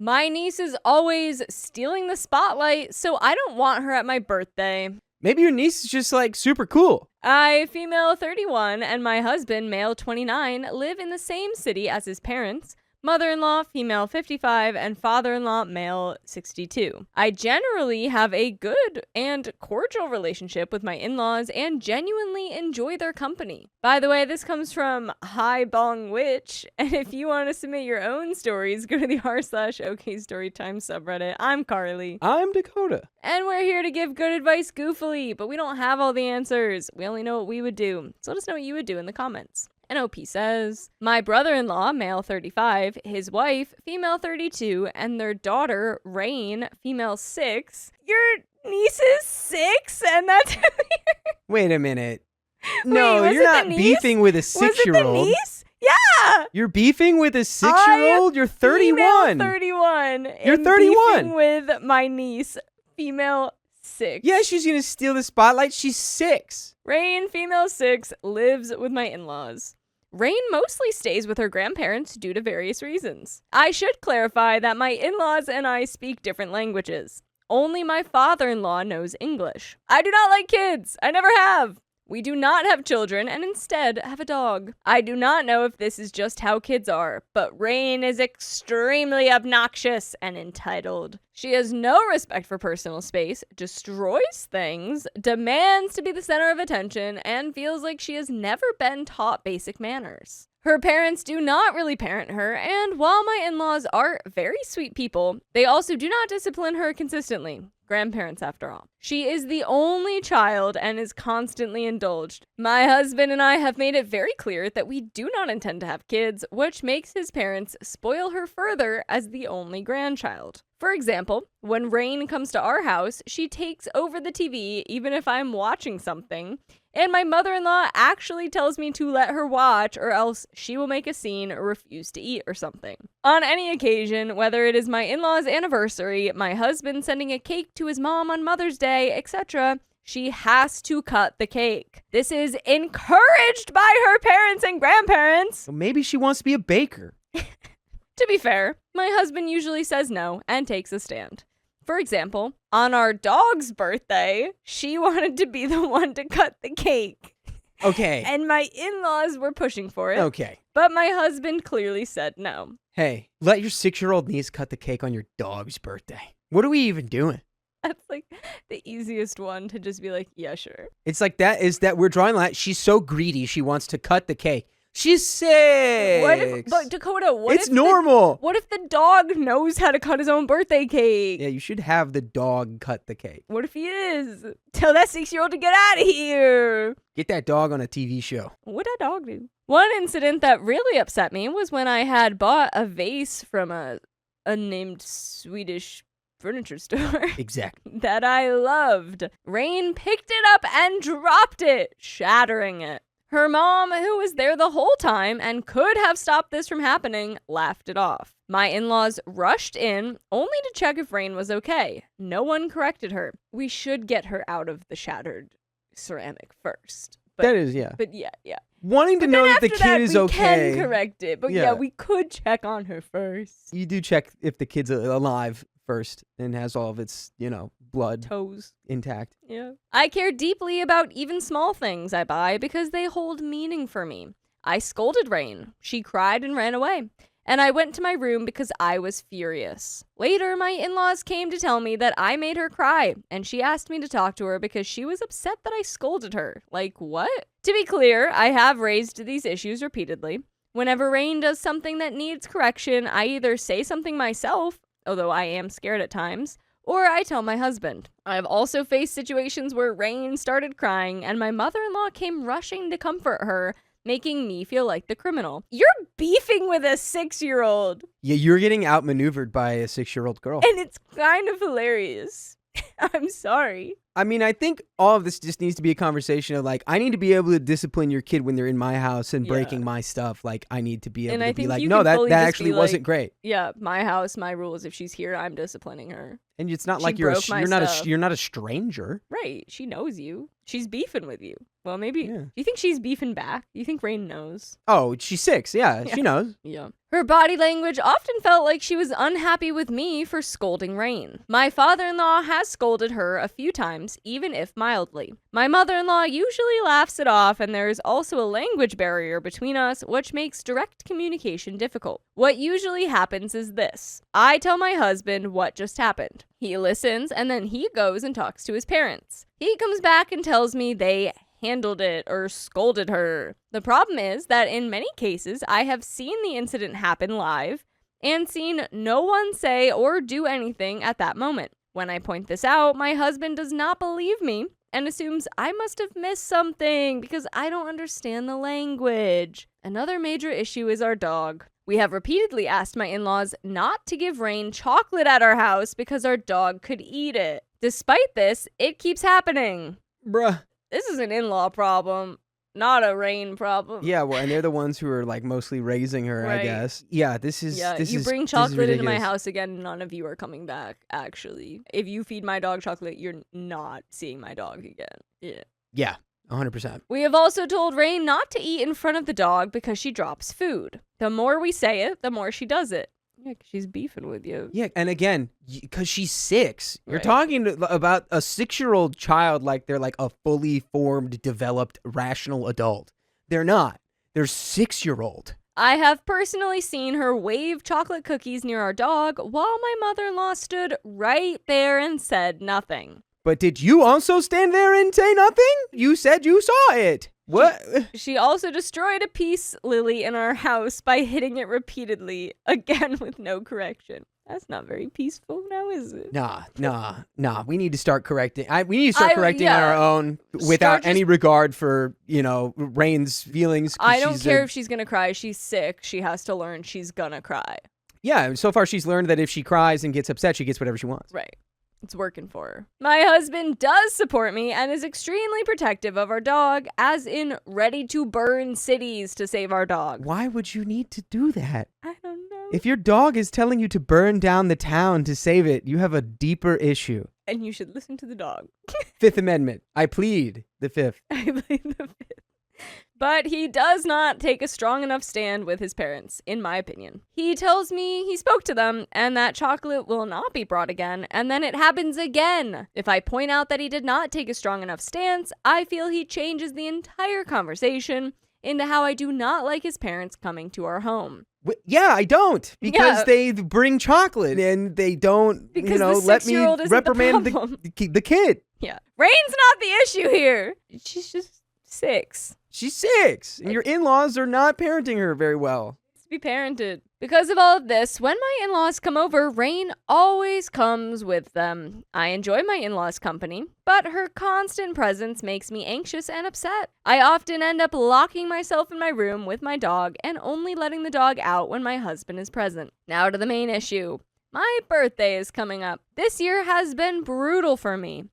My niece is always stealing the spotlight, so I don't want her at my birthday. Maybe your niece is just like super cool. I, female 31, and my husband, male 29, live in the same city as his parents. Mother-in-law, female 55, and father-in-law, male 62. I generally have a good and cordial relationship with my in-laws and genuinely enjoy their company. By the way, this comes from Hi Bong Witch, and if you want to submit your own stories, go to the r/OKStorytime subreddit. I'm Carly. I'm Dakota. And we're here to give good advice goofily, but we don't have all the answers. We only know what we would do. So let us know what you would do in the comments. NOP says, my brother-in-law, male 35, his wife, female 32, and their daughter, Rain, female 6. Your niece is 6? And that's Wait a minute. No, Wait, you're not beefing with a 6-year-old. Was it the niece? Yeah! You're beefing with a 6-year-old? You're 31. Female 31. You're 31. Beefing with my niece, female 6. Yeah, she's gonna steal the spotlight. She's 6. Rain, female 6, lives with my in-laws. Rain mostly stays with her grandparents due to various reasons. I should clarify that my in-laws and I speak different languages. Only my father-in-law knows English. I do not like kids. I never have. We do not have children and instead have a dog. I do not know if this is just how kids are, but Rain is extremely obnoxious and entitled. She has no respect for personal space, destroys things, demands to be the center of attention, and feels like she has never been taught basic manners. Her parents do not really parent her, and while my in-laws are very sweet people, they also do not discipline her consistently. Grandparents, after all. She is the only child and is constantly indulged. My husband and I have made it very clear that we do not intend to have kids, which makes his parents spoil her further as the only grandchild. For example, when Rain comes to our house, she takes over the TV even if I'm watching something, and my mother-in-law actually tells me to let her watch or else she will make a scene or refuse to eat or something. On any occasion, whether it is my in-law's anniversary, my husband sending a cake to his mom on Mother's Day, etc., she has to cut the cake. This is encouraged by her parents and grandparents. Well, maybe she wants to be a baker. To be fair, my husband usually says no and takes a stand. For example, on our dog's birthday, she wanted to be the one to cut the cake. Okay. And my in-laws were pushing for it. Okay. But my husband clearly said no. Hey, let your 6-year-old niece cut the cake on your dog's birthday. What are we even doing? That's like the easiest one to just be like, yeah, sure. It's like that we're drawing a line. She's so greedy, she wants to cut the cake. She's 6. What if, but Dakota, it's normal. What if the dog knows how to cut his own birthday cake? Yeah, you should have the dog cut the cake. What if he is? Tell that 6-year-old to get out of here. Get that dog on a TV show. What'd that dog do? One incident that really upset me was when I had bought a vase from a unnamed Swedish furniture store. Exactly. That I loved. Rain picked it up and dropped it, shattering it. Her mom, who was there the whole time and could have stopped this from happening, laughed it off. My in-laws rushed in only to check if Rain was okay. No one corrected her. We should get her out of the shattered ceramic first. But, that is, yeah. But yeah. Wanting to know that the kid is okay. We can correct it. But yeah, we could check on her first. You do check if the kid's alive first and has all of its, blood toes intact. Yeah. I care deeply about even small things I buy because they hold meaning for me. I scolded Rain. She cried and ran away. And I went to my room because I was furious. Later, my in-laws came to tell me that I made her cry, and she asked me to talk to her because she was upset that I scolded her. Like, what? To be clear, I have raised these issues repeatedly. Whenever Rain does something that needs correction, I either say something myself, although I am scared at times, or I tell my husband. I have also faced situations where Rain started crying and my mother-in-law came rushing to comfort her, making me feel like the criminal. You're beefing with a 6-year-old. Yeah, you're getting outmaneuvered by a 6-year-old girl. And it's kind of hilarious. I'm sorry. I mean, I think all of this just needs to be a conversation of like, I need to be able to discipline your kid when they're in my house and breaking my stuff. Like, I need to be able to be like, no, that actually wasn't great. Yeah, my house, my rules. If she's here, I'm disciplining her. And it's not like you're not a stranger. Right. She knows you. She's beefing with you. Well, maybe. Yeah. Do you think she's beefing back? Do you think Rain knows? Oh, she's 6. Yeah, she knows. Yeah. Her body language often felt like she was unhappy with me for scolding Rain. My father-in-law has scolded her a few times, even if mildly. My mother-in-law usually laughs it off, and there is also a language barrier between us, which makes direct communication difficult. What usually happens is this. I tell my husband what just happened. He listens, and then he goes and talks to his parents. He comes back and tells me they handled it or scolded her. The problem is that in many cases, I have seen the incident happen live and seen no one say or do anything at that moment. When I point this out, my husband does not believe me and assumes I must have missed something because I don't understand the language. Another major issue is our dog. We have repeatedly asked my in-laws not to give Rain chocolate at our house because our dog could eat it. Despite this, it keeps happening. Bruh. This is an in-law problem, not a Rain problem. Yeah, well, and they're the ones who are like mostly raising her, right. I guess. Yeah, this is. You bring chocolate into my house again, none of you are coming back, actually. If you feed my dog chocolate, you're not seeing my dog again. Yeah. Yeah, 100%. We have also told Rain not to eat in front of the dog because she drops food. The more we say it, the more she does it. Yeah, 'cause she's beefing with you. Yeah, and again, because she's 6. You're talking about a 6-year-old child like they're like a fully formed, developed, rational adult. They're not. They're 6-year-old. I have personally seen her wave chocolate cookies near our dog while my mother-in-law stood right there and said nothing. But did you also stand there and say nothing? You said you saw it. What? She also destroyed a piece, Lillie, in our house by hitting it repeatedly, again with no correction. That's not very peaceful now, is it? Nah. We need to start correcting. We need to start correcting on our own without any regard for, Rain's feelings. I don't care if she's going to cry. She's sick. She has to learn she's going to cry. Yeah, so far she's learned that if she cries and gets upset, she gets whatever she wants. Right. It's working for her. My husband does support me and is extremely protective of our dog, as in ready to burn cities to save our dog. Why would you need to do that? I don't know. If your dog is telling you to burn down the town to save it, you have a deeper issue. And you should listen to the dog. 5th Amendment. I plead the 5th. I plead the 5th. But he does not take a strong enough stand with his parents, in my opinion. He tells me he spoke to them and that chocolate will not be brought again, and then it happens again. If I point out that he did not take a strong enough stance, I feel he changes the entire conversation into how I do not like his parents coming to our home. Yeah, I don't. Because they bring chocolate and they don't, let me reprimand the kid. Yeah. Rain's not the issue here. She's just 6. She's 6, and your in-laws are not parenting her very well. To be parented. Because of all of this, when my in-laws come over, Rain always comes with them. I enjoy my in-laws' company, but her constant presence makes me anxious and upset. I often end up locking myself in my room with my dog and only letting the dog out when my husband is present. Now to the main issue. My birthday is coming up. This year has been brutal for me.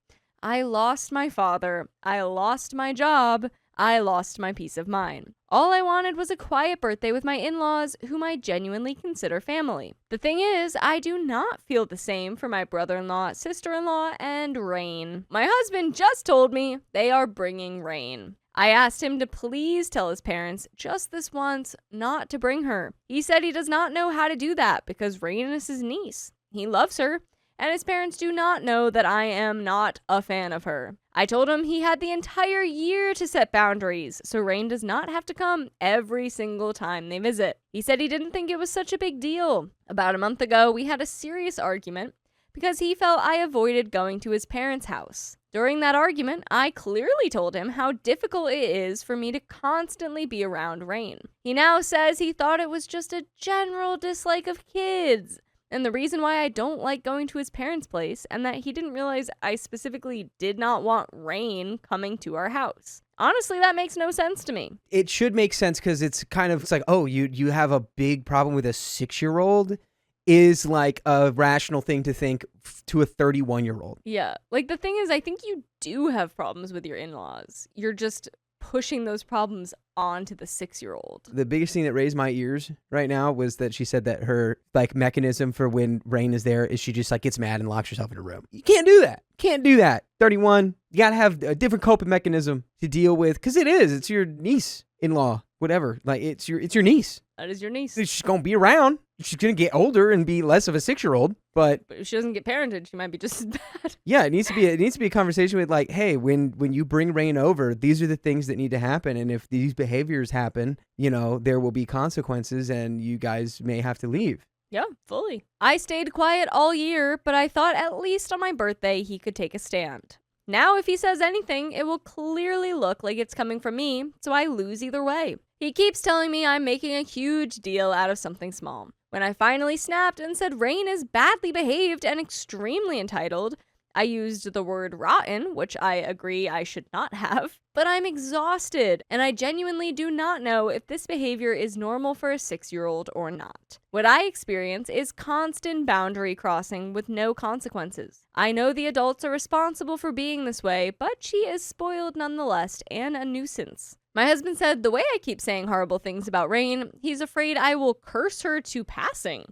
I lost my father. I lost my job. I lost my peace of mind. All I wanted was a quiet birthday with my in-laws, whom I genuinely consider family. The thing is, I do not feel the same for my brother-in-law, sister-in-law, and Rain. My husband just told me they are bringing Rain. I asked him to please tell his parents, just this once, not to bring her. He said he does not know how to do that because Rain is his niece. He loves her, and his parents do not know that I am not a fan of her. I told him he had the entire year to set boundaries, so Rain does not have to come every single time they visit. He said he didn't think it was such a big deal. About a month ago, we had a serious argument because he felt I avoided going to his parents' house. During that argument, I clearly told him how difficult it is for me to constantly be around Rain. He now says he thought it was just a general dislike of kids, and the reason why I don't like going to his parents' place, and that he didn't realize I specifically did not want Rain coming to our house. Honestly, that makes no sense to me. It should make sense because it's like, oh, you have a big problem with a 6-year-old, is like a rational thing to think to a 31-year-old. Yeah. Like, the thing is, I think you do have problems with your in-laws. You're just pushing those problems onto the 6-year-old. The biggest thing that raised my ears right now was that she said that her like mechanism for when Rain is there is she just like gets mad and locks herself in a room. You can't do that. Can't do that. 31. You got to have a different coping mechanism to deal with, because it's your niece-in-law, whatever. Like it's your niece. That is your niece. She's going to be around. She's going to get older and be less of a 6-year-old, but if she doesn't get parented, she might be just as bad. Yeah, it needs to be a conversation with like, hey, when you bring Rain over, these are the things that need to happen, and if these behaviors happen, there will be consequences, and you guys may have to leave. Yeah, fully. I stayed quiet all year, but I thought at least on my birthday he could take a stand. Now, if he says anything, it will clearly look like it's coming from me, so I lose either way. He keeps telling me I'm making a huge deal out of something small. When I finally snapped and said Rain is badly behaved and extremely entitled, I used the word rotten, which I agree I should not have, but I'm exhausted, and I genuinely do not know if this behavior is normal for a 6-year-old or not. What I experience is constant boundary crossing with no consequences. I know the adults are responsible for being this way, but she is spoiled nonetheless and a nuisance. My husband said the way I keep saying horrible things about Rain, he's afraid I will curse her to passing,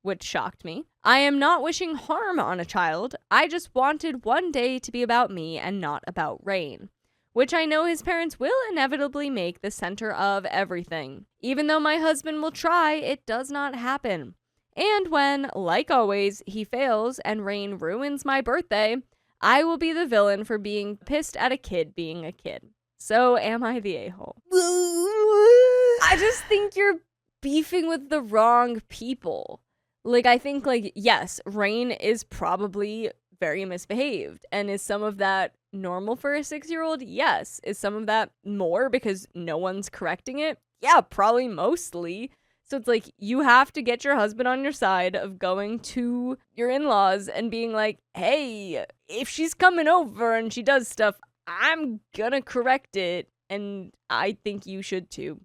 which shocked me. I am not wishing harm on a child. I just wanted one day to be about me and not about Rain, which I know his parents will inevitably make the center of everything. Even though my husband will try, it does not happen. And when, like always, he fails and Rain ruins my birthday, I will be the villain for being pissed at a kid being a kid. So am I the a-hole? I just think you're beefing with the wrong people. Like, I think, like, yes, Rain is probably very misbehaved. And is some of that normal for a 6-year-old? Yes. Is some of that more because no one's correcting it? Yeah, probably mostly. So it's like, you have to get your husband on your side of going to your in-laws and being like, hey, if she's coming over and she does stuff, I'm gonna correct it, and I think you should too.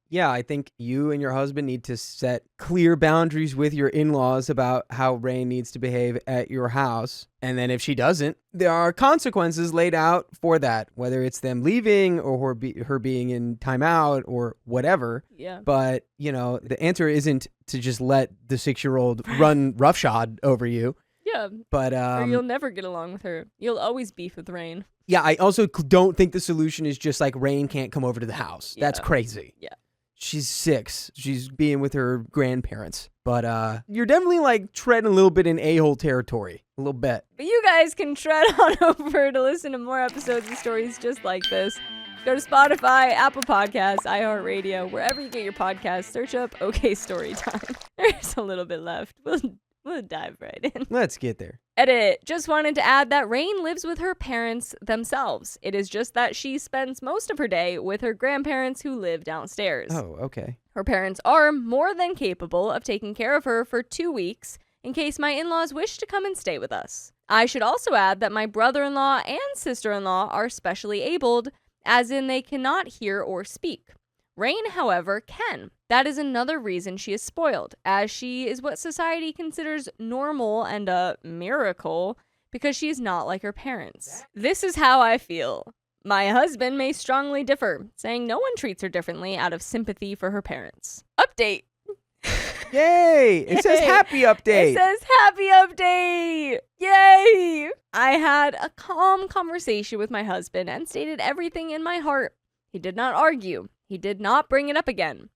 Yeah, I think you and your husband need to set clear boundaries with your in-laws about how Rain needs to behave at your house. And then if she doesn't, there are consequences laid out for that, whether it's them leaving or her being in timeout or whatever. Yeah. But, the answer isn't to just let the 6-year-old run roughshod over you. Yeah. But or you'll never get along with her. You'll always beef with Rain. Yeah, I also don't think the solution is just like Rain can't come over to the house. Yeah. That's crazy. Yeah. She's 6. She's being with her grandparents. But you're definitely like treading a little bit in a-hole territory. A little bit. But you guys can tread on over to listen to more episodes and stories just like this. Go to Spotify, Apple Podcasts, iHeartRadio, wherever you get your podcasts. Search up OK Storytime. There's a little bit left. We'll dive right in. Let's get there. Edit. Just wanted to add that Rain lives with her parents themselves. It is just that she spends most of her day with her grandparents who live downstairs. Oh, okay. Her parents are more than capable of taking care of her for 2 weeks in case my in-laws wish to come and stay with us. I should also add that my brother-in-law and sister-in-law are specially abled, as in they cannot hear or speak. Rain, however, can. That is another reason she is spoiled, as she is what society considers normal and a miracle because she is not like her parents. This is how I feel. My husband may strongly differ, saying no one treats her differently out of sympathy for her parents. Update. Yay! It says happy update. It says happy update. Yay! I had a calm conversation with my husband and stated everything in my heart. He did not argue. He did not bring it up again.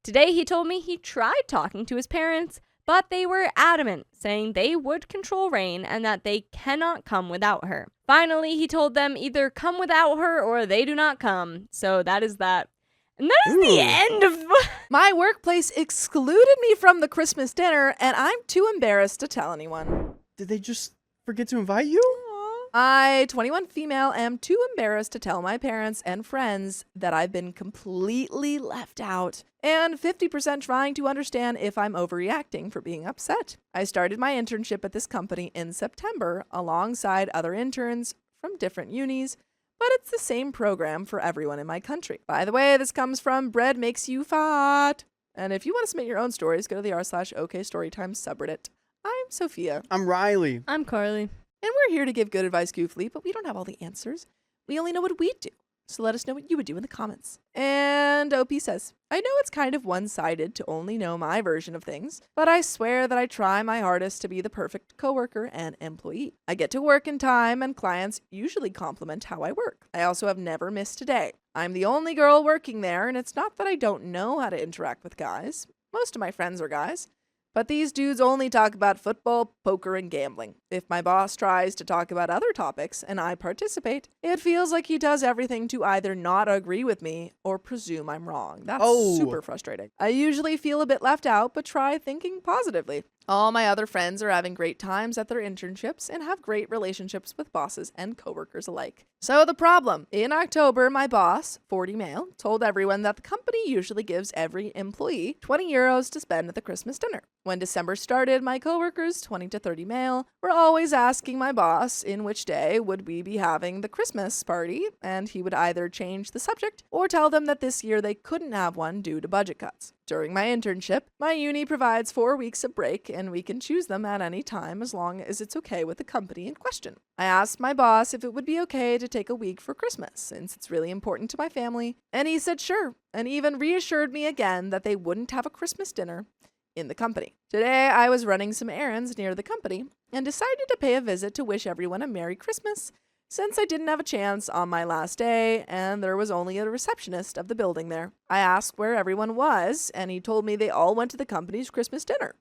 Today he told me he tried talking to his parents, but they were adamant, saying they would control Rain and that they cannot come without her. Finally, he told them either come without her or they do not come. So that is that. And that is the end of... My workplace excluded me from the Christmas dinner, and I'm too embarrassed to tell anyone. Did they just forget to invite you? I, 21 female, am too embarrassed to tell my parents and friends that I've been completely left out, and 50% trying to understand if I'm overreacting for being upset. I started my internship at this company in September alongside other interns from different unis, but it's the same program for everyone in my country. By the way, this comes from Bread Makes You Fat. And if you want to submit your own stories, go to the r/OKStorytime subreddit. I'm Sophia. I'm Riley. I'm Carly. And we're here to give good advice goofily, but we don't have all the answers. We only know what we do. So let us know what you would do in the comments. And OP says, I know it's kind of one-sided to only know my version of things, but I swear that I try my hardest to be the perfect coworker and employee. I get to work in time and clients usually compliment how I work. I also have never missed a day. I'm the only girl working there, and it's not that I don't know how to interact with guys. Most of my friends are guys. But these dudes only talk about football, poker, and gambling. If my boss tries to talk about other topics and I participate, it feels like he does everything to either not agree with me or presume I'm wrong. That's super frustrating. I usually feel a bit left out, but try thinking positively. All my other friends are having great times at their internships and have great relationships with bosses and coworkers alike. So the problem, in October, my boss, 40 male, told everyone that the company usually gives every employee 20 euros to spend at the Christmas dinner. When December started, my coworkers, 20 to 30 male, were always asking my boss in which day would we be having the Christmas party, and he would either change the subject or tell them that this year they couldn't have one due to budget cuts. During my internship, my uni provides 4 weeks of break, and we can choose them at any time as long as it's okay with the company in question. I asked my boss if it would be okay to take a week for Christmas, since it's really important to my family, and he said sure, and even reassured me again that they wouldn't have a Christmas dinner in the company. Today, I was running some errands near the company and decided to pay a visit to wish everyone a Merry Christmas, since I didn't have a chance on my last day and there was only a receptionist of the building there. I asked where everyone was, and he told me they all went to the company's Christmas dinner.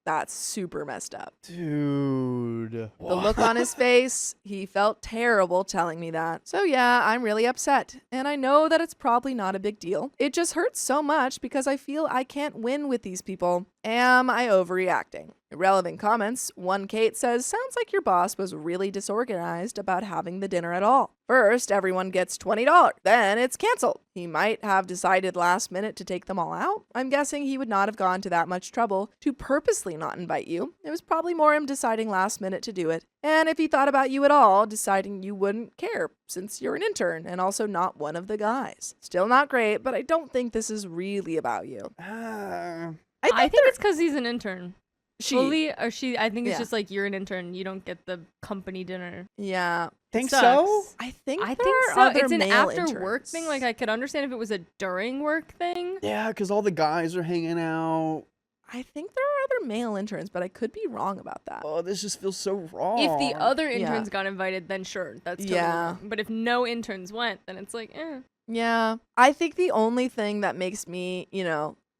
That's super messed up. Dude. The look on his face, he felt terrible telling me that. So yeah, I'm really upset. And I know that it's probably not a big deal. It just hurts so much because I feel I can't win with these people. Am I overreacting? Irrelevant comments. One Kate says, sounds like your boss was really disorganized about having the dinner at all. First, everyone gets $20. Then it's canceled. He might have decided last minute to take them all out. I'm guessing he would not have gone to that much trouble to purposely not invite you. It was probably more him deciding last minute to do it. And if he thought about you at all, deciding you wouldn't care since you're an intern and also not one of the guys. Still not great, but I don't think this is really about you. I think it's because he's an intern. She. I think it's Yeah. just like you're an intern. You don't get the company dinner. Yeah. Think Sucks. so? I think I there think are so. other It's an male after work interns. thing. Like I could understand if it was a during work thing. Yeah, because all the guys are hanging out. I think there are other male interns, but I could be wrong about that. Oh, this just feels so wrong. If the other Yeah. interns got invited, then sure, that's totally Yeah. wrong. But if no interns went, then it's like, eh. Yeah. I think the only thing that makes me,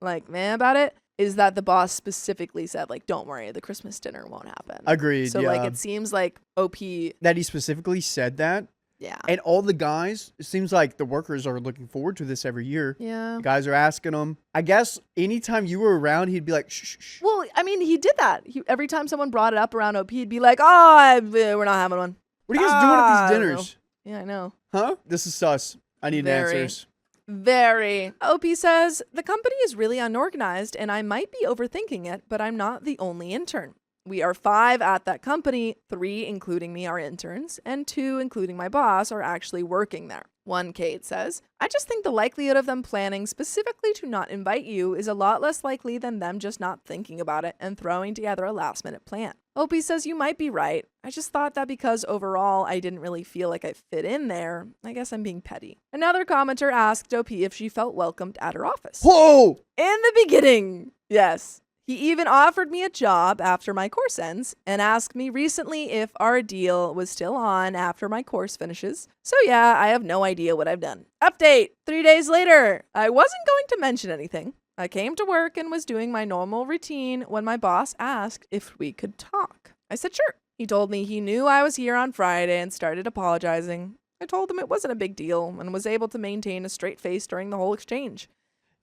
like, meh about it is that the boss specifically said, like, don't worry, the Christmas dinner won't happen. Agreed, So, yeah. like, it seems like OP, that he specifically said that. yeah. And all the guys, it seems like the workers are looking forward to this every year. Yeah. The guys are asking him. I guess anytime you were around, he'd be like, shh, shh, shh. Well, I mean, he did that. Every time someone brought it up around OP, he'd be like, oh, we're not having one. What are you guys doing at I these don't dinners? Yeah, I know. Huh? This is sus. I need Very. answers. Very. OP says, the company is really unorganized and I might be overthinking it, but I'm not the only intern. We are 5 at that company, 3 including me are interns, and 2 including my boss are actually working there. One Kate says, I just think the likelihood of them planning specifically to not invite you is a lot less likely than them just not thinking about it and throwing together a last minute plan. Opie says you might be right. I just thought that because overall I didn't really feel like I fit in there, I guess I'm being petty. Another commenter asked Opie if she felt welcomed at her office. Whoa! In the beginning, yes. He even offered me a job after my course ends and asked me recently if our deal was still on after my course finishes. So yeah, I have no idea what I've done. Update! 3 days later. I wasn't going to mention anything. I came to work and was doing my normal routine when my boss asked if we could talk. I said sure. He told me he knew I was here on Friday and started apologizing. I told him it wasn't a big deal and was able to maintain a straight face during the whole exchange.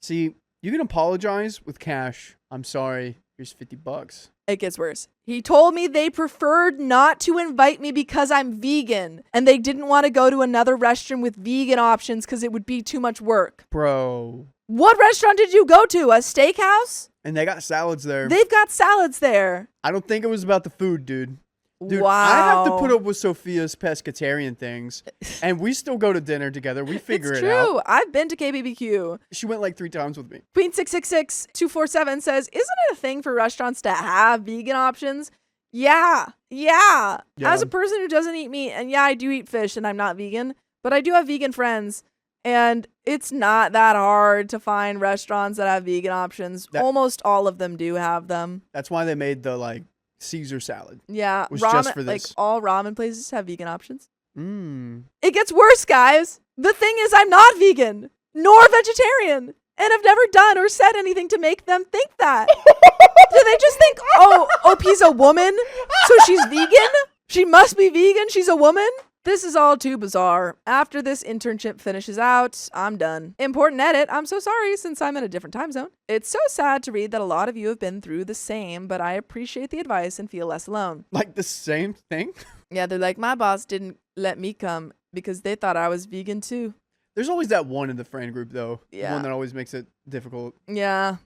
See, you can apologize with cash. I'm sorry. Here's $50. It gets worse. He told me they preferred not to invite me because I'm vegan and they didn't want to go to another restaurant with vegan options because it would be too much work. Bro. What restaurant did you go to? A steakhouse? And they got salads there. They've got salads there. I don't think it was about the food, dude. Dude, wow. I have to put up with Sophia's pescatarian things, and we still go to dinner together. We figure it's it true. out. I've been to KBBQ. She went like 3 times with me. Queen 666-247 says, isn't it a thing for restaurants to have vegan options? Yeah. As a person who doesn't eat meat, and yeah, I do eat fish and I'm not vegan, but I do have vegan friends, and it's not that hard to find restaurants that have vegan options. Almost all of them do have them. That's why they made the like Caesar salad. Yeah, Was ramen, just for like this. all ramen places have vegan options. Mm. It gets worse, guys. The thing is, I'm not vegan nor vegetarian, and I've never done or said anything to make them think that. Do they just think, oh, Opie's a woman, so she's vegan? She must be vegan. She's a woman. This is all too bizarre. After this internship finishes out, I'm done. Important edit. I'm so sorry since I'm in a different time zone. It's so sad to read that a lot of you have been through the same, but I appreciate the advice and feel less alone. Like the same thing? Yeah, they're like, my boss didn't let me come because they thought I was vegan too. There's always that one in the friend group, though. Yeah. The one that always makes it difficult. Yeah.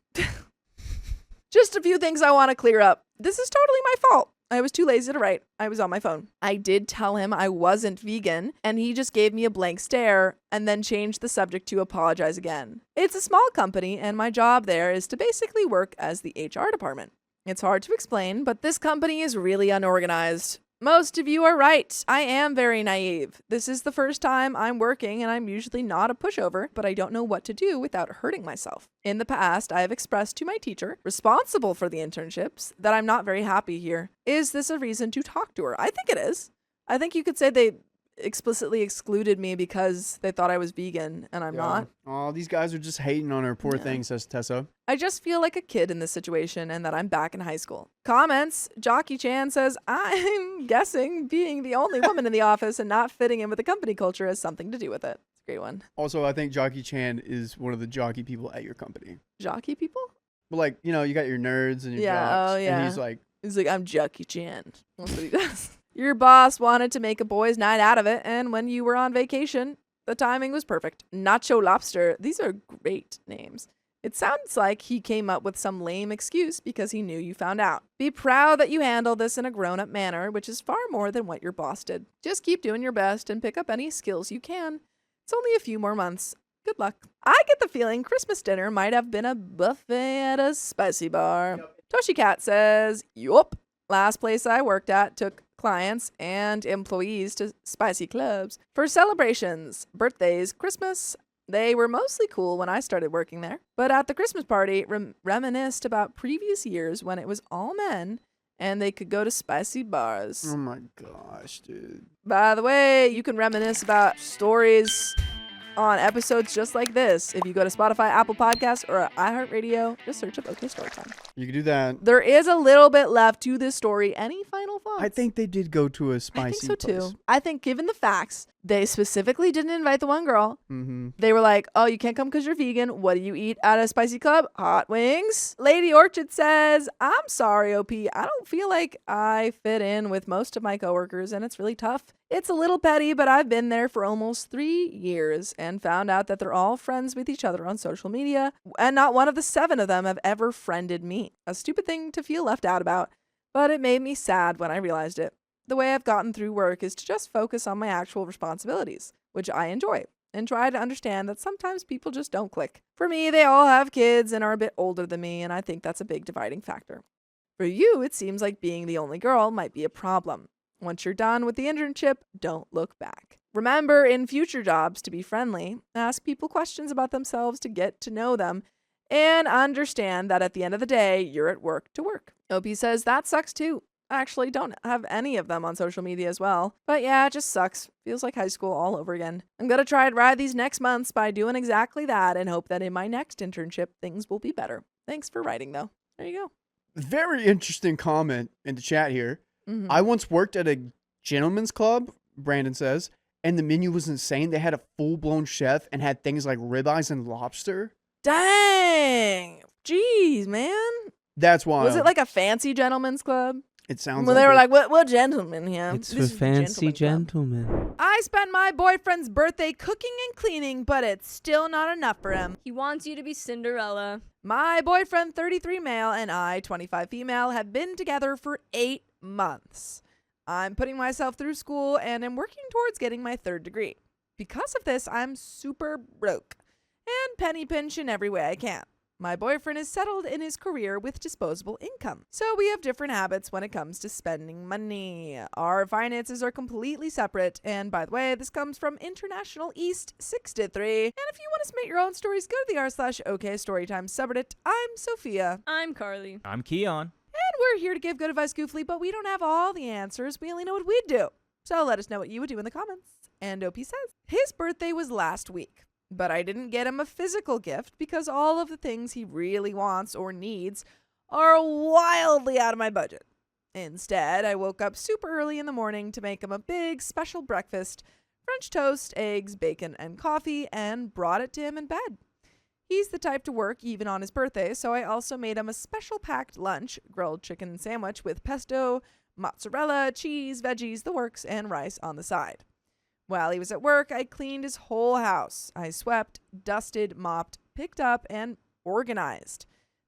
Just a few things I want to clear up. This is totally my fault. I was too lazy to write. I was on my phone. I did tell him I wasn't vegan, and he just gave me a blank stare and then changed the subject to apologize again. It's a small company, and my job there is to basically work as the HR department. It's hard to explain, but this company is really unorganized. Most of you are right. I am very naive. This is the first time I'm working, and I'm usually not a pushover, but I don't know what to do without hurting myself. In the past, I have expressed to my teacher, responsible for the internships, that I'm not very happy here. Is this a reason to talk to her? I think it is. I think you could say they explicitly excluded me because they thought I was vegan, and I'm not. Oh, these guys are just hating on her. Poor Yeah. thing, says Tessa. I just feel like a kid in this situation and that I'm back in high school. Comments. Jockey Chan says, I'm guessing being the only woman in the office and not fitting in with the company culture has something to do with it. It's a great one. Also, I think Jockey Chan is one of the jockey people at your company. Jockey people? But like, you know, you got your nerds and your Yeah, jocks. oh, yeah. And He's like, I'm Jockey Chan. That's what he does. Your boss wanted to make a boys' night out of it, and when you were on vacation, the timing was perfect. Nacho Lobster. These are great names. It sounds like he came up with some lame excuse because he knew you found out. Be proud that you handled this in a grown-up manner, which is far more than what your boss did. Just keep doing your best and pick up any skills you can. It's only a few more months. Good luck. I get the feeling Christmas dinner might have been a buffet at a spicy bar. Toshi Cat says, yup. Last place I worked at took clients and employees to spicy clubs for celebrations, birthdays, Christmas. They were mostly cool when I started working there, but at the Christmas party, reminisced about previous years when it was all men and they could go to spicy bars. Oh my gosh, dude. By the way, you can reminisce about stories on episodes just like this if you go to Spotify, Apple Podcasts, or iHeartRadio. Just search up OK Storytime. You can do that. There is a little bit left to this story. Any final thoughts? I think they did go to a spicy I think so place. too. I think given the facts, they specifically didn't invite the one girl. Mm-hmm. They were like, oh, you can't come because you're vegan. What do you eat at a spicy club? Hot wings. Lady Orchid says, I'm sorry, OP. I don't feel like I fit in with most of my coworkers, and it's really tough. It's a little petty, but I've been there for almost 3 years and found out that they're all friends with each other on social media, and not one of the 7 of them have ever friended me. A stupid thing to feel left out about, but it made me sad when I realized it. The way I've gotten through work is to just focus on my actual responsibilities, which I enjoy, and try to understand that sometimes people just don't click. For me, they all have kids and are a bit older than me, and I think that's a big dividing factor. For you, it seems like being the only girl might be a problem. Once you're done with the internship, don't look back. Remember in future jobs to be friendly, ask people questions about themselves to get to know them, and understand that at the end of the day, you're at work to work. Opie says that sucks too. I actually don't have any of them on social media as well. But yeah, it just sucks. Feels like high school all over again. I'm going to try and ride these next months by doing exactly that and hope that in my next internship, things will be better. Thanks for writing though. There you go. Very interesting comment in the chat here. Mhm. I once worked at a gentleman's club, Brandon says, and the menu was insane. They had a full-blown chef and had things like ribeyes and lobster. Dang. Jeez, man. That's why. Was it like a fancy gentleman's club? It sounds Well, like they were it. like, what gentlemen here? It's This for is the fancy gentleman club." gentlemen. I spent my boyfriend's birthday cooking and cleaning, but it's still not enough for him. He wants you to be Cinderella. My boyfriend, 33 male, and I, 25 female, have been together for 8 months. I'm putting myself through school and am working towards getting my 3rd degree. Because of this, I'm super broke and penny pinch in every way I can. My boyfriend is settled in his career with disposable income, so we have different habits when it comes to spending money. Our finances are completely separate, and by the way, this comes from International East 63. And if you want to submit your own stories, go to the r/OK Storytime subreddit. I'm Sophia. I'm Carly. I'm Keon. And we're here to give good advice goofily, but we don't have all the answers. We only know what we'd do. So let us know what you would do in the comments. And OP says, his birthday was last week, but I didn't get him a physical gift because all of the things he really wants or needs are wildly out of my budget. Instead, I woke up super early in the morning to make him a big special breakfast, French toast, eggs, bacon, and coffee, and brought it to him in bed. He's the type to work even on his birthday, so I also made him a special packed lunch, grilled chicken sandwich with pesto, mozzarella, cheese, veggies, the works, and rice on the side. While he was at work, I cleaned his whole house. I swept, dusted, mopped, picked up, and organized.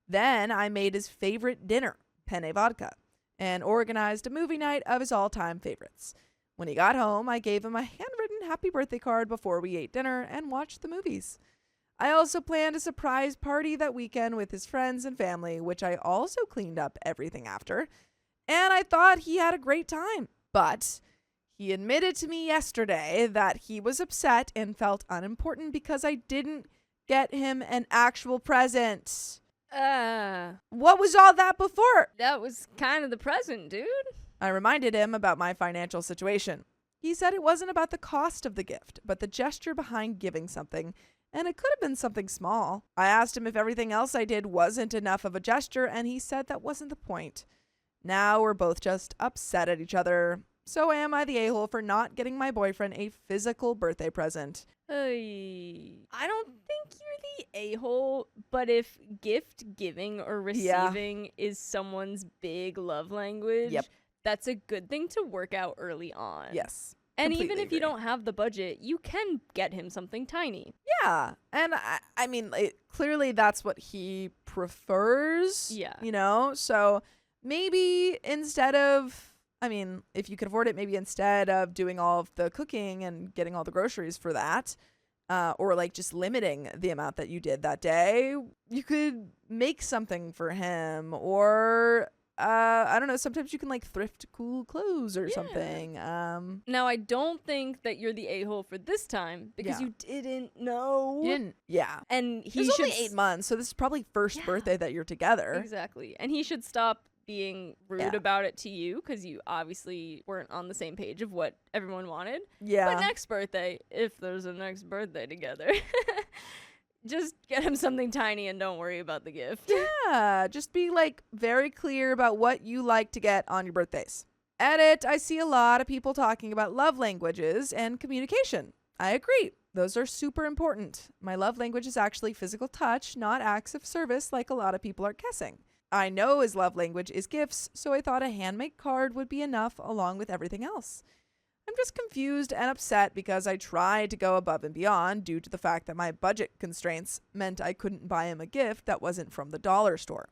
Then I made his favorite dinner, penne vodka, and organized a movie night of his all-time favorites. When he got home, I gave him a handwritten happy birthday card before we ate dinner and watched the movies. I also planned a surprise party that weekend with his friends and family, which I also cleaned up everything after, and I thought he had a great time. But he admitted to me yesterday that he was upset and felt unimportant because I didn't get him an actual present. What was all that before? That was kind of the present, dude. I reminded him about my financial situation. He said it wasn't about the cost of the gift, but the gesture behind giving something, and it could have been something small. I asked him if everything else I did wasn't enough of a gesture, and he said that wasn't the point. Now we're both just upset at each other. So am I the a-hole for not getting my boyfriend a physical birthday present? I don't think you're the a-hole, but if gift giving or receiving is someone's big love language, Yep. that's a good thing to work out early on. Yes. And completely even if you agree. don't have the budget, you can get him something tiny. Yeah. And I mean, clearly that's what he prefers. Yeah. You know? So maybe instead of, if you could afford it, maybe instead of doing all of the cooking and getting all the groceries for that, or like just limiting the amount that you did that day, you could make something for him, or I don't know, sometimes you can like thrift cool clothes or something. Now, I don't think that you're the a-hole for this time because Yeah. you didn't know. You didn't, yeah. And he It's should only 8 months, so this is probably first birthday that you're together. Exactly. And he should stop being rude Yeah. about it to you because you obviously weren't on the same page of what everyone wanted. Yeah. But next birthday, if there's a next birthday together, just get him something tiny and don't worry about the gift. Yeah, just be like very clear about what you like to get on your birthdays. Edit, I see a lot of people talking about love languages and communication. I agree. Those are super important. My love language is actually physical touch, not acts of service like a lot of people are guessing. I know his love language is gifts, so I thought a handmade card would be enough along with everything else. I'm just confused and upset because I tried to go above and beyond due to the fact that my budget constraints meant I couldn't buy him a gift that wasn't from the dollar store.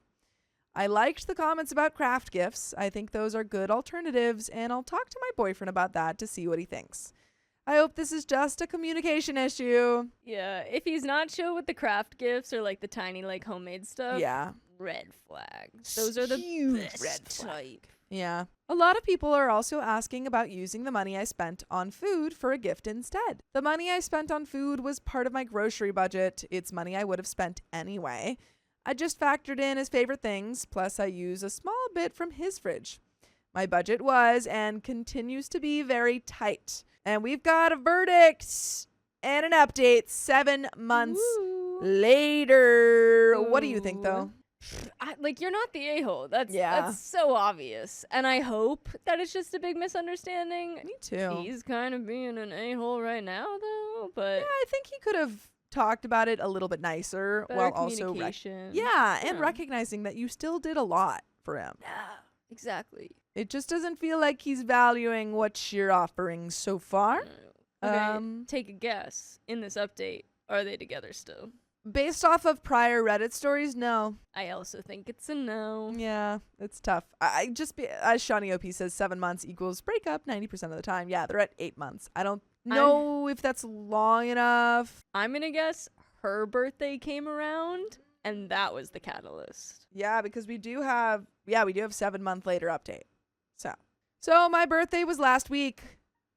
I liked the comments about craft gifts. I think those are good alternatives, and I'll talk to my boyfriend about that to see what he thinks. I hope this is just a communication issue. Yeah, if he's not chill with the craft gifts or like the tiny like homemade stuff, Yeah. red flags. Those are the Huge best red type. Yeah. A lot of people are also asking about using the money I spent on food for a gift instead. The money I spent on food was part of my grocery budget. It's money I would have spent anyway. I just factored in his favorite things, plus I use a small bit from his fridge. My budget was and continues to be very tight. And we've got a verdict and an update 7 months Woo. later. What do you think, though? You're not the a-hole. That's Yeah. that's so obvious. And I hope that it's just a big misunderstanding. Me too. He's kind of being an a-hole right now, though. But Yeah, I think he could have talked about it a little bit nicer better while also communication. and Yeah. recognizing that you still did a lot for him. Yeah, exactly. It just doesn't feel like he's valuing what you're offering so far. Okay, Um, take a guess. In this update, are they together still? Based off of prior Reddit stories, no. I also think it's a no. Yeah, it's tough. I just as Shawnee OP says, 7 months equals breakup 90% of the time. Yeah, they're at 8 months. I don't know if that's long enough. I'm going to guess her birthday came around and that was the catalyst. Yeah, because we do have 7 month later update. So my birthday was last week.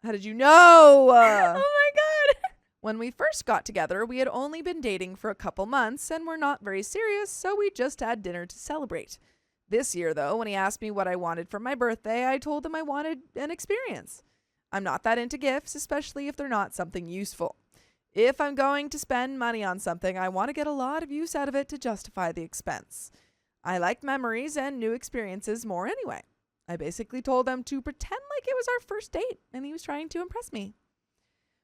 How did you know? Oh my god. When we first got together, we had only been dating for a couple months and were not very serious, so we just had dinner to celebrate. This year, though, when he asked me what I wanted for my birthday, I told him I wanted an experience. I'm not that into gifts, especially if they're not something useful. If I'm going to spend money on something, I want to get a lot of use out of it to justify the expense. I like memories and new experiences more anyway. I basically told him to pretend like it was our first date and he was trying to impress me.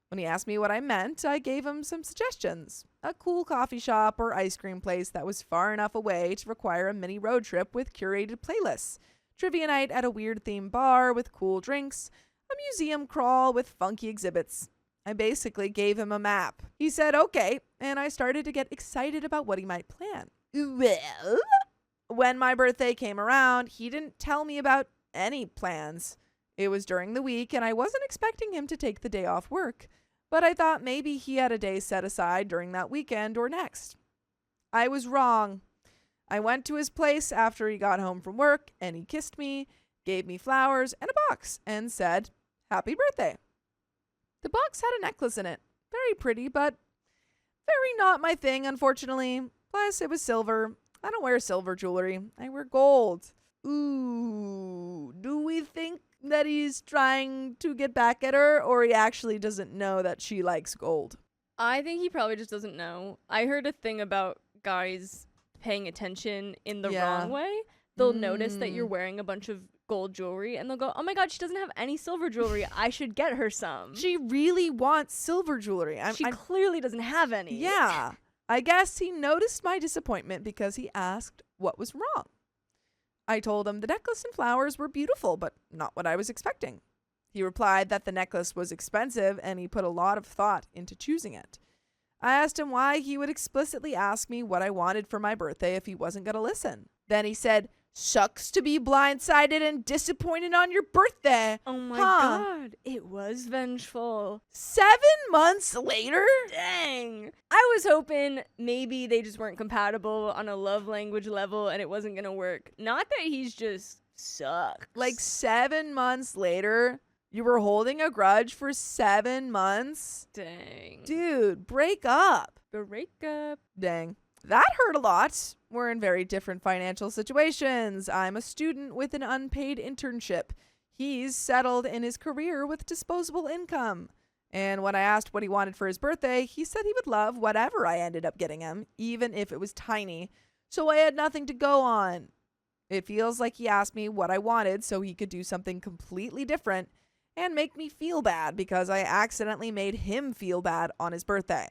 When he asked me what I meant, I gave him some suggestions. A cool coffee shop or ice cream place that was far enough away to require a mini road trip with curated playlists. Trivia night at a weird themed bar with cool drinks. A museum crawl with funky exhibits. I basically gave him a map. He said okay, and I started to get excited about what he might plan. Well, when my birthday came around, he didn't tell me about any plans. It was during the week, and I wasn't expecting him to take the day off work, but I thought maybe he had a day set aside during that weekend or next. I was wrong. I went to his place after he got home from work, and he kissed me, gave me flowers and a box, and said, "Happy birthday." The box had a necklace in it. Very pretty, but very not my thing, unfortunately. Plus, it was silver. I don't wear silver jewelry. I wear gold. Ooh, do we think that he's trying to get back at her, or he actually doesn't know that she likes gold? I think he probably just doesn't know. I heard a thing about guys paying attention in the wrong way. They'll notice that you're wearing a bunch of gold jewelry and they'll go, "Oh my god, she doesn't have any silver jewelry. I should get her some." She really wants silver jewelry. She clearly doesn't have any. Yeah. I guess he noticed my disappointment because he asked what was wrong. I told him the necklace and flowers were beautiful, but not what I was expecting. He replied that the necklace was expensive and he put a lot of thought into choosing it. I asked him why he would explicitly ask me what I wanted for my birthday if he wasn't going to listen. Then he said, "Sucks to be blindsided and disappointed on your birthday." Oh my god, it was vengeful. 7 months later? Dang. I was hoping maybe they just weren't compatible on a love language level and it wasn't gonna work. Not that he's just sucks. Like 7 months later, you were holding a grudge for 7 months? Dang. Dude, break up. Break up. Dang. That hurt a lot. We're in very different financial situations. I'm a student with an unpaid internship. He's settled in his career with disposable income. And when I asked what he wanted for his birthday, he said he would love whatever I ended up getting him, even if it was tiny. So I had nothing to go on. It feels like he asked me what I wanted so he could do something completely different and make me feel bad because I accidentally made him feel bad on his birthday.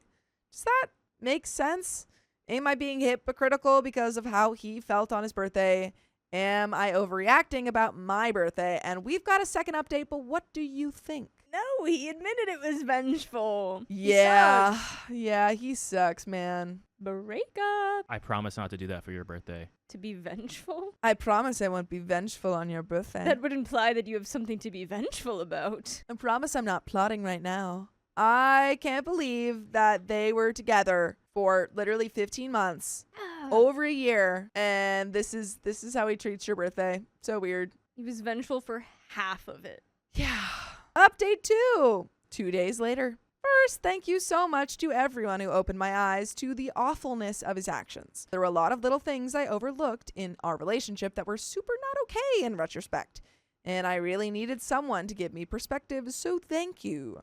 Does that make sense? Am I being hypocritical because of how he felt on his birthday? Am I overreacting about my birthday? And we've got a second update, but what do you think? No, he admitted it was vengeful. Yeah. Yeah, he sucks, man. Break up. I promise not to do that for your birthday. To be vengeful? I promise I won't be vengeful on your birthday. That would imply that you have something to be vengeful about. I promise I'm not plotting right now. I can't believe that they were together for literally 15 months, over a year, and this is how he treats your birthday. So weird. He was vengeful for half of it. Yeah. Update 2. 2 days later. First, thank you so much to everyone who opened my eyes to the awfulness of his actions. There were a lot of little things I overlooked in our relationship that were super not okay in retrospect, and I really needed someone to give me perspective, so thank you.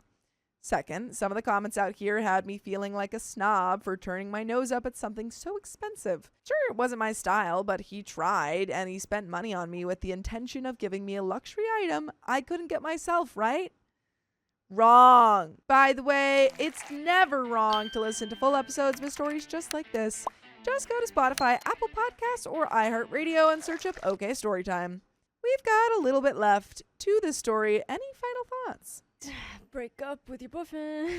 Second, some of the comments out here had me feeling like a snob for turning my nose up at something so expensive. Sure, it wasn't my style, but he tried, and he spent money on me with the intention of giving me a luxury item I couldn't get myself, right? Wrong. By the way, it's never wrong to listen to full episodes with stories just like this. Just go to Spotify, Apple Podcasts, or iHeartRadio and search up OK Storytime. We've got a little bit left to this story. Any final thoughts? Break up with your boyfriend.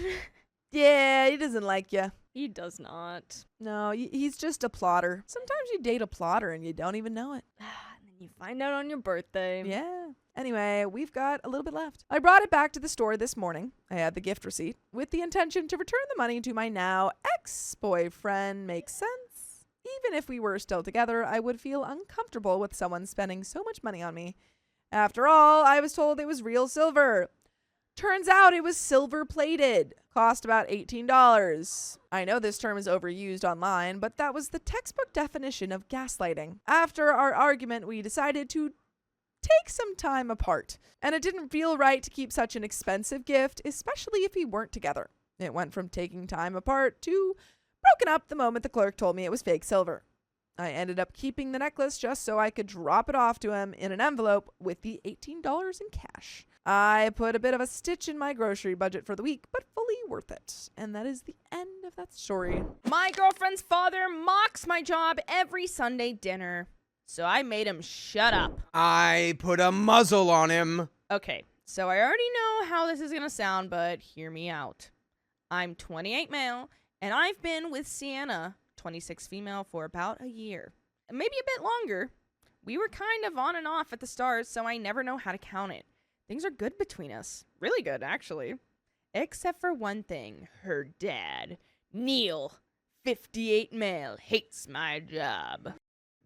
Yeah, he doesn't like you. He does not. No, he's just a plotter. Sometimes you date a plotter and you don't even know it. And then you find out on your birthday. Yeah. Anyway, we've got a little bit left. I brought it back to the store this morning. I had the gift receipt with the intention to return the money to my now ex-boyfriend. Makes sense. Even if we were still together, I would feel uncomfortable with someone spending so much money on me. After all, I was told it was real silver. Turns out it was silver plated. Cost about $18. I know this term is overused online, but that was the textbook definition of gaslighting. After our argument, we decided to take some time apart, and it didn't feel right to keep such an expensive gift, especially if we weren't together. It went from taking time apart to broken up the moment the clerk told me it was fake silver. I ended up keeping the necklace just so I could drop it off to him in an envelope with the $18 in cash. I put a bit of a stitch in my grocery budget for the week, but fully worth it. And that is the end of that story. My girlfriend's father mocks my job every Sunday dinner, so I made him shut up. I put a muzzle on him. Okay, so I already know how this is going to sound, but hear me out. I'm 28 male, and I've been with Sienna, 26 female, for about a year. Maybe a bit longer. We were kind of on and off at the start, so I never know how to count it. Things are good between us. Really good, actually. Except for one thing. Her dad, Neil, 58 male, hates my job.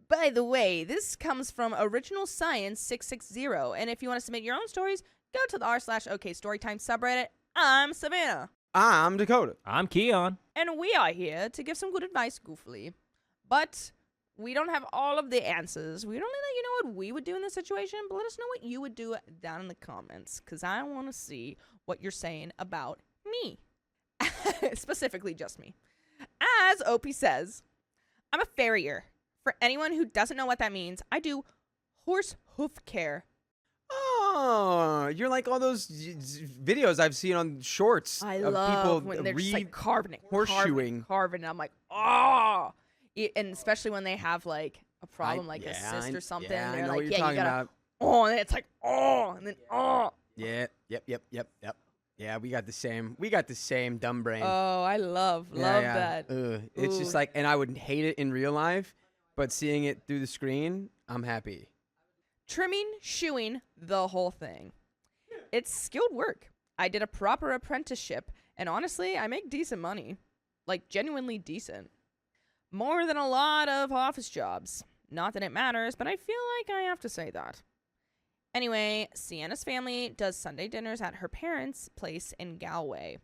By the way, this comes from Original Science 660, and if you want to submit your own stories, go to the r/OK Storytime subreddit. I'm Savannah. I'm Dakota. I'm Keon. And we are here to give some good advice goofily. But we don't have all of the answers. We'd only let you know what we would do in this situation, but let us know what you would do down in the comments, because I want to see what you're saying about me. Specifically just me. As Opie says, I'm a farrier. For anyone who doesn't know what that means, I do horse hoof care. Oh, you're like all those videos I've seen on shorts I of love people when they're just like carving it, horseshoeing. carving it. I'm like, oh, and especially when they have like a problem, like a yeah, cyst or something. Yeah, I they're know like, what you're yeah, you talking gotta, about. oh, and then it's like, oh, and then oh. Yeah, yep. Yeah, we got the same dumb brain. Oh, I love that. Ugh. It's just Ooh. like, and I would hate it in real life, but seeing it through the screen, I'm happy. Trimming, shoeing, the whole thing. It's skilled work. I did a proper apprenticeship, and honestly, I make decent money. Like, genuinely decent. More than a lot of office jobs. Not that it matters, but I feel like I have to say that. Anyway, Sienna's family does Sunday dinners at her parents' place in Galway.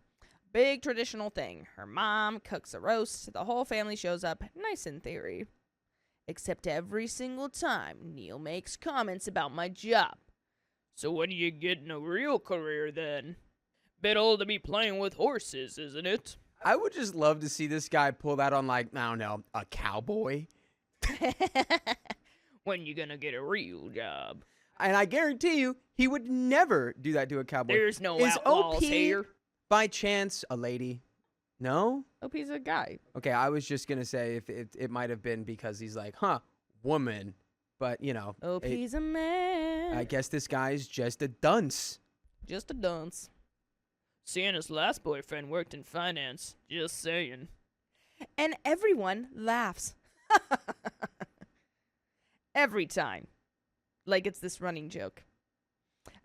Big traditional thing. Her mom cooks a roast. The whole family shows up. Nice in theory. Except every single time, Neil makes comments about my job. So when are you getting a real career then? Bit old to be playing with horses, isn't it? I would just love to see this guy pull that on, like, I don't know, a cowboy. When you gonna get a real job? And I guarantee you, he would never do that to a cowboy. There's no Is outlaws OP here. by chance a lady? No? OP's a guy. Okay, I was just going to say if it might have been because he's like, woman. But, you know. OP's a man. I guess this guy's just a dunce. Just a dunce. Sienna's last boyfriend worked in finance. Just saying. And everyone laughs. Every time. Like it's this running joke.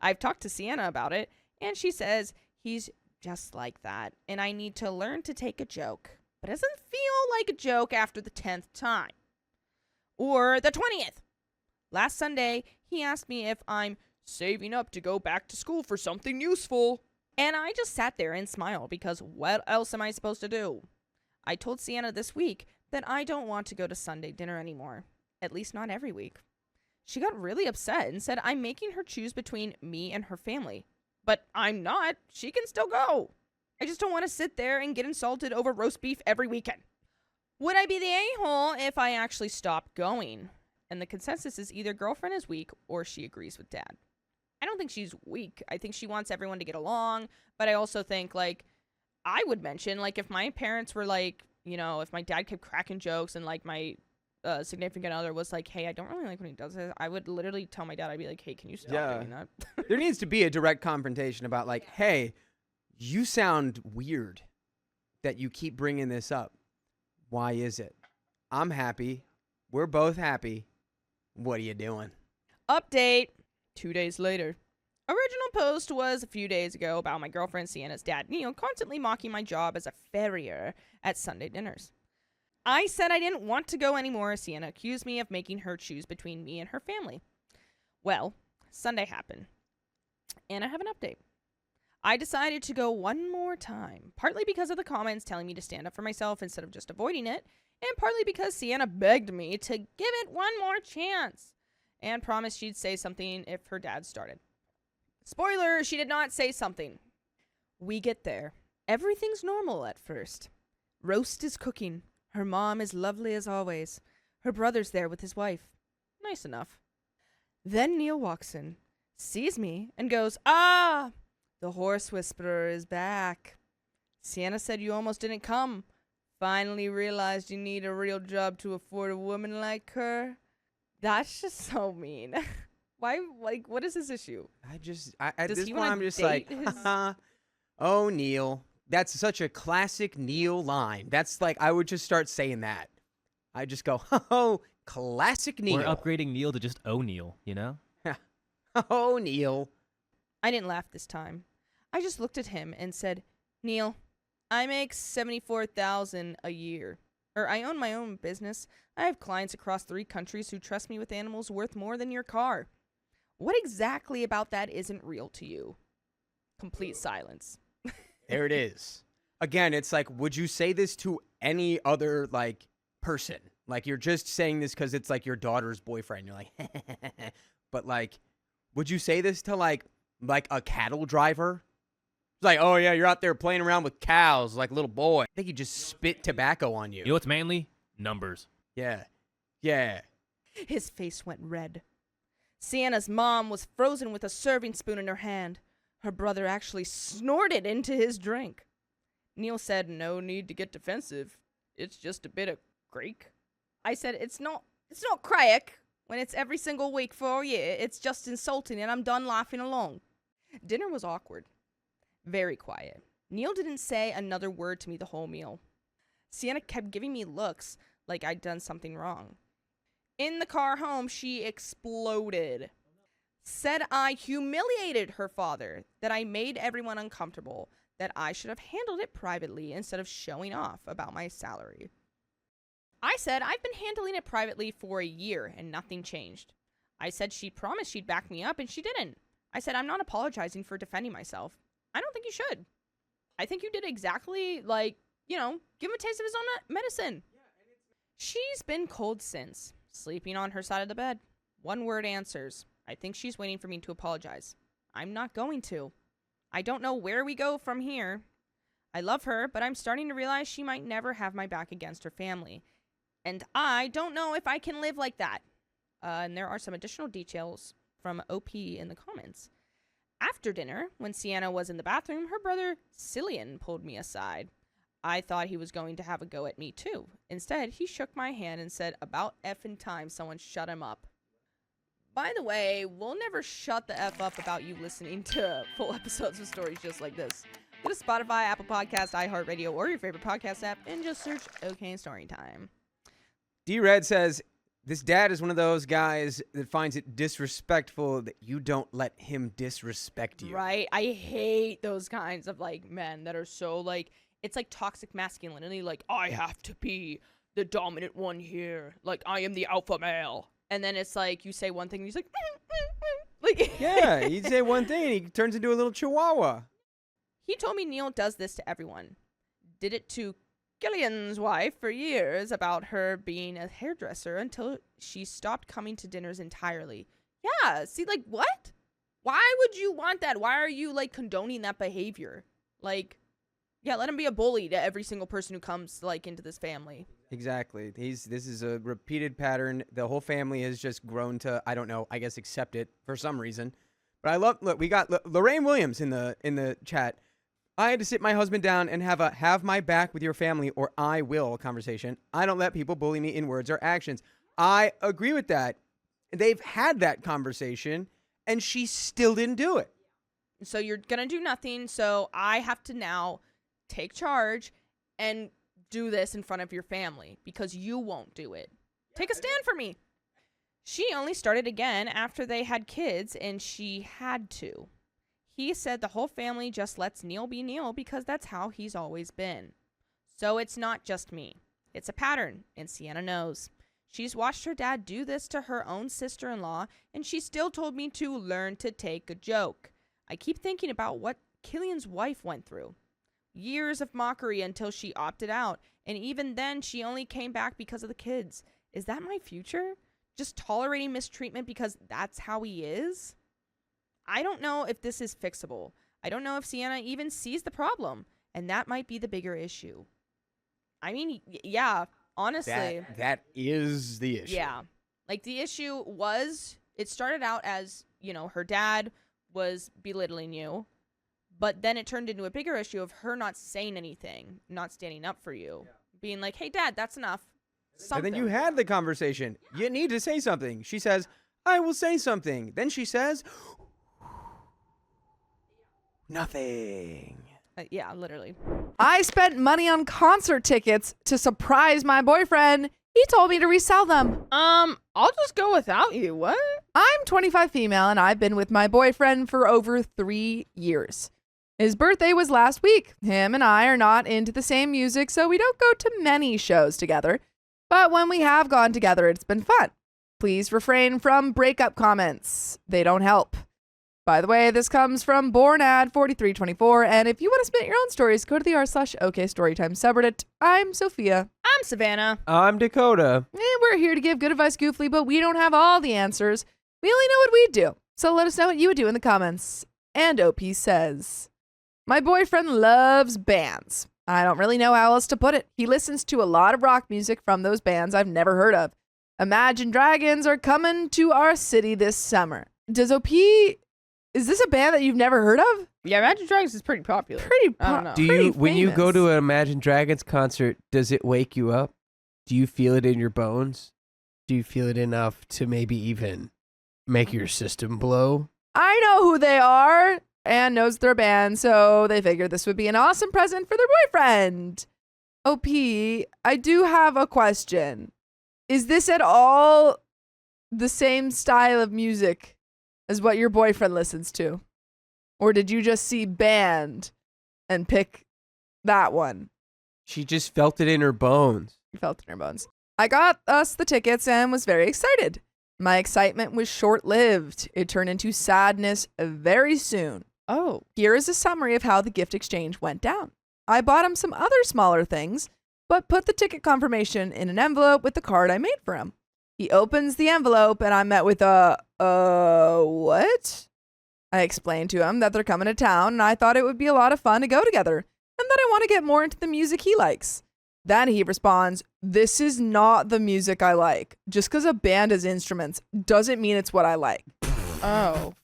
I've talked to Sienna about it, and she says he's just like that, and I need to learn to take a joke. But it doesn't feel like a joke after the 10th time. Or the 20th. Last Sunday, he asked me if I'm saving up to go back to school for something useful. And I just sat there and smiled because what else am I supposed to do? I told Sienna this week that I don't want to go to Sunday dinner anymore. At least not every week. She got really upset and said I'm making her choose between me and her family. But I'm not. She can still go. I just don't want to sit there and get insulted over roast beef every weekend. Would I be the a-hole if I actually stopped going? And the consensus is either girlfriend is weak or she agrees with dad. I don't think she's weak. I think she wants everyone to get along. But I also think, like, I would mention, like, if my parents were, like, you know, if my dad kept cracking jokes and, like, my significant other was like, hey, I don't really like when he does this, I would literally tell my dad, I'd be like, hey, can you stop doing that? There needs to be a direct confrontation about, like, hey, you sound weird. that you keep bringing this up. Why is it? I'm happy. We're both happy. What are you doing? Update 2 days later. Original post was a few days ago about my girlfriend Sienna's dad, Neil, constantly mocking my job as a farrier at Sunday dinners. I said I didn't want to go anymore. Sienna accused me of making her choose between me and her family. Well, Sunday happened, and I have an update. I decided to go one more time, partly because of the comments telling me to stand up for myself instead of just avoiding it, and partly because Sienna begged me to give it one more chance and promised she'd say something if her dad started. Spoiler, she did not say something. We get there. Everything's normal at first. Roast is cooking. Her mom is lovely as always. Her brother's there with his wife. Nice enough. Then Neil walks in, sees me, and goes, "Ah, the horse whisperer is back. Sienna said you almost didn't come. Finally realized you need a real job to afford a woman like her." That's just so mean. Why, like, what is his issue? At Does this he point, wanna I'm just date like, his- oh, Neil. That's such a classic Neil line. That's like, I would just start saying that. I just go, oh, classic Neil. We're upgrading Neil to just O'Neil, you know? Oh, Neil. I didn't laugh this time. I just looked at him and said, "Neil, I make $74,000 a year. I own my own business. I have clients across 3 countries who trust me with animals worth more than your car. What exactly about that isn't real to you?" Complete silence. There it is. Again, it's like, would you say this to any other, like, person? Like, you're just saying this because it's, like, your daughter's boyfriend. You're like, but, like, would you say this to, like a cattle driver? It's like, oh, yeah, you're out there playing around with cows like a little boy. I think he just spit tobacco on you. You know what's manly? Numbers. Yeah. Yeah. His face went red. Sienna's mom was frozen with a serving spoon in her hand. Her brother actually snorted into his drink. Neil said, "No need to get defensive. It's just a bit of Greek." I said, It's not crack when it's every single week for a year. It's just insulting, and I'm done laughing along." Dinner was awkward. Very quiet. Neil didn't say another word to me the whole meal. Sienna kept giving me looks like I'd done something wrong. In the car home, she exploded. Said I humiliated her father, that I made everyone uncomfortable, that I should have handled it privately instead of showing off about my salary. I said I've been handling it privately for a year and nothing changed. I said she promised she'd back me up and she didn't. I said I'm not apologizing for defending myself. I don't think you should. I think you did exactly give him a taste of his own medicine. She's been cold since, sleeping on her side of the bed. One word answers. I think she's waiting for me to apologize. I'm not going to. I don't know where we go from here. I love her, but I'm starting to realize she might never have my back against her family. And I don't know if I can live like that. And there are some additional details from OP in the comments. After dinner, when Sienna was in the bathroom, her brother Cillian pulled me aside. I thought he was going to have a go at me too. Instead, he shook my hand and said, "About effing time someone shut him up." By the way, we'll never shut the F up about you listening to full episodes of stories just like this. Go to Spotify, Apple Podcasts, iHeartRadio, or your favorite podcast app and just search OK Storytime. D-Red says, this dad is one of those guys that finds it disrespectful that you don't let him disrespect you. Right? I hate those kinds of men that are so it's like toxic masculinity. I have to be the dominant one here. I am the alpha male. And then it's you say one thing and he's like, Yeah, you say one thing and he turns into a little chihuahua. He told me Neil does this to everyone. Did it to Gillian's wife for years about her being a hairdresser until she stopped coming to dinners entirely. Yeah, see, what? Why would you want that? Why are you, condoning that behavior? Yeah, let him be a bully to every single person who comes, into this family. Exactly. This is a repeated pattern. The whole family has just grown to, I don't know, I guess accept it for some reason. But I love, look, we got Lorraine Williams in the chat. I had to sit my husband down and have my back with your family or I will conversation. I don't let people bully me in words or actions. I agree with that. They've had that conversation and she still didn't do it. So you're going to do nothing. So I have to now take charge and do this in front of your family because you won't do it. Take a stand for me. She only started again after they had kids, and she had to. He said the whole family just lets Neil be Neil because that's how he's always been. So it's not just me. It's a pattern, and Sienna knows. She's watched her dad do this to her own sister-in-law, and she still told me to learn to take a joke. I keep thinking about what Killian's wife went through. Years of mockery until she opted out, and even then she only came back because of the kids. Is that my future? Just tolerating mistreatment because that's how he is? I don't know if this is fixable. I don't know if Sienna even sees the problem, and that might be the bigger issue. I mean, yeah, honestly. That is the issue. Yeah. Like, the issue was, it started out as, you know, her dad was belittling you, but then it turned into a bigger issue of her not saying anything, not standing up for you, being like, hey, Dad, that's enough. Something. And then you had the conversation. You need to say something. She says, I will say something. Then she says, nothing. Yeah, literally. I spent money on concert tickets to surprise my boyfriend. He told me to resell them. I'll just go without you. What? I'm 25 female and I've been with my boyfriend for over 3 years. His birthday was last week. Him and I are not into the same music, so we don't go to many shows together. But when we have gone together, it's been fun. Please refrain from breakup comments. They don't help. By the way, this comes from BornAd4324, and if you want to submit your own stories, go to the r/OKStorytime subreddit. I'm Sophia. I'm Savannah. I'm Dakota. And we're here to give good advice goofily, but we don't have all the answers. We only know what we do. So let us know what you would do in the comments. And OP says, my boyfriend loves bands. I don't really know how else to put it. He listens to a lot of rock music from those bands I've never heard of. Imagine Dragons are coming to our city this summer. Does OP... Is this a band that you've never heard of? Yeah, Imagine Dragons is pretty popular. I don't know. Do you, when you go to an Imagine Dragons concert, does it wake you up? Do you feel it in your bones? Do you feel it enough to maybe even make your system blow? I know who they are and knows their band, so they figured this would be an awesome present for their boyfriend. OP, I do have a question. Is this at all the same style of music as what your boyfriend listens to? Or did you just see band and pick that one? She just felt it in her bones. You felt it in her bones. I got us the tickets and was very excited. My excitement was short-lived. It turned into sadness very soon. Oh. Here is a summary of how the gift exchange went down. I bought him some other smaller things, but put the ticket confirmation in an envelope with the card I made for him. He opens the envelope and I'm met with what? I explained to him that they're coming to town and I thought it would be a lot of fun to go together and that I want to get more into the music he likes. Then he responds, this is not the music I like. Just because a band has instruments doesn't mean it's what I like. Oh.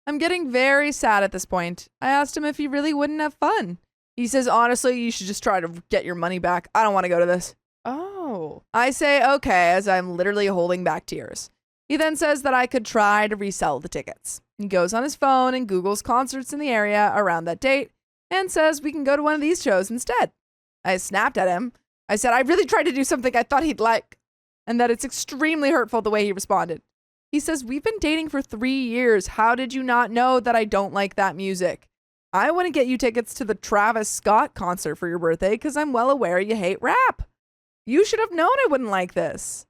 I'm getting very sad at this point. I asked him if he really wouldn't have fun. He says, honestly, you should just try to get your money back. I don't want to go to this. Oh. I say, okay, as I'm literally holding back tears. He then says that I could try to resell the tickets. He goes on his phone and Googles concerts in the area around that date and says we can go to one of these shows instead. I snapped at him. I said I really tried to do something I thought he'd like and that it's extremely hurtful the way he responded. He says, we've been dating for 3 years. How did you not know that I don't like that music? I want to get you tickets to the Travis Scott concert for your birthday because I'm well aware you hate rap. You should have known I wouldn't like this.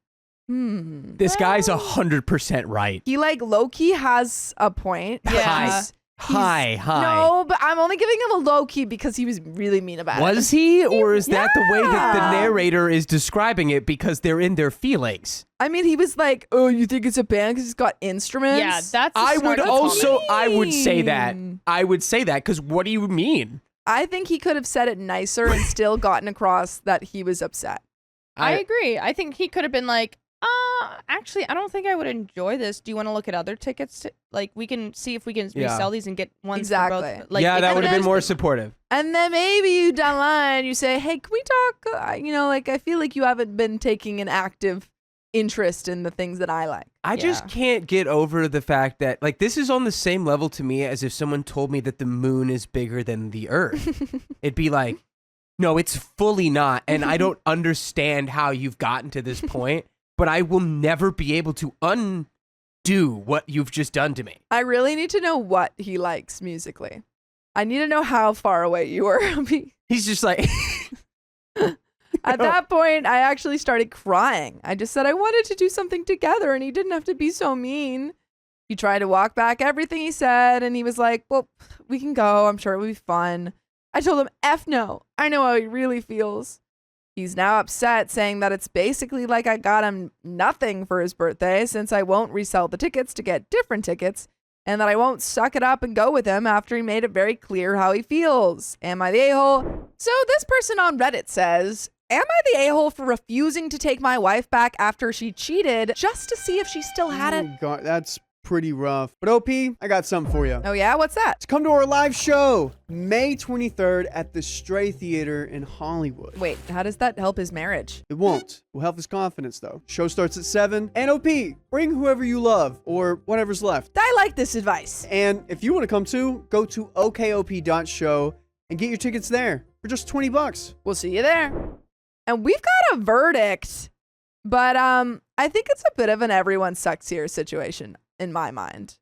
This guy's 100% right. He low-key has a point. Yeah. Hi. No, but I'm only giving him a low-key because he was really mean about it. Was he? Or is that the way that the narrator is describing it because they're in their feelings? I mean, he was like, oh, you think it's a band because it's got instruments? Yeah, that's I would say that. mean. I would say that because what do you mean? I think he could have said it nicer and still gotten across that he was upset. I agree. I think he could have been like, actually, I don't think I would enjoy this. Do you want to look at other tickets? We can see if we can resell these and get ones Exactly. for both. That would have been more supportive. And then maybe you down the line, you say, hey, can we talk? I feel like you haven't been taking an active interest in the things that I like. I just can't get over the fact that, this is on the same level to me as if someone told me that the moon is bigger than the earth. It'd be like, no, it's fully not. And I don't understand how you've gotten to this point, but I will never be able to undo what you've just done to me. I really need to know what he likes musically. I need to know how far away you were. He's just like, At that point, I actually started crying. I just said I wanted to do something together and he didn't have to be so mean. He tried to walk back everything he said and he was like, well, we can go. I'm sure it will be fun. I told him, F no. I know how he really feels. He's now upset, saying that it's basically like I got him nothing for his birthday since I won't resell the tickets to get different tickets and that I won't suck it up and go with him after he made it very clear how he feels. Am I the a-hole? So this person on Reddit says, am I the a-hole for refusing to take my wife back after she cheated just to see if she still had it? Oh, God, that's pretty rough. But OP, I got something for you. Oh yeah? What's that? Come to our live show, May 23rd at the Stray Theater in Hollywood. Wait, how does that help his marriage? It won't. Will help his confidence, though. Show starts at 7. And OP, bring whoever you love, or whatever's left. I like this advice. And if you want to come too, go to okop.show and get your tickets there for just $20. We'll see you there. And we've got a verdict, but I think it's a bit of an everyone sucks here situation in my mind.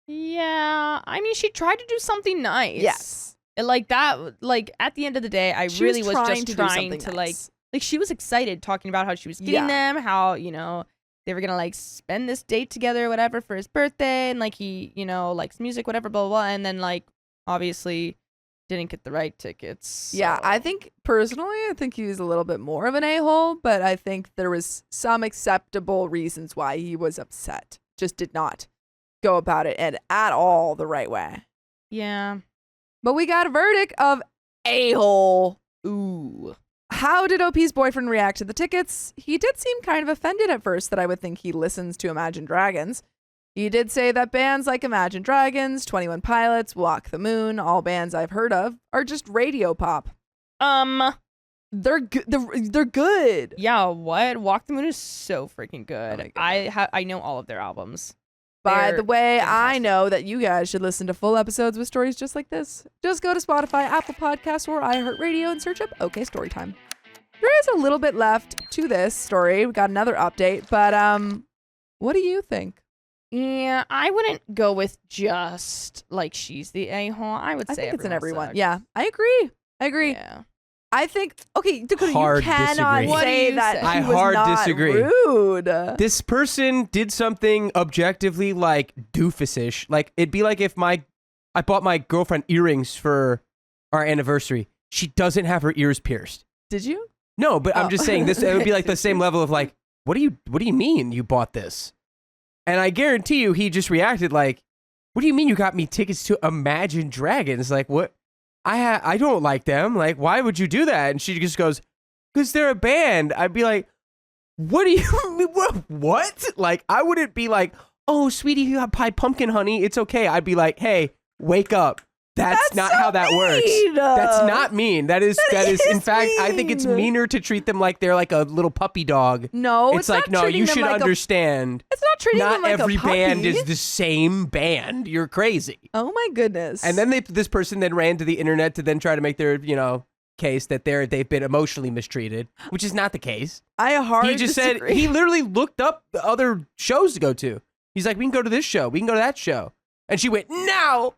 Yeah, I mean, she tried to do something nice. Yes. And like that, like at the end of the day, I She really was was trying just to do trying something to nice. like she was excited talking about how she was getting Yeah. them, how, you know, they were gonna like spend this date together or whatever for his birthday, and like he, you know, likes music, whatever, blah, blah, blah, and then like obviously didn't get the right tickets. Yeah, so- I think personally, I think he was a little bit more of an a-hole, but I think there was some acceptable reasons why he was upset. Just did not go about it at all the right way. Yeah. But we got a verdict of a-hole. Ooh. How did OP's boyfriend react to the tickets? He did seem kind of offended at first that I would think he listens to Imagine Dragons. He did say that bands like Imagine Dragons, 21 Pilots, Walk the Moon, all bands I've heard of, are just radio pop. They're good. Yeah, what? Walk the Moon is so freaking Oh good. my I know all of their albums. By They're the way, I fantastic. know that you guys should listen to full episodes with stories just like this. Just go to Spotify, Apple Podcasts, or iHeartRadio and search up OK Storytime. There is a little bit left to this story. We got another update, but what do you think? Yeah, I wouldn't go with just like she's the a-hole. I would I say think it's an everyone. sucks. Yeah, I agree. Yeah. I think, okay, Dakota, Hard you cannot disagree. What do say you that say? he I was hard not disagree. rude. This person did something objectively like doofus-ish. Like it'd be like if I bought my girlfriend earrings for our anniversary. She doesn't have her ears pierced. Did you? No, but Oh. I'm just saying this. It would be like the same level of like, what do you mean you bought this? And I guarantee you, he just reacted like, what do you mean you got me tickets to Imagine Dragons? Like what? I don't like them. Like why would you do that? And she just goes, because they're a band. I'd be like, what do you what? Like I wouldn't be like, oh sweetie, you got pie pumpkin honey. It's okay. I'd be like, hey, wake up. That's not so how that works. mean. That's not mean. That is in is fact, I think it's mean. meaner to treat them like they're like a little puppy dog. No, It's like, not no, treating you them should like understand. It's not treating them Not like every a puppy. band is the same band. You're crazy. Oh my goodness. And then this person then ran to the internet to then try to make their, case that they've been emotionally mistreated, which is not the case. I hardly He just disagree. said, he literally looked up the other shows to go to. He's like, we can go to this show. We can go to that show. And she went, no,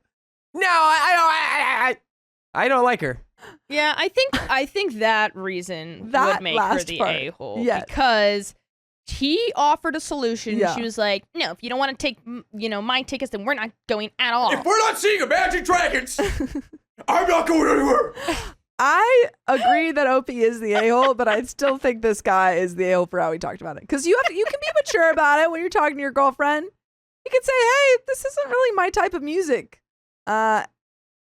I don't like her. Yeah, I think that reason That would make her last the part. a-hole. Yes. Because he offered a solution. Yeah. She was like, no, if you don't want to take, my tickets, then we're not going at all. we're not seeing Imagine Dragons, I'm not going anywhere. I agree that OP is the a-hole, but I still think this guy is the a-hole for how he talked about it. Because you can be mature about it when you're talking to your girlfriend. You can say, hey, this isn't really my type of music.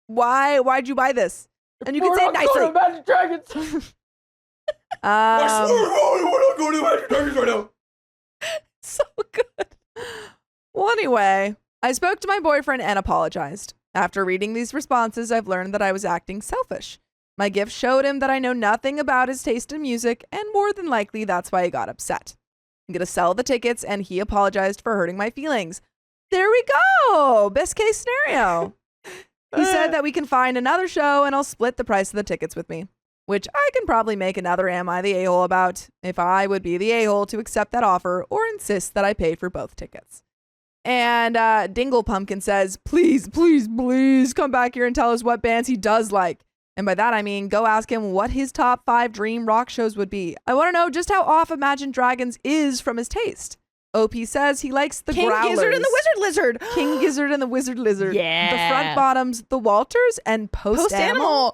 Why'd you buy this? And you can say it nicely. Imagine Dragons. Um, we're not going to Imagine Dragons right now. so good. Well, anyway, I spoke to my boyfriend and apologized. After reading these responses, I've learned that I was acting selfish. My gift showed him that I know nothing about his taste in music, and more than likely, that's why he got upset. I'm going to sell the tickets, and he apologized for hurting my feelings. There we go. Best case scenario. He said that we can find another show, and I'll split the price of the tickets with me. which I can probably make another Am I the A-hole about if I would be the a-hole to accept that offer or insist that I pay for both tickets. And Dingle Pumpkin says, please, please, please come back here and tell us what bands he does like. And by that, I mean, go ask him what his top 5 dream rock shows would be. I want to know just how off Imagine Dragons is from his taste. OP says he likes the King Growlers. Gizzard and the Wizard Lizard. King Gizzard and the Wizard Lizard. Yeah. The Front Bottoms, the Walters, and Post Animal.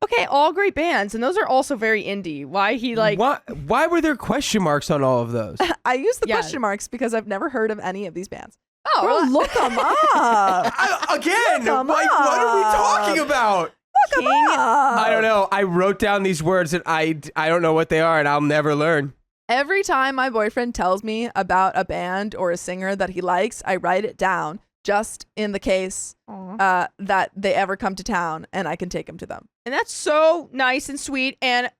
Okay, all great bands, and those are also very indie. Why he like? Why were there question marks on all of those? I use the Yeah. question marks because I've never heard of any of these bands. Oh, Bro, well, look them up. Again, Come like, what are we on. talking about? Look 'em up. I don't know. I wrote down these words and I don't know what they are, and I'll never learn. Every time my boyfriend tells me about a band or a singer that he likes, I write it down just in the case that they ever come to town and I can take him to them. and that's so nice and sweet, and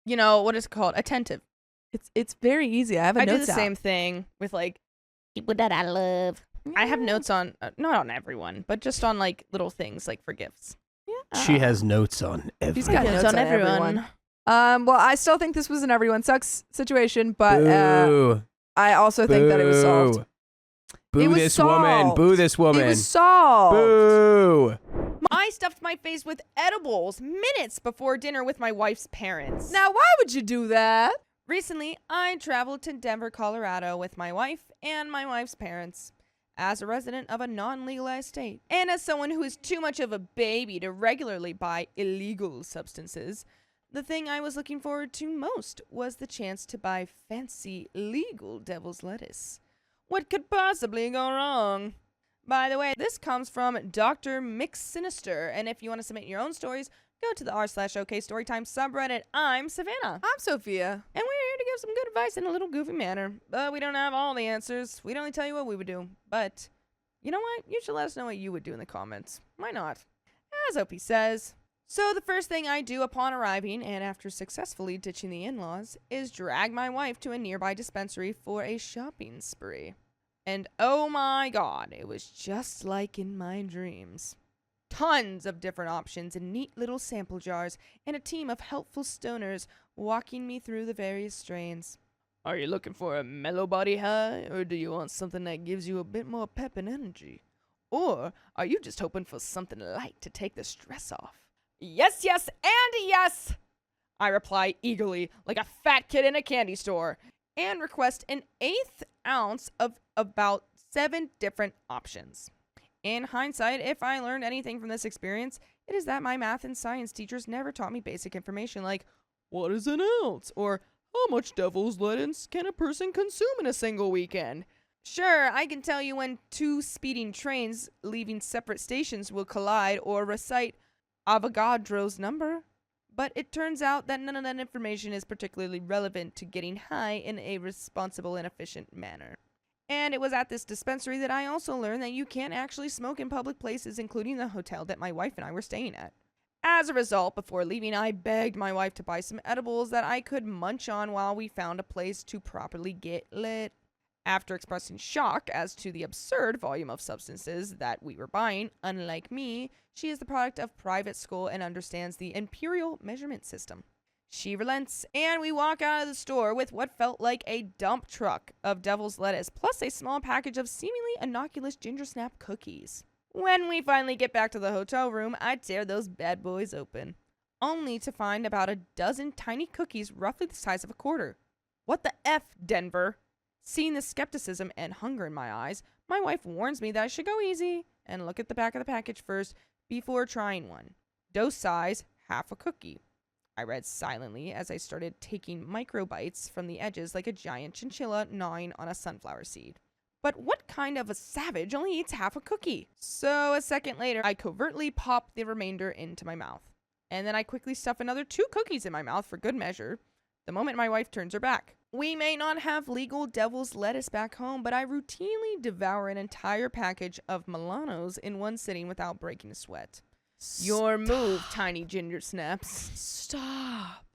you know what is it called? Attentive. It's very easy. I have a I do notes the app. same thing with like people that I love. I have notes on not on everyone, but just on like little things like for gifts. She has notes on He's everything. got notes on everyone. Well, I still think this was an everyone sucks situation, but Boo. I also think that it was solved. Boo It was this woman. solved. Boo this woman. It was solved. Boo. I stuffed my face with edibles minutes before dinner with my wife's parents. Now, why would you do that? Recently, I traveled to Denver, Colorado with my wife and my wife's parents. As a resident of a non-legalized state, and as someone who is too much of a baby to regularly buy illegal substances, the thing I was looking forward to most was the chance to buy fancy, legal devil's lettuce. What could possibly go wrong? By the way, this comes from Dr. Mix Sinister, and if you want to submit your own stories, go to the r/OK Storytime subreddit. I'm Savannah. I'm Sophia. And we're here to give some good advice in a little goofy manner. But we don't have all the answers. We'd only tell you what we would do. But you know what? You should let us know what you would do in the comments. Why not? As Opie says. So the first thing I do upon arriving, and after successfully ditching the in-laws, is drag my wife to a nearby dispensary for a shopping spree. And oh my god, it was just like in my dreams. Tons of different options in neat little sample jars, and a team of helpful stoners walking me through the various strains. Are you looking for a mellow body high, or do you want something that gives you a bit more pep and energy? Or are you just hoping for something light to take the stress off? Yes, yes, and yes! I reply eagerly, like a fat kid in a candy store, and request an 1/8 ounce of about 7 different options. In hindsight, if I learned anything from this experience, it is that my math and science teachers never taught me basic information like, what is an ounce? Or how much devil's lettuce can a person consume in a single weekend? Sure, I can tell you when 2 speeding trains leaving separate stations will collide or recite Avogadro's number, but it turns out that none of that information is particularly relevant to getting high in a responsible and efficient manner. And it was at this dispensary that I also learned that you can't actually smoke in public places, including the hotel that my wife and I were staying at. As a result, before leaving, I begged my wife to buy some edibles that I could munch on while we found a place to properly get lit. After expressing shock as to the absurd volume of substances that we were buying, unlike me, she is the product of private school and understands the imperial measurement system. She relents, and we walk out of the store with what felt like a dump truck of devil's lettuce, plus a small package of seemingly innocuous ginger snap cookies. When we finally get back to the hotel room, I tear those bad boys open, only to find about a dozen tiny cookies roughly the size of a quarter. What the F, Denver? Seeing the skepticism and hunger in my eyes, my wife warns me that I should go easy and look at the back of the package first before trying one. Dose size, half a cookie. I read silently as I started taking micro bites from the edges like a giant chinchilla gnawing on a sunflower seed. But what kind of a savage only eats half a cookie? So a second later, I covertly pop the remainder into my mouth. And then I quickly stuff another 2 cookies in my mouth for good measure, the moment my wife turns her back. We may not have legal devil's lettuce back home, but I routinely devour an entire package of Milanos in one sitting without breaking a sweat. Your move, tiny ginger snaps. Stop.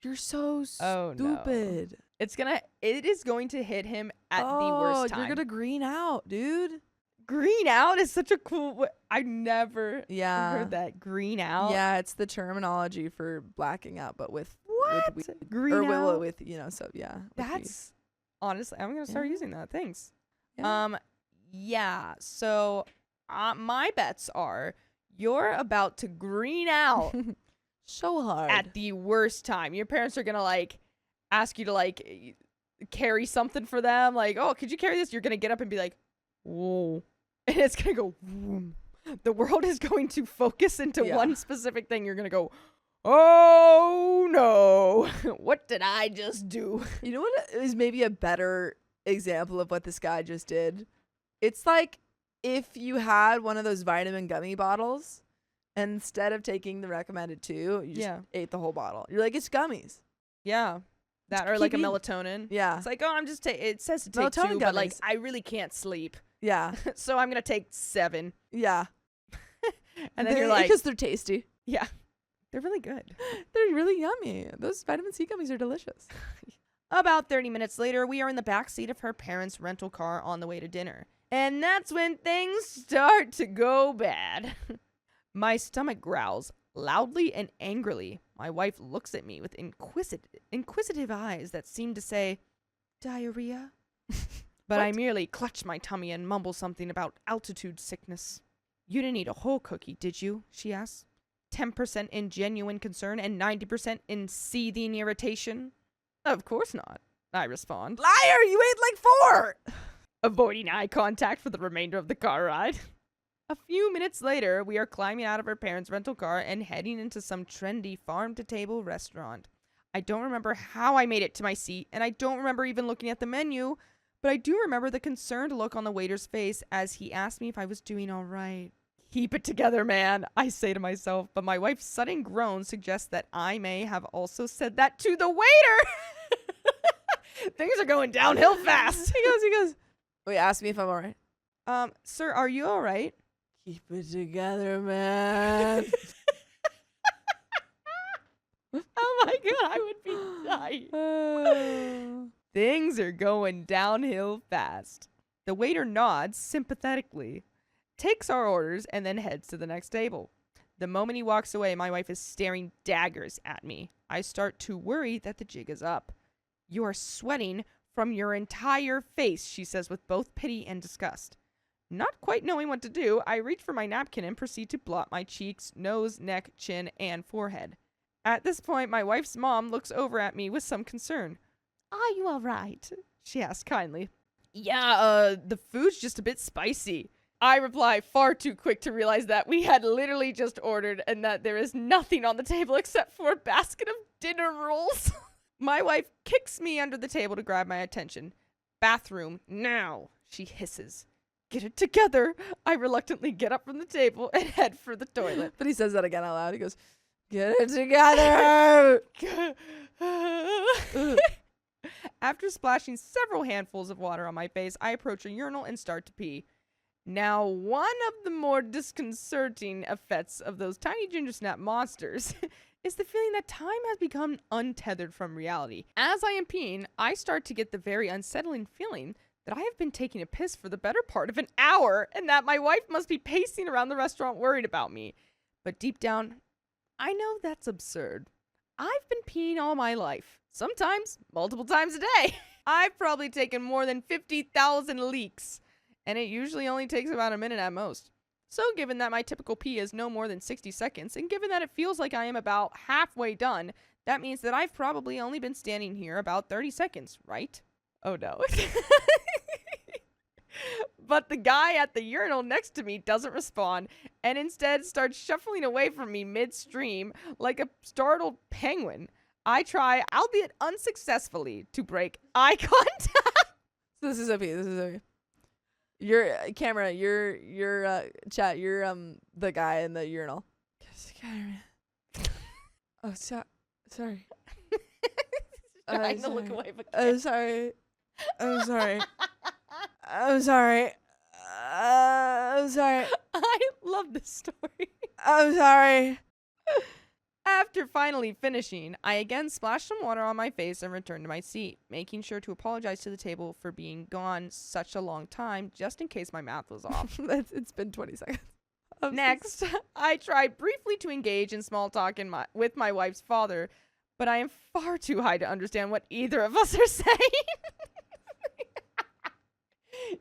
You're so Oh, no. stupid. It is going to hit him at the worst time. You're gonna green out, dude. Green out is such a cool. I never Yeah. heard that. Green out. Yeah, it's the terminology for blacking out, but with What? weed. Green or out. with so yeah. with weed. That's honestly, I'm gonna start Yeah. using that. Thanks. Yeah. Yeah. So, my bets are you're about to green out so hard. at the worst time. Your parents are gonna like ask you to like carry something for them. Like, oh, could you carry this? You're gonna get up and be like, whoa, and it's gonna go. Vroom. The world is going to focus into Yeah. one specific thing. You're gonna go, oh no, what did I just do? You know what is maybe a better example of what this guy just did? It's like if you had one of those vitamin gummy bottles, and instead of taking the recommended 2, you just Yeah. ate the whole bottle. You're like, it's gummies. Yeah. That Just or like a keep eating. melatonin. Yeah. It's like, oh, I'm just it says to take Melatonin 2, but like gummies. I really can't sleep. Yeah. So I'm going to take 7. Yeah. And then you're like, because they're tasty. yeah. They're really good. They're really yummy. Those vitamin C gummies are delicious. About 30 minutes later, we are in the back seat of her parents' rental car on the way to dinner. And that's when things start to go bad. My stomach growls loudly and angrily. My wife looks at me with inquisitive eyes that seem to say, diarrhea? But I merely clutch my tummy and mumble something about altitude sickness. You didn't eat a whole cookie, did you? She asks. 10% in genuine concern and 90% in seething irritation. Of course not, I respond, Liar! You ate like 4! avoiding eye contact for the remainder of the car ride. A few minutes later, we are climbing out of our parents' rental car and heading into some trendy farm-to-table restaurant. I don't remember how I made it to my seat, and I don't remember even looking at the menu, but I do remember the concerned look on the waiter's face as he asked me if I was doing all right. Keep it together, man, I say to myself, but my wife's sudden groan suggests that I may have also said that to the waiter. Things are going downhill fast. He goes, wait, ask me if I'm all right. Sir, are you all right? Keep it together, man. Oh my god, I would be dying. Things are going downhill fast. The waiter nods sympathetically, takes our orders, and then heads to the next table. The moment he walks away, my wife is staring daggers at me. I start to worry that the jig is up. You are sweating from your entire face, she says with both pity and disgust. Not quite knowing what to do, I reach for my napkin and proceed to blot my cheeks, nose, neck, chin, and forehead. At this point, my wife's mom looks over at me with some concern. Are you all right? She asks kindly. Yeah, the food's just a bit spicy. I reply far too quick to realize that we had literally just ordered and that there is nothing on the table except for a basket of dinner rolls. My wife kicks me under the table to grab my attention. Bathroom, now, she hisses. Get it together. I reluctantly get up from the table and head for the toilet. But he says that again out loud. He goes, get it together. After splashing several handfuls of water on my face, I approach a urinal and start to pee. Now, one of the more disconcerting effects of those tiny ginger snap monsters is the feeling that time has become untethered from reality. As I am peeing, I start to get the very unsettling feeling that I have been taking a piss for the better part of an hour and that my wife must be pacing around the restaurant worried about me. But deep down, I know that's absurd. I've been peeing all my life, sometimes multiple times a day. I've probably taken more than 50,000 leaks, and it usually only takes about a minute at most. So given that my typical pee is no more than 60 seconds, and given that it feels like I am about halfway done, that means that I've probably only been standing here about 30 seconds, right? Oh no. But the guy at the urinal next to me doesn't respond and instead starts shuffling away from me midstream like a startled penguin. I try, albeit unsuccessfully, to break eye contact. So this is OP. This is OP. Your camera, your chat, you're the guy in the urinal. Get it together, man. Oh, sorry. Trying to look away, but I'm sorry. I'm sorry. I'm sorry. I'm sorry. I love this story. I'm sorry. After finally finishing, I again splashed some water on my face and returned to my seat, making sure to apologize to the table for being gone such a long time, just in case my math was off. It's been 20 seconds. Next, I tried briefly to engage in small talk with my wife's father, but I am far too high to understand what either of us are saying.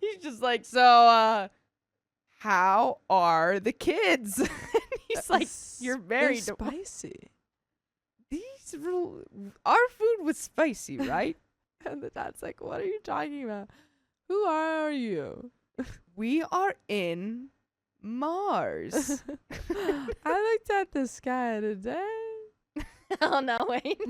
He's just like, so, how are the kids? And he's like, you're very spicy. Our food was spicy, right? And the dad's like, what are you talking about? Who are you? We are in Mars. I looked at the sky today. Oh, no, wait.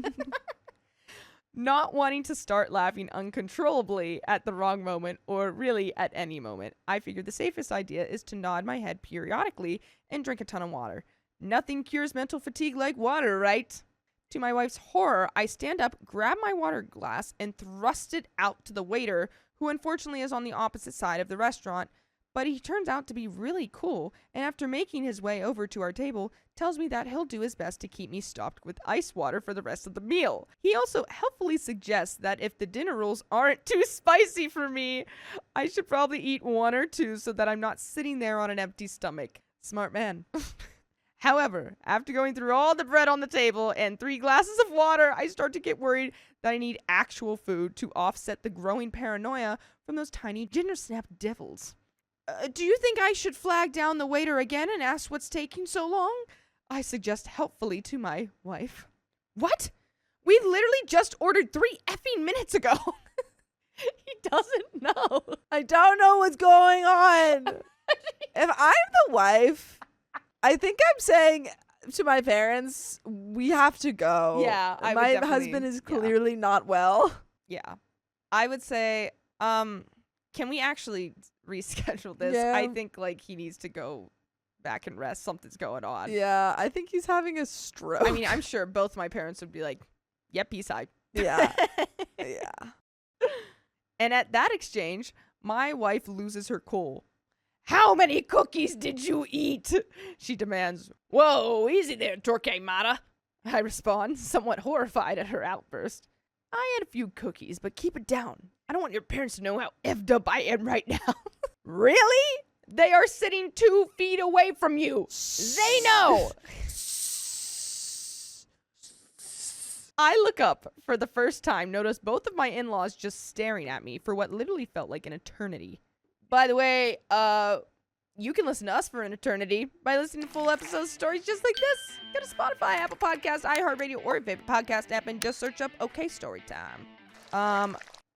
Not wanting to start laughing uncontrollably at the wrong moment, or really at any moment, I figured the safest idea is to nod my head periodically and drink a ton of water. Nothing cures mental fatigue like water, right? To my wife's horror, I stand up, grab my water glass, and thrust it out to the waiter, who unfortunately is on the opposite side of the restaurant. But he turns out to be really cool, and after making his way over to our table, tells me that he'll do his best to keep me stocked with ice water for the rest of the meal. He also helpfully suggests that if the dinner rolls aren't too spicy for me, I should probably eat one or two so that I'm not sitting there on an empty stomach. Smart man. However, after going through all the bread on the table and 3 glasses of water, I start to get worried that I need actual food to offset the growing paranoia from those tiny ginger snap devils. Do you think I should flag down the waiter again and ask what's taking so long? I suggest helpfully to my wife. What? We literally just ordered 3 effing minutes ago. He doesn't know. I don't know what's going on. If I'm the wife, I think I'm saying to my parents, we have to go. Yeah, I would my definitely- husband is clearly not well. Yeah. I would say, can we actually reschedule this? Yeah. I think like he needs to go back and rest. Something's going on. Yeah, I think he's having a stroke. I mean, I'm sure both my parents would be like, yep, peace out. yeah. Yeah. And at that exchange, my wife loses her cool. How many cookies did you eat? She demands. Whoa, easy there, Torquemada. I respond, somewhat horrified at her outburst. I had a few cookies, but keep it down. I don't want your parents to know how effed up I am right now. Really? They are sitting 2 feet away from you. They know. I look up for the first time, notice both of my in-laws just staring at me for what literally felt like an eternity. By the way, you can listen to us for an eternity by listening to full episodes of stories just like this. Go to Spotify, Apple Podcasts, iHeartRadio, or your favorite podcast app and just search up OK Storytime.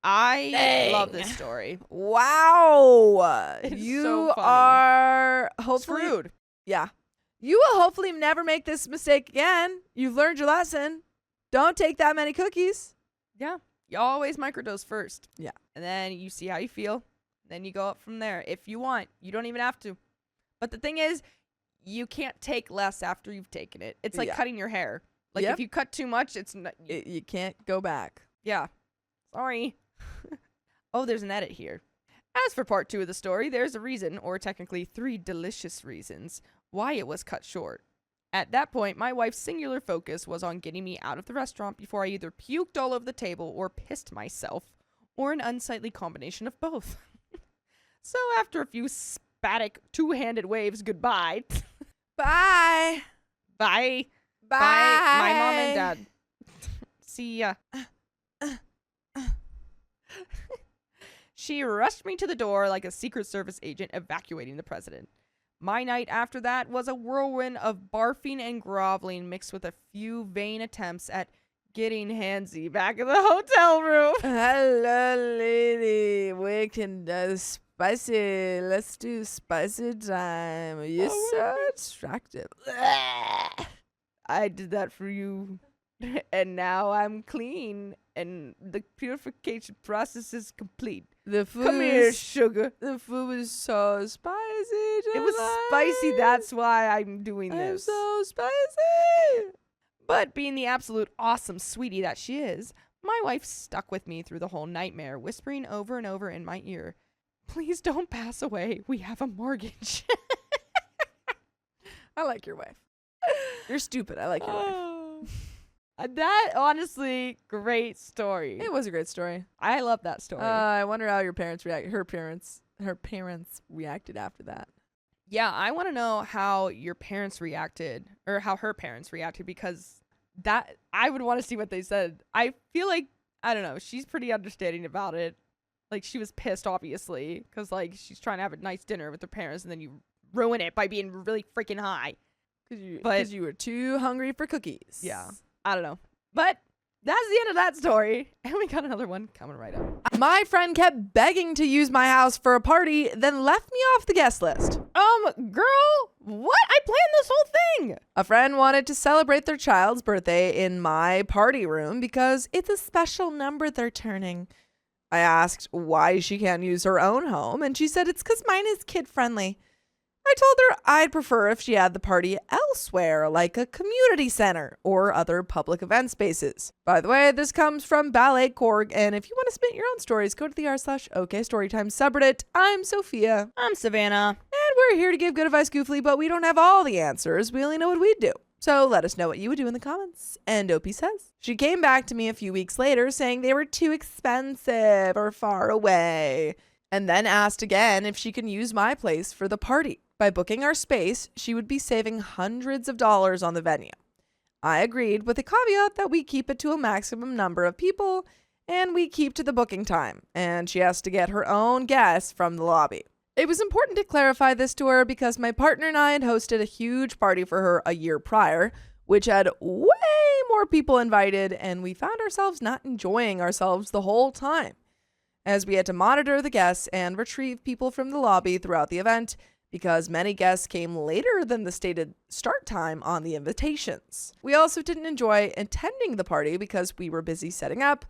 I love this story. Wow. It's you so funny. are hopefully Screwed. Yeah. You will hopefully never make this mistake again. You've learned your lesson. Don't take that many cookies. Yeah. You always microdose first. Yeah. And then you see how you feel. Then you go up from there. If you want, you don't even have to. But the thing is, you can't take less after you've taken it. It's like Yeah. cutting your hair. Like Yep. if you cut too much, it's not. You can't go back. Yeah. Sorry. Oh, there's an edit here. As for part 2 of the story, there's a reason, or technically 3 delicious reasons, why it was cut short. At that point, my wife's singular focus was on getting me out of the restaurant before I either puked all over the table or pissed myself, or an unsightly combination of both. So after a few spatic 2-handed waves goodbye, Bye. bye, Bye. my mom and dad. See ya. She rushed me to the door like a Secret Service agent evacuating the president. My night after that was a whirlwind of barfing and groveling mixed with a few vain attempts at getting handsy back in the hotel room. Hello, lady. We can spicy. Let's do spicy time. You're Oh, so attractive. I did that for you. And now I'm clean. And the purification process is complete. The food Come here, is, sugar. the food was so spicy. It was spicy. tonight. That's why I'm doing I'm this. so spicy. But being the absolute awesome sweetie that she is, my wife stuck with me through the whole nightmare, whispering over and over in my ear, "Please don't pass away. We have a mortgage." I like your wife. You're stupid. I like your wife. That honestly, great story. It was a great story. I love that story. I wonder how your parents react. Her parents reacted after that. Yeah, I want to know how your parents reacted, or how her parents reacted, because that I would want to see what they said. I feel like, I don't know, she's pretty understanding about it. Like, she was pissed, obviously, because, like, she's trying to have a nice dinner with her parents, and then you ruin it by being really freaking high. Because you were too hungry for cookies. Yeah, I don't know. But that's the end of that story. And we got another one coming right up. My friend kept begging to use my house for a party, then left me off the guest list. Girl, what? I planned this whole thing. A friend wanted to celebrate their child's birthday in my party room because it's a special number they're turning. I asked why she can't use her own home, and she said it's because mine is kid-friendly. I told her I'd prefer if she had the party elsewhere, like a community center or other public event spaces. By the way, this comes from Ballet Korg, and if you want to submit your own stories, go to the r/OKStorytime subreddit. I'm Sophia. I'm Savannah. And we're here to give good advice goofily, but we don't have all the answers. We only know what we'd do. So let us know what you would do in the comments. And Opie says, she came back to me a few weeks later saying they were too expensive or far away, and then asked again if she can use my place for the party. By booking our space, she would be saving hundreds of dollars on the venue. I agreed with the caveat that we keep it to a maximum number of people and we keep to the booking time, and she has to get her own guests from the lobby. It was important to clarify this to her because my partner and I had hosted a huge party for her a year prior, which had way more people invited, and we found ourselves not enjoying ourselves the whole time, as we had to monitor the guests and retrieve people from the lobby throughout the event, because many guests came later than the stated start time on the invitations. We also didn't enjoy attending the party because we were busy setting up,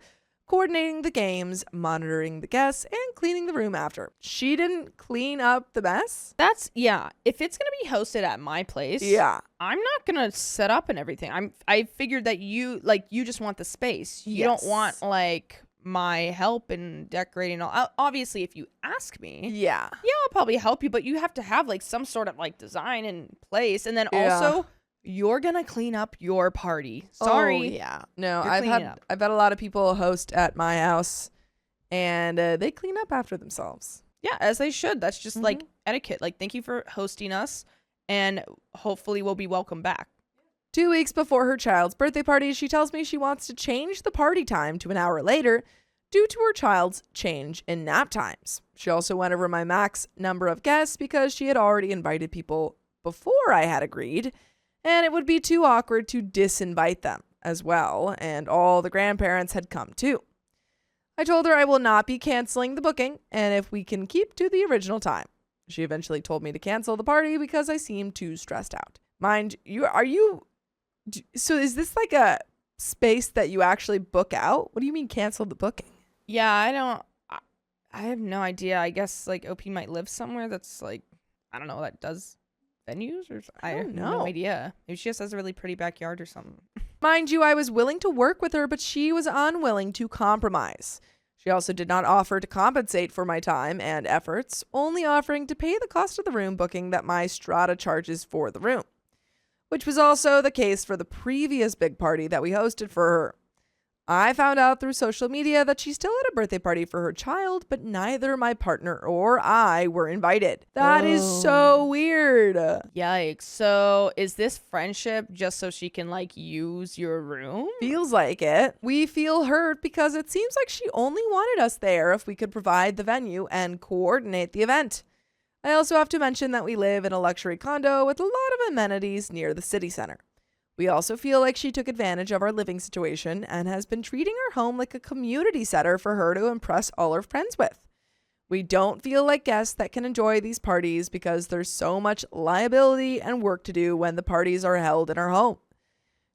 coordinating the games, monitoring the guests, and cleaning the room after. She didn't clean up the mess. Yeah. If it's gonna be hosted at my place, Yeah. I'm not gonna set up and everything. I figured that you just want the space. You Yes. don't want like my help in decorating all. Obviously, if you ask me, Yeah. I'll probably help you, but you have to have like some sort of like design in place, and then Yeah. also you're gonna clean up your party. Sorry. Oh, yeah. No, You're I've cleaning had up. a lot of people host at my house, and they clean up after themselves. Yeah, as they should. That's just like etiquette. Like, thank you for hosting us, and hopefully we'll be welcome back. 2 weeks before her child's birthday party, she tells me she wants to change the party time to an hour later due to her child's change in nap times. She also went over my max number of guests because she had already invited people before I had agreed, and it would be too awkward to disinvite them as well, and all the grandparents had come too. I told her I will not be canceling the booking, and if we can keep to the original time. She eventually told me to cancel the party because I seemed too stressed out. Mind you, so is this like a space that you actually book out? What do you mean cancel the booking? Yeah, I have no idea. I guess like OP might live somewhere that's like, I don't know, that does venues or I have no idea. Maybe she just has a really pretty backyard or something. Mind you, I was willing to work with her, but she was unwilling to compromise. She also did not offer to compensate for my time and efforts, only offering to pay the cost of the room booking that my strata charges for the room, which was also the case for the previous big party that we hosted for her. I found out through social media that she still had a birthday party for her child, but neither my partner or I were invited. That is so weird. Yikes. So is this friendship just so she can like use your room? Feels like it. We feel hurt because it seems like she only wanted us there if we could provide the venue and coordinate the event. I also have to mention that we live in a luxury condo with a lot of amenities near the city center. We also feel like she took advantage of our living situation and has been treating our home like a community center for her to impress all her friends with. We don't feel like guests that can enjoy these parties because there's so much liability and work to do when the parties are held in our home.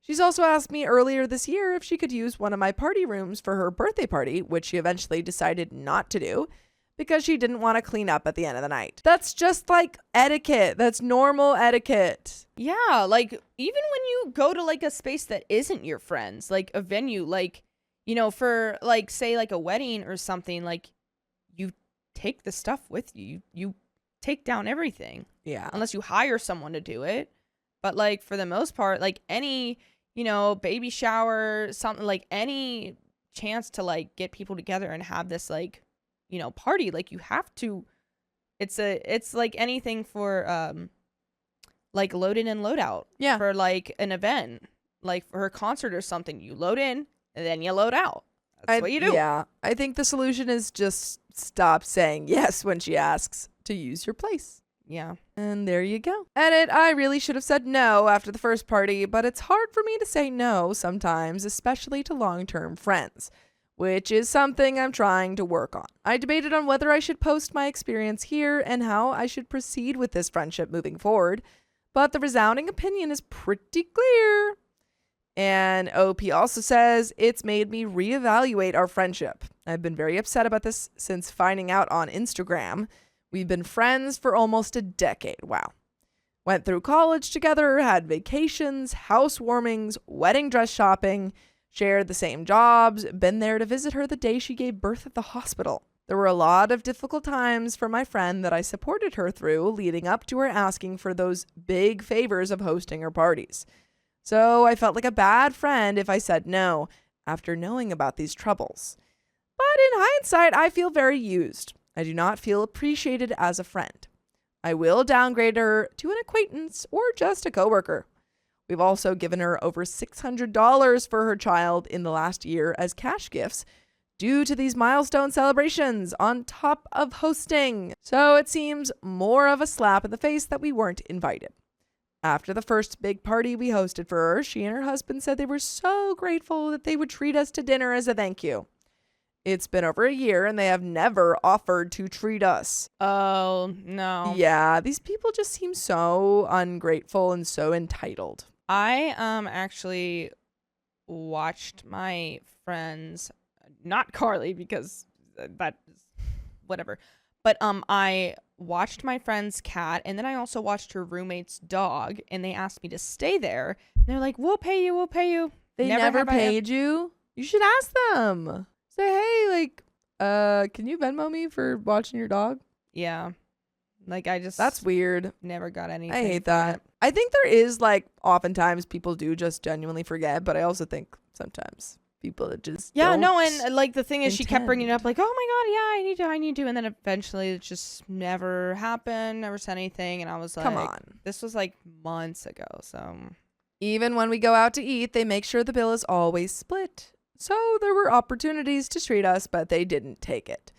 She's also asked me earlier this year if she could use one of my party rooms for her birthday party, which she eventually decided not to do because she didn't want to clean up at the end of the night. That's just like etiquette. That's normal etiquette. Yeah, like even when you go to like a space that isn't your friends, like a venue, like, you know, for like say like a wedding or something, like you take the stuff with you. You take down everything. Yeah. Unless you hire someone to do it. But like for the most part, like any baby shower, something like any chance to like get people together and have this like, party. Like you have to, it's like anything for, like load in and load out. Yeah. For like an event, like for a concert or something, you load in and then you load out. That's what you do. Yeah. I think the solution is just stop saying yes when she asks to use your place. Yeah. And there you go. Edit, I really should have said no after the first party, but it's hard for me to say no sometimes, especially to long-term friends, which is something I'm trying to work on. I debated on whether I should post my experience here and how I should proceed with this friendship moving forward, but the resounding opinion is pretty clear. And OP also says, it's made me reevaluate our friendship. I've been very upset about this since finding out on Instagram. We've been friends for almost a decade. Wow. Went through college together, had vacations, housewarmings, wedding dress shopping, shared the same jobs, been there to visit her the day she gave birth at the hospital. There were a lot of difficult times for my friend that I supported her through leading up to her asking for those big favors of hosting her parties. So I felt like a bad friend if I said no after knowing about these troubles. But in hindsight, I feel very used. I do not feel appreciated as a friend. I will downgrade her to an acquaintance or just a coworker. We've also given her over $600 for her child in the last year as cash gifts due to these milestone celebrations on top of hosting. So it seems more of a slap in the face that we weren't invited. After the first big party we hosted for her, she and her husband said they were so grateful that they would treat us to dinner as a thank you. It's been over a year and they have never offered to treat us. Oh, no. Yeah, these people just seem so ungrateful and so entitled. I actually watched my friends, not Carly because that is whatever, but I watched my friend's cat and then I also watched her roommate's dog and they asked me to stay there. And they're like, we'll pay you. They never paid you? You should ask them. Say, hey, like, can you Venmo me for watching your dog? Yeah. Like, That's weird. never got anything. I hate from that. it. I think there is, like, oftentimes people do just genuinely forget, but I also think sometimes people that just Yeah, don't no, and like the thing is she kept bringing it intend. up like, oh my God, yeah, I need to. And then eventually it just never happened, never said anything. And I was like, Come on. This was like months ago. So Even when we go out to eat, they make sure the bill is always split. So there were opportunities to treat us, but they didn't take it.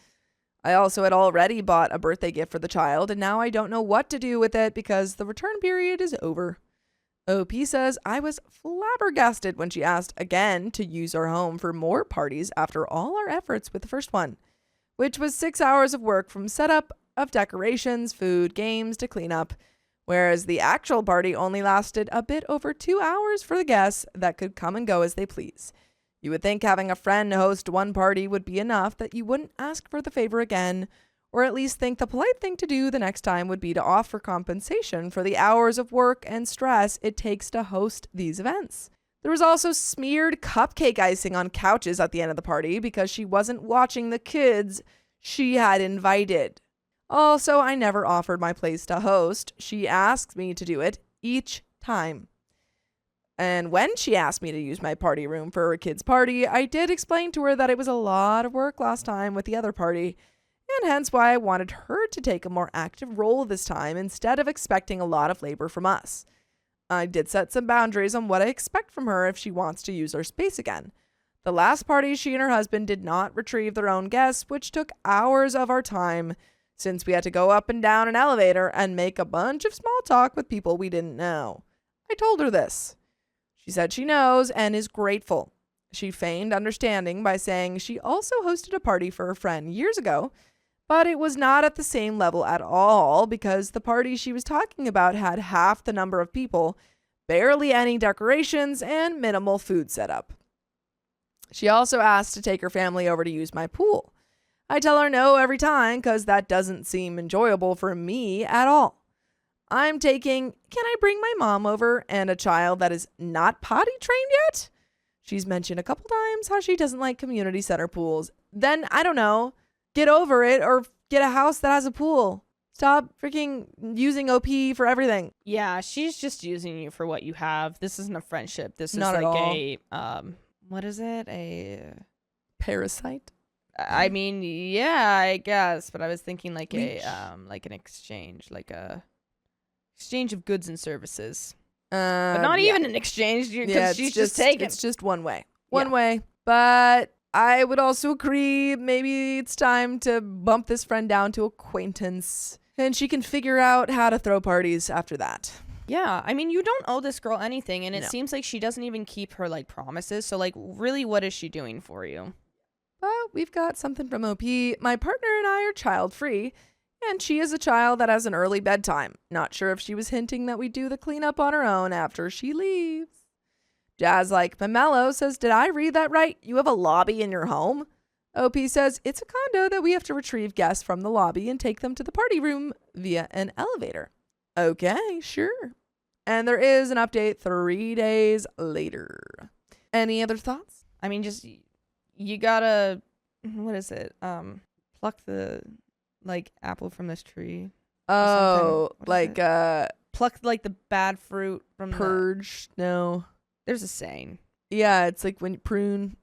I also had already bought a birthday gift for the child, and now I don't know what to do with it because the return period is over. OP says, I was flabbergasted when she asked again to use our home for more parties after all our efforts with the first one, which was 6 hours of work from setup of decorations, food, games to cleanup, whereas the actual party only lasted a bit over 2 hours for the guests that could come and go as they please. You would think having a friend host one party would be enough that you wouldn't ask for the favor again, or at least think the polite thing to do the next time would be to offer compensation for the hours of work and stress it takes to host these events. There was also smeared cupcake icing on couches at the end of the party because she wasn't watching the kids she had invited. Also, I never offered my place to host. She asked me to do it each time. And when she asked me to use my party room for her kid's party, I did explain to her that it was a lot of work last time with the other party, and hence why I wanted her to take a more active role this time instead of expecting a lot of labor from us. I did set some boundaries on what I expect from her if she wants to use our space again. The last party, she and her husband did not retrieve their own guests, which took hours of our time since we had to go up and down an elevator and make a bunch of small talk with people we didn't know. I told her this. She said she knows and is grateful. She feigned understanding by saying she also hosted a party for her friend years ago, but it was not at the same level at all because the party she was talking about had half the number of people, barely any decorations, and minimal food setup. She also asked to take her family over to use my pool. I tell her no every time because that doesn't seem enjoyable for me at all. I'm taking, can I bring my mom over and a child that is not potty trained yet? She's mentioned a couple times how she doesn't like community center pools. Then, I don't know, get over it or get a house that has a pool. Stop freaking using OP for everything. Yeah, she's just using you for what you have. This isn't a friendship. This Not is at like all. a what is it? Parasite. I mean, yeah, I guess, but I was thinking like Leech. like an exchange, like a exchange of goods and services. But But not even an exchange because Yeah, she's just taking. It's just one way. One way. But I would also agree maybe it's time to bump this friend down to acquaintance. And she can figure out how to throw parties after that. Yeah, I mean, you don't owe this girl anything, and it No. seems like she doesn't even keep her like promises. So like, really, what is she doing for you? Well, we've got something from OP. My partner and I are child-free, and she is a child that has an early bedtime. Not sure if she was hinting that we do the cleanup on our own after she leaves. Jazz like Pomelo says, did I read that right? You have a lobby in your home? OP says, it's a condo that we have to retrieve guests from the lobby and take them to the party room via an elevator. Okay, sure. And there is an update 3 days later. Any other thoughts? I mean, just you gotta what is it? Pluck the like apple from this tree. Oh, What is like it? Pluck like the bad fruit from purge? No. There's a saying. Yeah, it's like when you prune,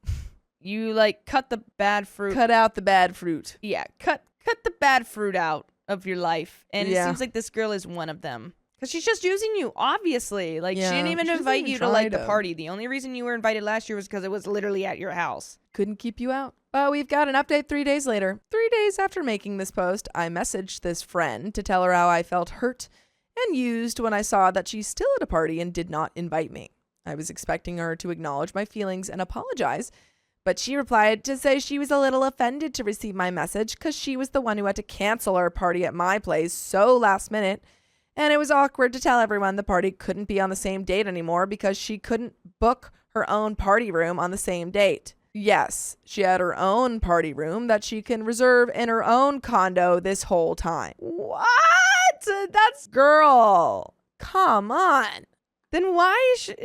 You like cut the bad fruit. cut out the bad fruit. Yeah, cut the bad fruit out of your life, and it Yeah. seems like this girl is one of them. Because she's just using you, obviously. Like, she Yeah, didn't even she doesn't invite even you to, like, try the to. party. The only reason you were invited last year was because it was literally at your house. Couldn't keep you out. But we've got an update 3 days later. 3 days after making this post, I messaged this friend to tell her how I felt hurt and used when I saw that she's still at a party and did not invite me. I was expecting her to acknowledge my feelings and apologize, but she replied to say she was a little offended to receive my message because she was the one who had to cancel our party at my place so last minute, and it was awkward to tell everyone the party couldn't be on the same date anymore because she couldn't book her own party room on the same date. Yes, she had her own party room that she can reserve in her own condo this whole time. What? That's girl. Come on. Then why is she...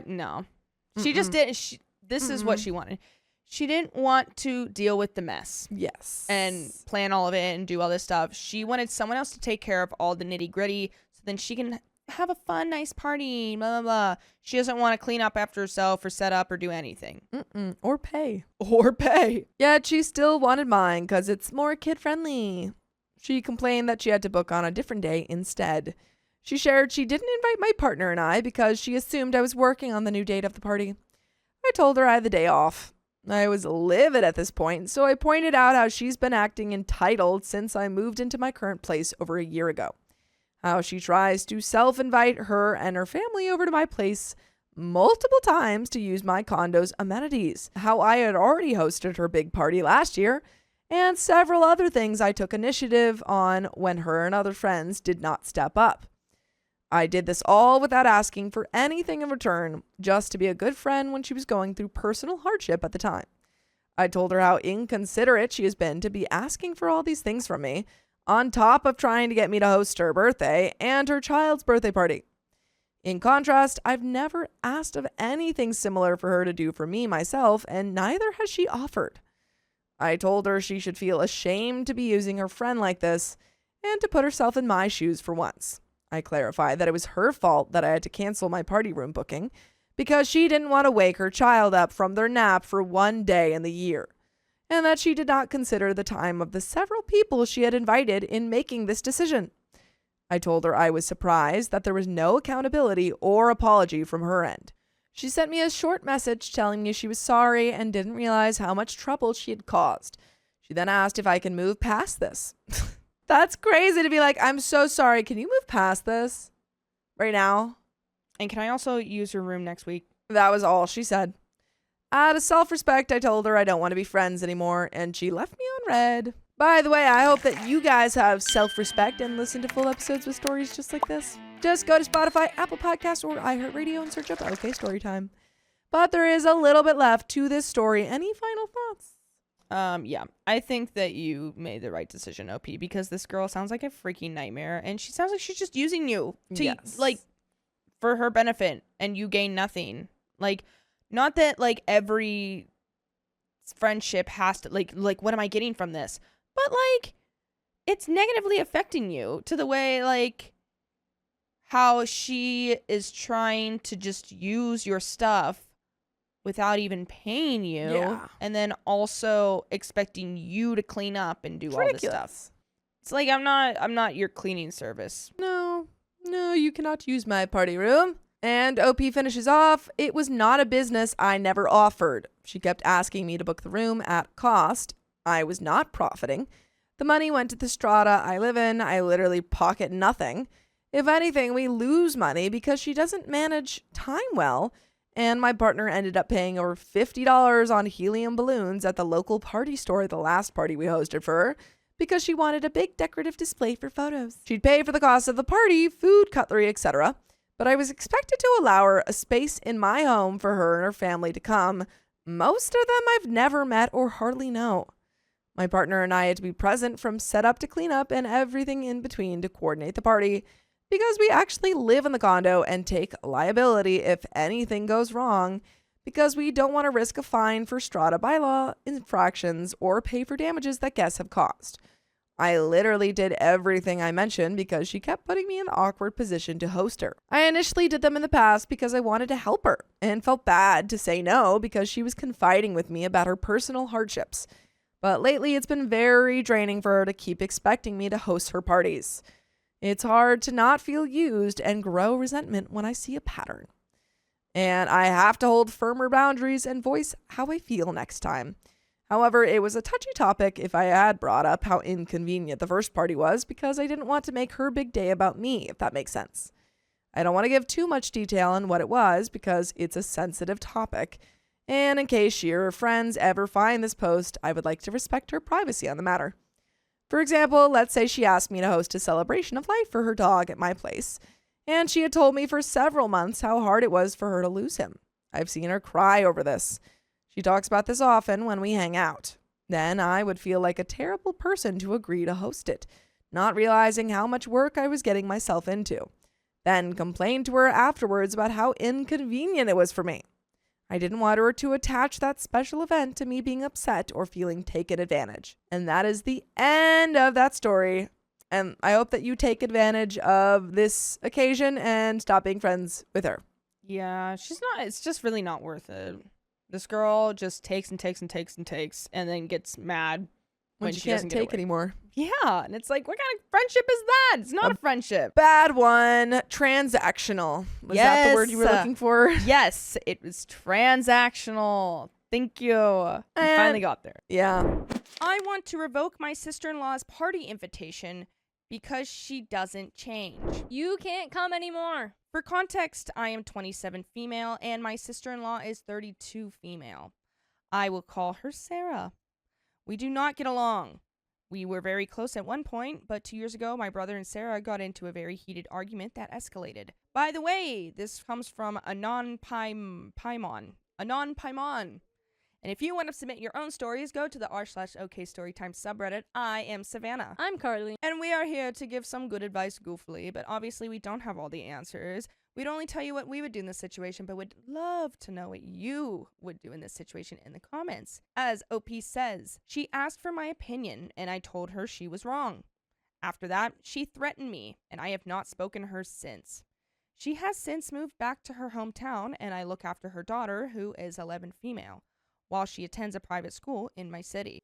no. She just didn't... This is what Mm-mm. she wanted. She didn't want to deal with the mess Yes. and plan all of it and do all this stuff. She wanted someone else to take care of all the nitty gritty so then she can have a fun, nice party, blah, blah, blah. She doesn't want to clean up after herself or set up or do anything. Or pay. Or pay. Yet she still wanted mine because it's more kid-friendly. She complained that she had to book on a different day instead. She shared she didn't invite my partner and I because she assumed I was working on the new date of the party. I told her I had the day off. I was livid at this point, so I pointed out how she's been acting entitled since I moved into my current place over a year ago. How she tries to self-invite her and her family over to my place multiple times to use my condo's amenities. How I had already hosted her big party last year, and several other things I took initiative on when her and other friends did not step up. I did this all without asking for anything in return, just to be a good friend when she was going through personal hardship at the time. I told her how inconsiderate she has been to be asking for all these things from me, on top of trying to get me to host her birthday and her child's birthday party. In contrast, I've never asked of anything similar for her to do for me myself, and neither has she offered. I told her she should feel ashamed to be using her friend like this and to put herself in my shoes for once. I clarified that it was her fault that I had to cancel my party room booking because she didn't want to wake her child up from their nap for one day in the year, and that she did not consider the time of the several people she had invited in making this decision. I told her I was surprised that there was no accountability or apology from her end. She sent me a short message telling me she was sorry and didn't realize how much trouble she had caused. She then asked if I can move past this. That's crazy to be like, I'm so sorry. Can you move past this right now? And can I also use your room next week? That was all she said. Out of self-respect, I told her I don't want to be friends anymore, and she left me on red. By the way, I hope that you guys have self-respect and listen to full episodes with stories just like this. Just go to Spotify, Apple Podcasts, or iHeartRadio and search up OK Storytime. But there is a little bit left to this story. Any final thoughts? Yeah, I think that you made the right decision, OP, because this girl sounds like a freaking nightmare, and she sounds like she's just using you to, Yes. like, for her benefit, and you gain nothing. Like, not that, like, every friendship has to, like, what am I getting from this? But, like, it's negatively affecting you to the way, like, how she is trying to just use your stuff without even paying you. Yeah. And then also expecting you to clean up and do all this stuff. Ridiculous. It's like, I'm not your cleaning service. No, you cannot use my party room. And OP finishes off, it was not a business I never offered. She kept asking me to book the room at cost. I was not profiting. The money went to the strata I live in. I literally pocket nothing. If anything, we lose money because she doesn't manage time well. And my partner ended up paying over $50 on helium balloons at the local party store the last party we hosted for her, because she wanted a big decorative display for photos. She'd pay for the cost of the party, food, cutlery, etc., but I was expected to allow her a space in my home for her and her family to come. Most of them I've never met or hardly know. My partner and I had to be present from setup to cleanup and everything in between to coordinate the party, because we actually live in the condo and take liability if anything goes wrong, because we don't want to risk a fine for strata bylaw infractions or pay for damages that guests have caused. I literally did everything I mentioned because she kept putting me in the awkward position to host her. I initially did them in the past because I wanted to help her and felt bad to say no because she was confiding with me about her personal hardships. But lately it's been very draining for her to keep expecting me to host her parties. It's hard to not feel used and grow resentment when I see a pattern. And I have to hold firmer boundaries and voice how I feel next time. However, it was a touchy topic if I had brought up how inconvenient the first party was because I didn't want to make her big day about me, if that makes sense. I don't want to give too much detail on what it was because it's a sensitive topic. And in case she or her friends ever find this post, I would like to respect her privacy on the matter. For example, let's say she asked me to host a celebration of life for her dog at my place, and she had told me for several months how hard it was for her to lose him. I've seen her cry over this. She talks about this often when we hang out. Then I would feel like a terrible person to agree to host it, not realizing how much work I was getting myself into. Then complain to her afterwards about how inconvenient it was for me. I didn't want her to attach that special event to me being upset or feeling taken advantage. And that is the end of that story. And I hope that you take advantage of this occasion and stop being friends with her. Yeah, it's just really not worth it. This girl just takes and takes and takes and takes and then gets mad When she can't take anymore. Yeah, and it's like, what kind of friendship is that? It's not a friendship. Bad one. Transactional. Was that the word you were looking for? Yes, it was transactional. Thank you. I finally got there. Yeah. I want to revoke my sister-in-law's party invitation because she doesn't change. You can't come anymore. For context, I am 27 female and my sister-in-law is 32 female. I will call her Sarah. We do not get along. We were very close at one point, but 2 years ago, my brother and Sarah got into a very heated argument that escalated. By the way, this comes from Anon-Paimon. And if you want to submit your own stories, go to the r/OKStorytime subreddit. I am Savannah. I'm Carly. And we are here to give some good advice goofily, but obviously we don't have all the answers. We'd only tell you what we would do in this situation, but would love to know what you would do in this situation in the comments. As OP says, she asked for my opinion, and I told her she was wrong. After that, she threatened me, and I have not spoken to her since. She has since moved back to her hometown, and I look after her daughter, who is 11 female, while she attends a private school in my city.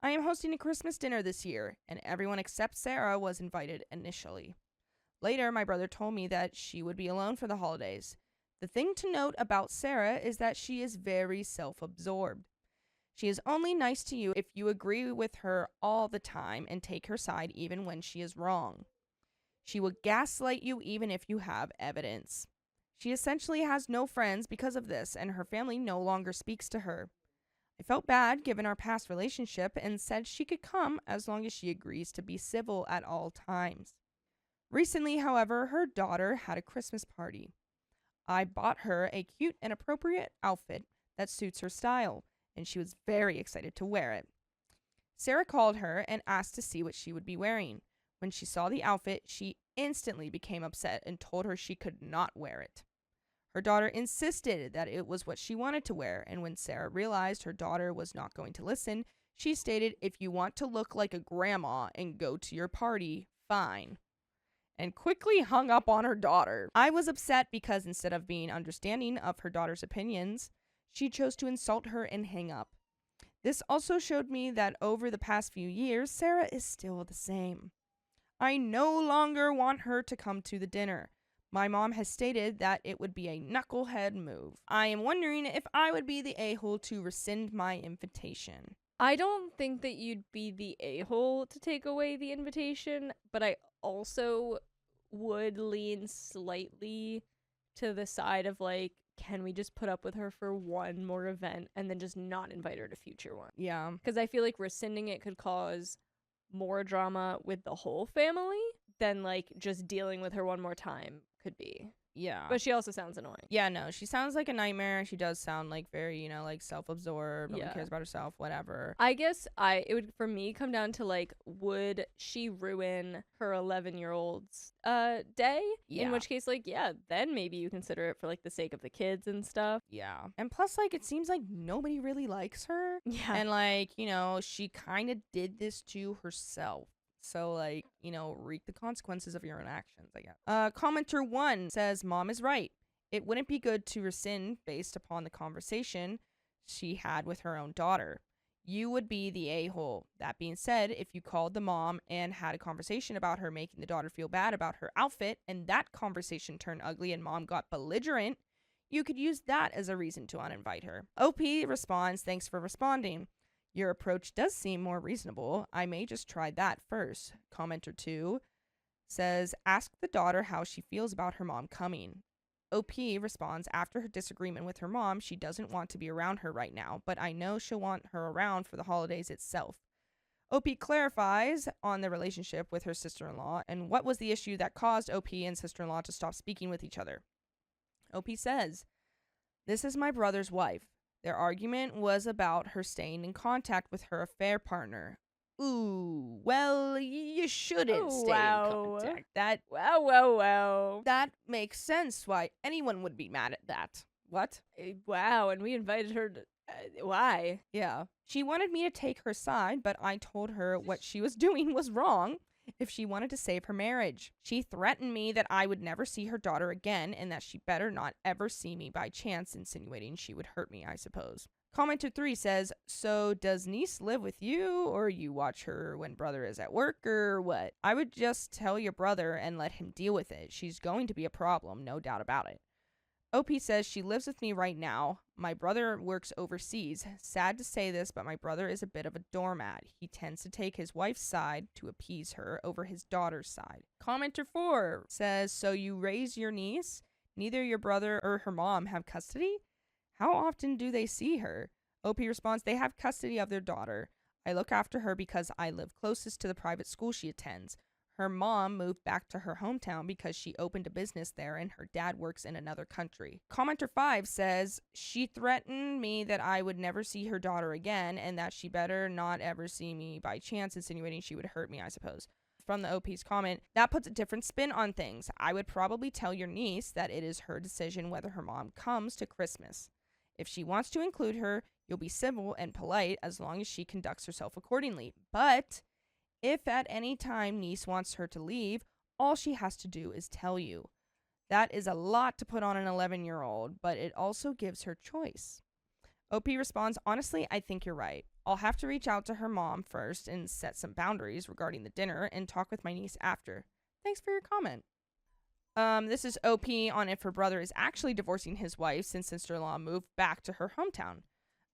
I am hosting a Christmas dinner this year, and everyone except Sarah was invited initially. Later, my brother told me that she would be alone for the holidays. The thing to note about Sarah is that she is very self-absorbed. She is only nice to you if you agree with her all the time and take her side even when she is wrong. She will gaslight you even if you have evidence. She essentially has no friends because of this, and her family no longer speaks to her. I felt bad given our past relationship and said she could come as long as she agrees to be civil at all times. Recently, however, her daughter had a Christmas party. I bought her a cute and appropriate outfit that suits her style, and she was very excited to wear it. Sarah called her and asked to see what she would be wearing. When she saw the outfit, she instantly became upset and told her she could not wear it. Her daughter insisted that it was what she wanted to wear, and when Sarah realized her daughter was not going to listen, She stated, "If you want to look like a grandma and go to your party, fine," and quickly hung up on her daughter. I was upset because instead of being understanding of her daughter's opinions, she chose to insult her and hang up. This also showed me that over the past few years, Sarah is still the same. I no longer want her to come to the dinner. My mom has stated that it would be a knucklehead move. I am wondering if I would be the a-hole to rescind my invitation. I don't think that you'd be the a-hole to take away the invitation, but I also would lean slightly to the side of like, can we just put up with her for one more event and then just not invite her to future ones? Yeah. Because I feel like rescinding it could cause more drama with the whole family than like just dealing with her one more time could be. Yeah. But she also sounds annoying. Yeah, no, she sounds like a nightmare. She does sound like very, like self-absorbed. No one Yeah. cares about herself, whatever. I guess it would for me come down to like, would she ruin her 11-year-old's day? Yeah. In which case, like, yeah, then maybe you consider it for like the sake of the kids and stuff. Yeah. And plus, like, it seems like nobody really likes her. Yeah. And like, she kind of did this to herself. So, like, reap the consequences of your own actions, I guess. Commenter 1 says, "Mom is right. It wouldn't be good to rescind based upon the conversation she had with her own daughter. You would be the a-hole. That being said, if you called the mom and had a conversation about her making the daughter feel bad about her outfit, and that conversation turned ugly and mom got belligerent, you could use that as a reason to uninvite her." OP responds, "Thanks for responding. Your approach does seem more reasonable. I may just try that first." Commenter 2 says, "Ask the daughter how she feels about her mom coming." OP responds, "After her disagreement with her mom, she doesn't want to be around her right now, but I know she'll want her around for the holidays itself." OP clarifies on the relationship with her sister-in-law and what was the issue that caused OP and sister-in-law to stop speaking with each other. OP says, "This is my brother's wife. Their argument was about her staying in contact with her affair partner." Ooh, well, you shouldn't stay wow. in contact. Wow. That makes sense why anyone would be mad at that. What? Wow, and we invited her to... why? Yeah. "She wanted me to take her side, but I told her what she was doing was wrong if she wanted to save her marriage. She threatened me that I would never see her daughter again and that she better not ever see me by chance, insinuating she would hurt me, I suppose." Commenter 3 says, "So does niece live with you, or you watch her when brother is at work, or what? I would just tell your brother and let him deal with it. She's going to be a problem, no doubt about it." OP says, "She lives with me right now. My brother works overseas. Sad to say this, but my brother is a bit of a doormat. He tends to take his wife's side to appease her over his daughter's side." Commenter 4 says, "So you raise your niece? Neither your brother or her mom have custody? How often do they see her?" OP responds, "They have custody of their daughter. I look after her because I live closest to the private school she attends. Her mom moved back to her hometown because she opened a business there and her dad works in another country." Commenter 5 says, "She threatened me that I would never see her daughter again and that she better not ever see me by chance, insinuating she would hurt me, I suppose." From the OP's comment, "That puts a different spin on things. I would probably tell your niece that it is her decision whether her mom comes to Christmas. If she wants to include her, you'll be civil and polite as long as she conducts herself accordingly. But if at any time niece wants her to leave, all she has to do is tell you. That is a lot to put on an 11-year-old, but it also gives her choice." OP responds, "Honestly, I think you're right. I'll have to reach out to her mom first and set some boundaries regarding the dinner and talk with my niece after. Thanks for your comment." This is OP on if her brother is actually divorcing his wife since sister-in-law moved back to her hometown.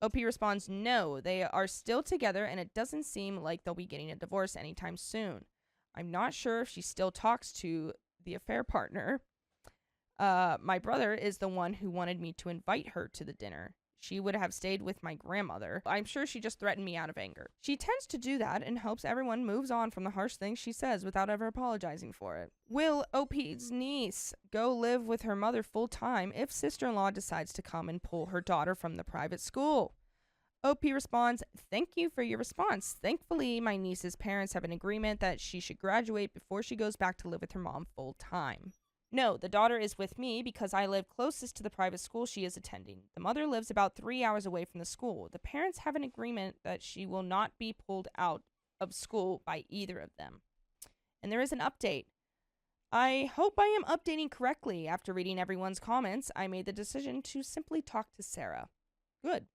OP responds, "No, they are still together and it doesn't seem like they'll be getting a divorce anytime soon. I'm not sure if she still talks to the affair partner. My brother is the one who wanted me to invite her to the dinner. She would have stayed with my grandmother. I'm sure she just threatened me out of anger. She tends to do that and hopes everyone moves on from the harsh things she says without ever apologizing for it. Will OP's niece go live with her mother full time if sister-in-law decides to come and pull her daughter from the private school?" OP responds, "Thank you for your response. Thankfully, my niece's parents have an agreement that she should graduate before she goes back to live with her mom full time." No, the daughter is with me because I live closest to the private school she is attending. The mother lives about 3 hours away from the school. The parents have an agreement that she will not be pulled out of school by either of them. And there is an update. I hope I am updating correctly. After reading everyone's comments, I made the decision to simply talk to Sarah. Good.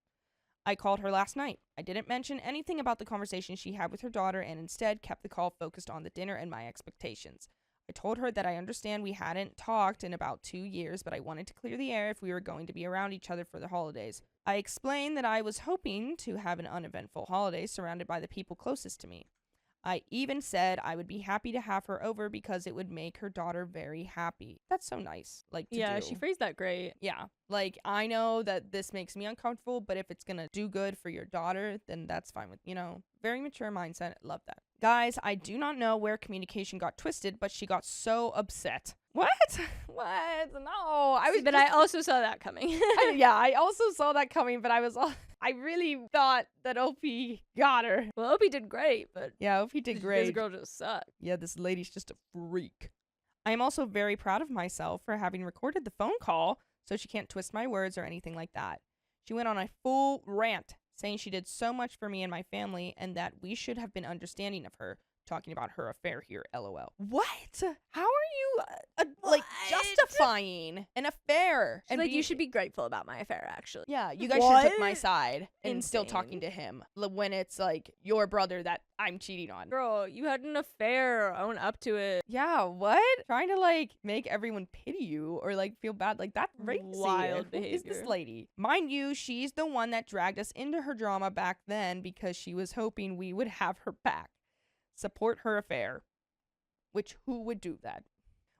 I called her last night. I didn't mention anything about the conversation she had with her daughter and instead kept the call focused on the dinner and my expectations. I told her that I understand we hadn't talked in about 2 years, but I wanted to clear the air if we were going to be around each other for the holidays. I explained that I was hoping to have an uneventful holiday surrounded by the people closest to me. I even said I would be happy to have her over because it would make her daughter very happy. That's so nice. Like, to Yeah, do. she phrased that great. Yeah. Like, I know that this makes me uncomfortable, but if it's gonna do good for your daughter, then that's fine with, very mature mindset. Love that. Guys, I do not know where communication got twisted, but she got so upset. What? What? No. But I also saw that coming. I also saw that coming, but I really thought that OP got her. Well, Opie did great, but Yeah, OP did great. this girl just sucked. Yeah, this lady's just a freak. I am also very proud of myself for having recorded the phone call so she can't twist my words or anything like that. She went on a full rant saying she did so much for me and my family and that we should have been understanding of her, talking about her affair here, LOL. What? How are you, justifying an affair? She's like, you should be grateful about my affair, actually. Yeah, you guys should have took my What? side and still Insane. talking to him when it's, like, your brother that I'm cheating on. Girl, you had an affair. Own up to it. Yeah, what? Trying to, like, make everyone pity you or, like, feel bad. Like, that's crazy. Wild Who is this behavior. lady? Mind you, she's the one that dragged us into her drama back then because she was hoping we would have her back. Support her affair. Which, who would do that?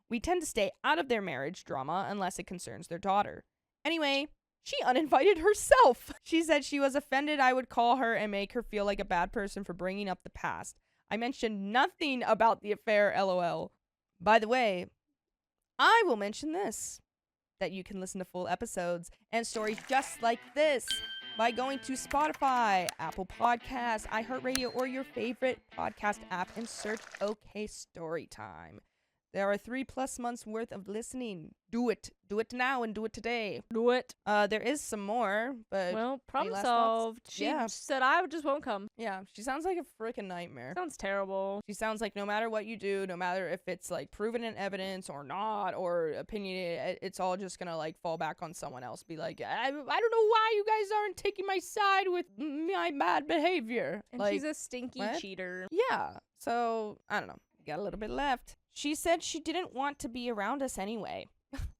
We tend to stay out of their marriage drama unless it concerns their daughter. Anyway, she uninvited herself. She said she was offended I would call her and make her feel like a bad person for bringing up the past. I mentioned nothing about the affair, LOL. By the way, I will mention this, that you can listen to full episodes and stories just like this by going to Spotify, Apple Podcasts, iHeartRadio, or your favorite podcast app and search OK Storytime. There are 3+ months worth of listening. Do it. Do it now and do it today. Do it. There is some more, but Well, problem last thoughts? solved. She Yeah. said I just won't come. yeah, she sounds like a freaking nightmare. Sounds terrible. She sounds like no matter what you do, no matter if it's like proven in evidence or not, or opinionated, it's all just gonna like fall back on someone else. Be like, I don't know why you guys aren't taking my side with my bad behavior. And like, she's a stinky what? cheater. yeah. So I don't know. Got a little bit left. She said she didn't want to be around us anyway.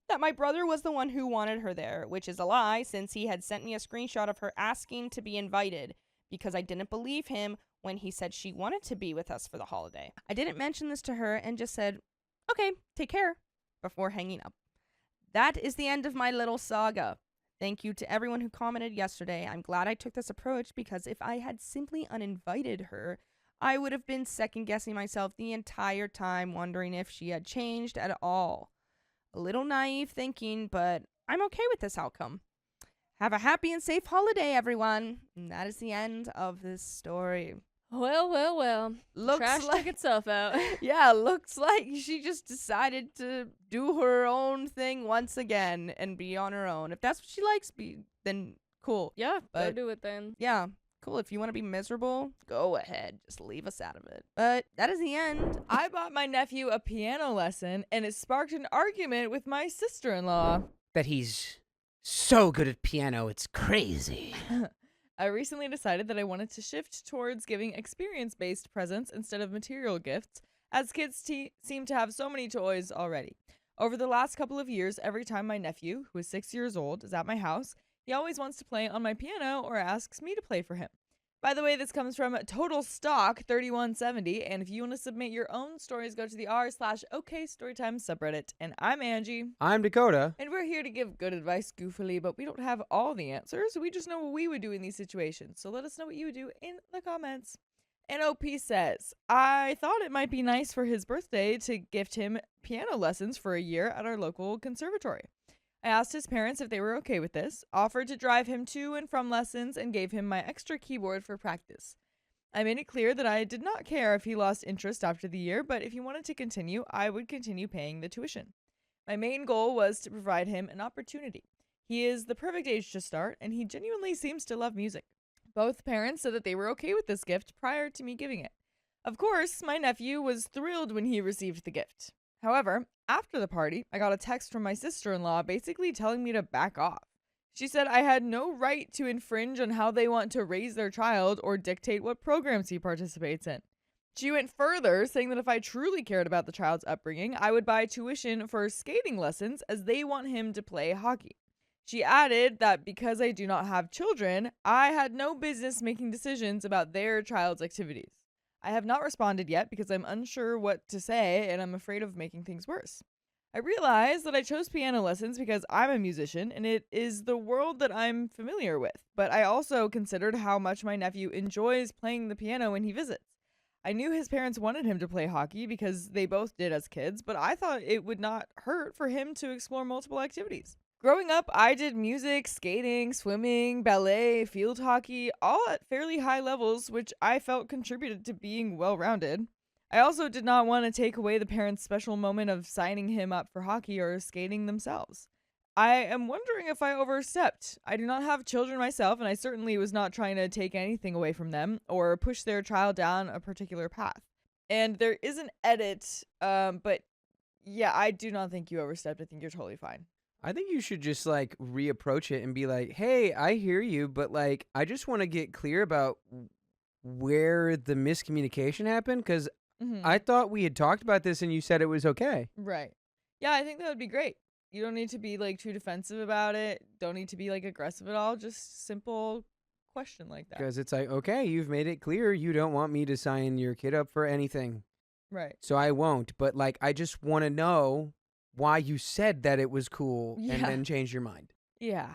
That my brother was the one who wanted her there, which is a lie since he had sent me a screenshot of her asking to be invited because I didn't believe him when he said she wanted to be with us for the holiday. I didn't mention this to her and just said, okay, take care, before hanging up. That is the end of my little saga. Thank you to everyone who commented yesterday. I'm glad I took this approach because if I had simply uninvited her, I would have been second-guessing myself the entire time, wondering if she had changed at all. A little naive thinking, but I'm okay with this outcome. Have a happy and safe holiday, everyone. And that is the end of this story. Well. Looks Trash like took itself out. yeah, looks like she just decided to do her own thing once again and be on her own. If that's what she likes, then cool. Yeah, go But- do it then. Yeah, cool. If you want to be miserable, go ahead. Just leave us out of it. But that is the end. I bought my nephew a piano lesson, and it sparked an argument with my sister-in-law. That he's so good at piano, it's crazy. I recently decided that I wanted to shift towards giving experience-based presents instead of material gifts, as kids seem to have so many toys already. Over the last couple of years, every time my nephew, who is 6 years old, is at my house, he always wants to play on my piano or asks me to play for him. By the way, this comes from Total Stock 3170, and if you want to submit your own stories, go to the r/OK Storytime subreddit. And I'm Angie, I'm Dakota. and we're here to give good advice goofily, but we don't have all the answers. We just know what we would do in these situations. So let us know what you would do in the comments. And OP says, I thought it might be nice for his birthday to gift him piano lessons for a year at our local conservatory. I asked his parents if they were okay with this, offered to drive him to and from lessons, and gave him my extra keyboard for practice. I made it clear that I did not care if he lost interest after the year, but if he wanted to continue, I would continue paying the tuition. My main goal was to provide him an opportunity. He is the perfect age to start, and he genuinely seems to love music. Both parents said that they were okay with this gift prior to me giving it. Of course, my nephew was thrilled when he received the gift. However, after the party, I got a text from my sister-in-law basically telling me to back off. She said I had no right to infringe on how they want to raise their child or dictate what programs he participates in. She went further, saying that if I truly cared about the child's upbringing, I would buy tuition for skating lessons as they want him to play hockey. She added that because I do not have children, I had no business making decisions about their child's activities. I have not responded yet because I'm unsure what to say and I'm afraid of making things worse. I realize that I chose piano lessons because I'm a musician and it is the world that I'm familiar with, but I also considered how much my nephew enjoys playing the piano when he visits. I knew his parents wanted him to play hockey because they both did as kids, but I thought it would not hurt for him to explore multiple activities. Growing up, I did music, skating, swimming, ballet, field hockey, all at fairly high levels, which I felt contributed to being well-rounded. I also did not want to take away the parents' special moment of signing him up for hockey or skating themselves. I am wondering if I overstepped. I do not have children myself, and I certainly was not trying to take anything away from them or push their child down a particular path. And there is an edit, but yeah, I do not think you overstepped. I think you're totally fine. I think you should just like reapproach it and be like, hey, I hear you, but like, I just want to get clear about where the miscommunication happened because I thought we had talked about this and you said it was okay. Right. Yeah, I think that would be great. You don't need to be like too defensive about it. Don't need to be like aggressive at all. Just simple question like that. Because it's like, okay, you've made it clear you don't want me to sign your kid up for anything. Right. So I won't. But like, I just want to know why you said that it was cool and then change your mind. Yeah.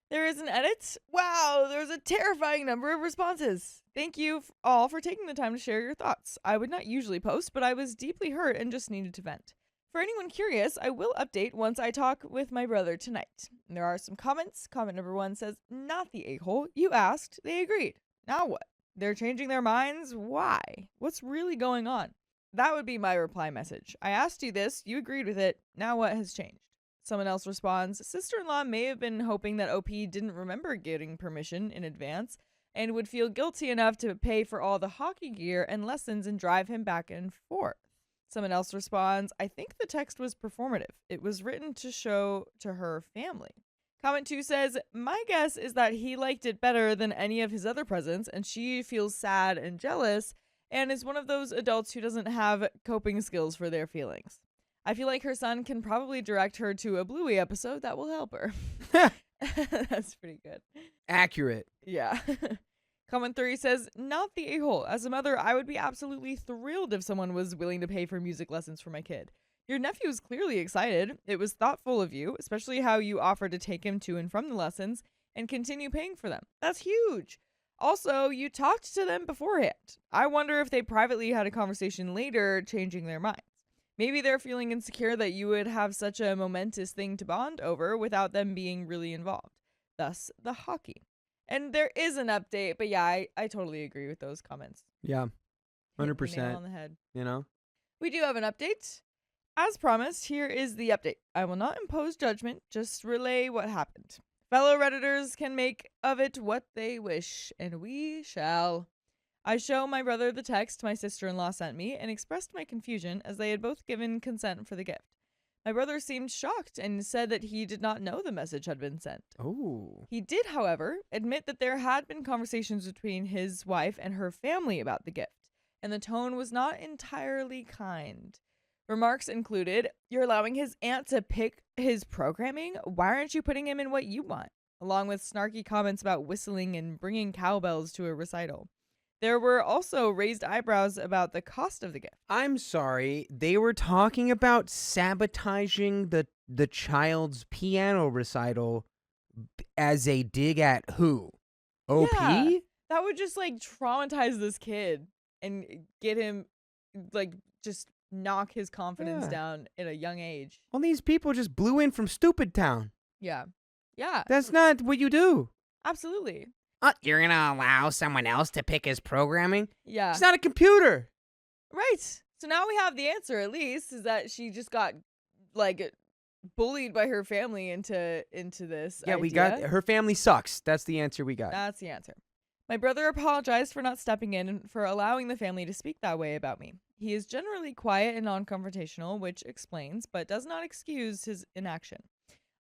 There is an edit. Wow, there's a terrifying number of responses. Thank you all for taking the time to share your thoughts. I would not usually post, but I was deeply hurt and just needed to vent. For anyone curious, I will update once I talk with my brother tonight. And there are some comments. Comment number 1 says, not the a-hole. You asked, they agreed. Now what? They're changing their minds? Why? What's really going on? That would be my reply message. I asked you this, you agreed with it, now what has changed? Someone else responds, sister-in-law may have been hoping that OP didn't remember getting permission in advance and would feel guilty enough to pay for all the hockey gear and lessons and drive him back and forth. Someone else responds, I think the text was performative. It was written to show to her family. Comment 2 says, my guess is that he liked it better than any of his other presents and she feels sad and jealous and is one of those adults who doesn't have coping skills for their feelings. I feel like her son can probably direct her to a Bluey episode that will help her. That's pretty good. Accurate. Yeah. Comment 3 says, not the a-hole. As a mother, I would be absolutely thrilled if someone was willing to pay for music lessons for my kid. Your nephew is clearly excited. It was thoughtful of you, especially how you offered to take him to and from the lessons and continue paying for them. That's huge. Also, you talked to them beforehand. I wonder if they privately had a conversation later, changing their minds. Maybe they're feeling insecure that you would have such a momentous thing to bond over without them being really involved. Thus, the hockey. And there is an update, but yeah, I totally agree with those comments. Yeah, 100%. Hit the nail on the head. You know? We do have an update. As promised, here is the update. I will not impose judgment, just relay what happened. Fellow Redditors can make of it what they wish, and we shall. I show my brother the text my sister-in-law sent me and expressed my confusion as they had both given consent for the gift. My brother seemed shocked and said that he did not know the message had been sent. Oh. He did, however, admit that there had been conversations between his wife and her family about the gift, and the tone was not entirely kind. Remarks included, you're allowing his aunt to pick his programming? Why aren't you putting him in what you want? Along with snarky comments about whistling and bringing cowbells to a recital. There were also raised eyebrows about the cost of the gift. I'm sorry. They were talking about sabotaging the child's piano recital as a dig at who? OP? Yeah, that would just like traumatize this kid and get him like just knock his confidence down at a young age. Well, these people just blew in from Stupid Town. Yeah. Yeah. That's not what you do. Absolutely. You're going to allow someone else to pick his programming? Yeah. It's not a computer. Right. So now we have the answer, at least, is that she just got, like, bullied by her family into this. Yeah, we got idea. her family sucks. That's the answer we got. That's the answer. My brother apologized for not stepping in and for allowing the family to speak that way about me. He is generally quiet and non-confrontational, which explains, but does not excuse his inaction.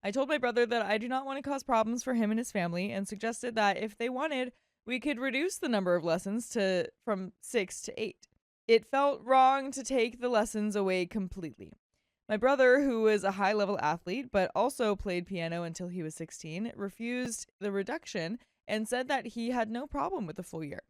I told my brother that I do not want to cause problems for him and his family and suggested that if they wanted, we could reduce the number of lessons from 6 to 8. It felt wrong to take the lessons away completely. My brother, who is a high-level athlete but also played piano until he was 16, refused the reduction and said that he had no problem with the full year.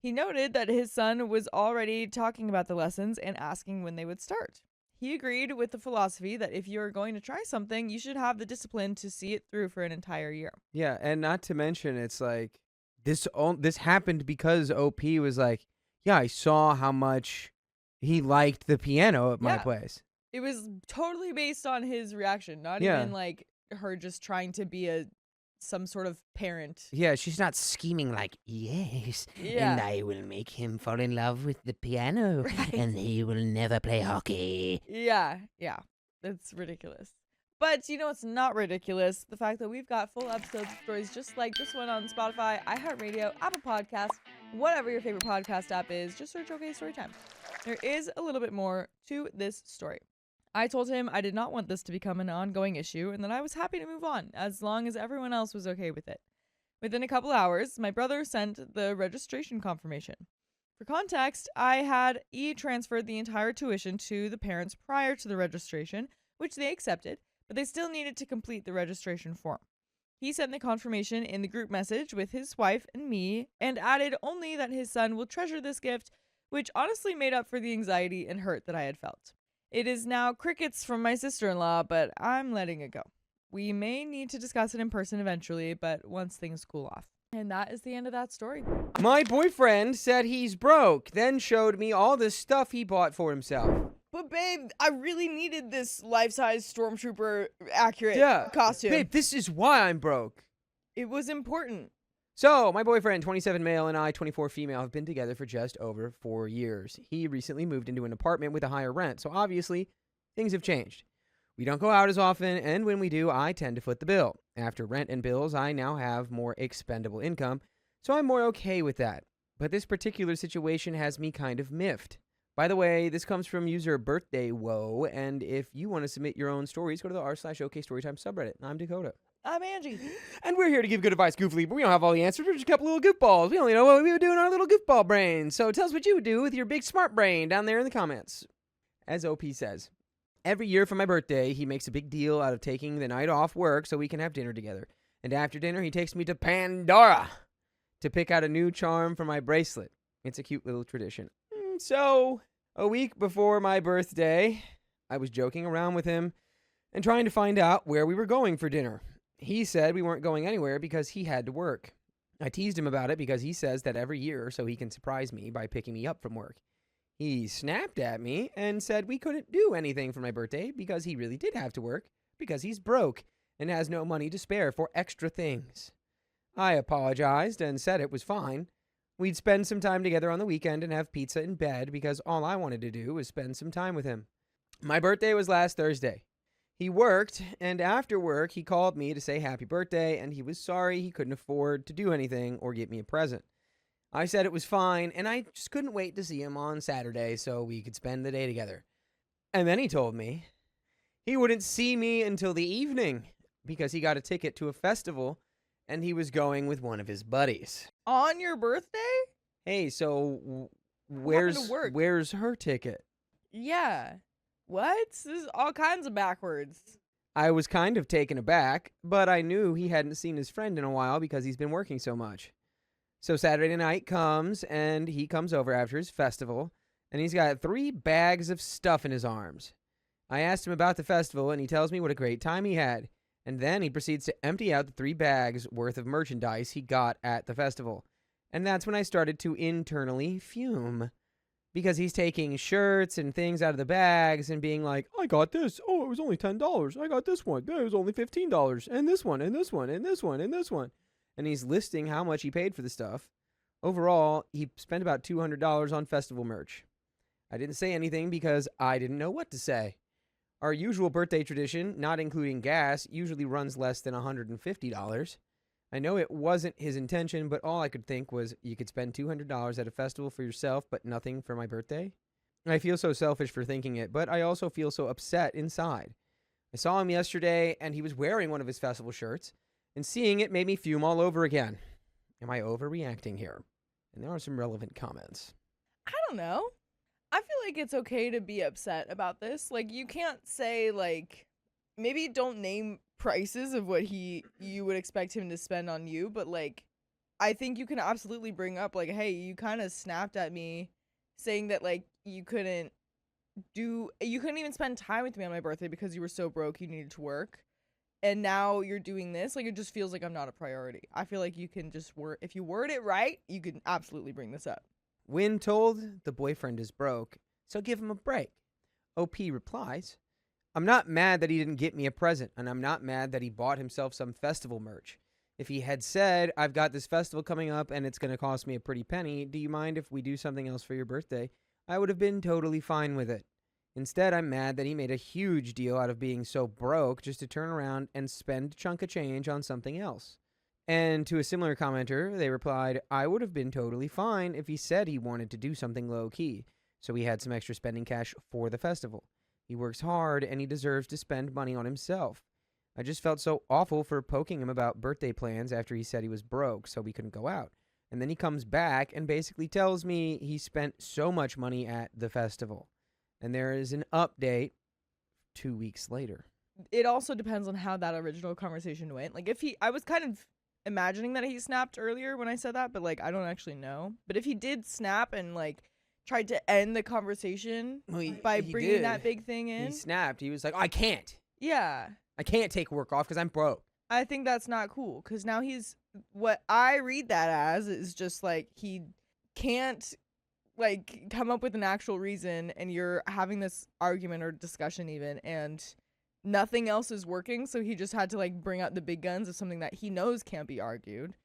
He noted that his son was already talking about the lessons and asking when they would start. He agreed with the philosophy that if you're going to try something, you should have the discipline to see it through for an entire year. Yeah, and not to mention, it's like this happened because OP was like, yeah, I saw how much he liked the piano at my Yeah. place. It was totally based on his reaction, not Yeah. even like her just trying to be some sort of parent. Yeah, she's not scheming like, Yes, Yeah. and I will make him fall in love with the piano, Right. and he will never play hockey. Yeah. It's ridiculous. But you know what's not ridiculous? The fact that we've got full episodes of stories just like this one on Spotify, iHeartRadio, Apple Podcasts, whatever your favorite podcast app is. Just search OK Storytime. There is a little bit more to this story. I told him I did not want this to become an ongoing issue and that I was happy to move on as long as everyone else was okay with it. Within a couple hours, my brother sent the registration confirmation. For context, I had transferred the entire tuition to the parents prior to the registration, which they accepted, but they still needed to complete the registration form. He sent the confirmation in the group message with his wife and me and added only that his son will treasure this gift, which honestly made up for the anxiety and hurt that I had felt. It is now crickets from my sister-in-law, but I'm letting it go. We may need to discuss it in person eventually, but once things cool off. And that is the end of that story. my boyfriend said he's broke, then showed me all the stuff he bought for himself. But babe, I really needed this life-size stormtrooper accurate Yeah, costume. babe, this is why I'm broke. It was important. So, my boyfriend, 27 male, and I, 24 female, have been together for just over 4 years. He recently moved into an apartment with a higher rent, so obviously, things have changed. We don't go out as often, and when we do, I tend to foot the bill. After rent and bills, I now have more expendable income, so I'm more okay with that. But this particular situation has me kind of miffed. By the way, this comes from user Birthday Woe, and if you want to submit your own stories, go to the r/OK Storytime subreddit. I'm Dakota. I'm Angie. And we're here to give good advice goofily, but we don't have all the answers. We're just a couple little goofballs. We only know what we would do in our little goofball brain. So tell us what you would do with your big smart brain down there in the comments. As OP says, every year for my birthday, he makes a big deal out of taking the night off work so we can have dinner together. And after dinner, he takes me to Pandora to pick out a new charm for my bracelet. It's a cute little tradition. So, a week before my birthday, I was joking around with him and trying to find out where we were going for dinner. He said we weren't going anywhere because he had to work. I teased him about it because he says that every year so he can surprise me by picking me up from work. He snapped at me and said we couldn't do anything for my birthday because he really did have to work because he's broke and has no money to spare for extra things. I apologized and said it was fine. We'd spend some time together on the weekend and have pizza in bed because all I wanted to do was spend some time with him. My birthday was last Thursday. He worked, and after work, he called me to say happy birthday, and he was sorry he couldn't afford to do anything or get me a present. I said it was fine, and I just couldn't wait to see him on Saturday so we could spend the day together. And then he told me he wouldn't see me until the evening because he got a ticket to a festival, and he was going with one of his buddies. On your birthday? Hey, so happened to work? where's her ticket? Yeah. What? This is all kinds of backwards. I was kind of taken aback, but I knew he hadn't seen his friend in a while because he's been working so much. So Saturday night comes, and he comes over after his festival, and he's got 3 bags of stuff in his arms. I asked him about the festival, and he tells me what a great time he had, and then he proceeds to empty out the 3 bags worth of merchandise he got at the festival. And that's when I started to internally fume. Because he's taking shirts and things out of the bags and being like, I got this. Oh, it was only $10. I got this one. It was only $15. And this one, and this one, and this one, and this one. And he's listing how much he paid for the stuff. Overall, he spent about $200 on festival merch. I didn't say anything because I didn't know what to say. Our usual birthday tradition, not including gas, usually runs less than $150. I know it wasn't his intention, but all I could think was you could spend $200 at a festival for yourself, but nothing for my birthday. I feel so selfish for thinking it, but I also feel so upset inside. I saw him yesterday, and he was wearing one of his festival shirts, and seeing it made me fume all over again. Am I overreacting here? And there are some relevant comments. I don't know. I feel like it's okay to be upset about this. Like, you can't say, like, maybe don't name prices of what you would expect him to spend on you, but, like, I think you can absolutely bring up, like, hey, you kind of snapped at me saying that, like, you couldn't even spend time with me on my birthday because you were so broke you needed to work. And now you're doing this. Like, it just feels like I'm not a priority. I feel like you can just if you word it right, you can absolutely bring this up. When told the boyfriend is broke, so give him a break. OP replies, I'm not mad that he didn't get me a present, and I'm not mad that he bought himself some festival merch. If he had said, I've got this festival coming up and it's going to cost me a pretty penny, do you mind if we do something else for your birthday? I would have been totally fine with it. Instead, I'm mad that he made a huge deal out of being so broke just to turn around and spend a chunk of change on something else. And to a similar commenter, they replied, I would have been totally fine if he said he wanted to do something low-key, so he had some extra spending cash for the festival. He works hard, and he deserves to spend money on himself. I just felt so awful for poking him about birthday plans after he said he was broke, so we couldn't go out. And then he comes back and basically tells me he spent so much money at the festival. And there is an update 2 weeks later. It also depends on how that original conversation went. Like, I was kind of imagining that he snapped earlier when I said that, but, like, I don't actually know. But if he did snap and, like, tried to end the conversation by bringing that big thing in. He snapped. He was like, I can't. Yeah. I can't take work off because I'm broke. I think that's not cool because now what I read that as is just like he can't like come up with an actual reason and you're having this argument or discussion even and nothing else is working, so he just had to like bring out the big guns of something that he knows can't be argued.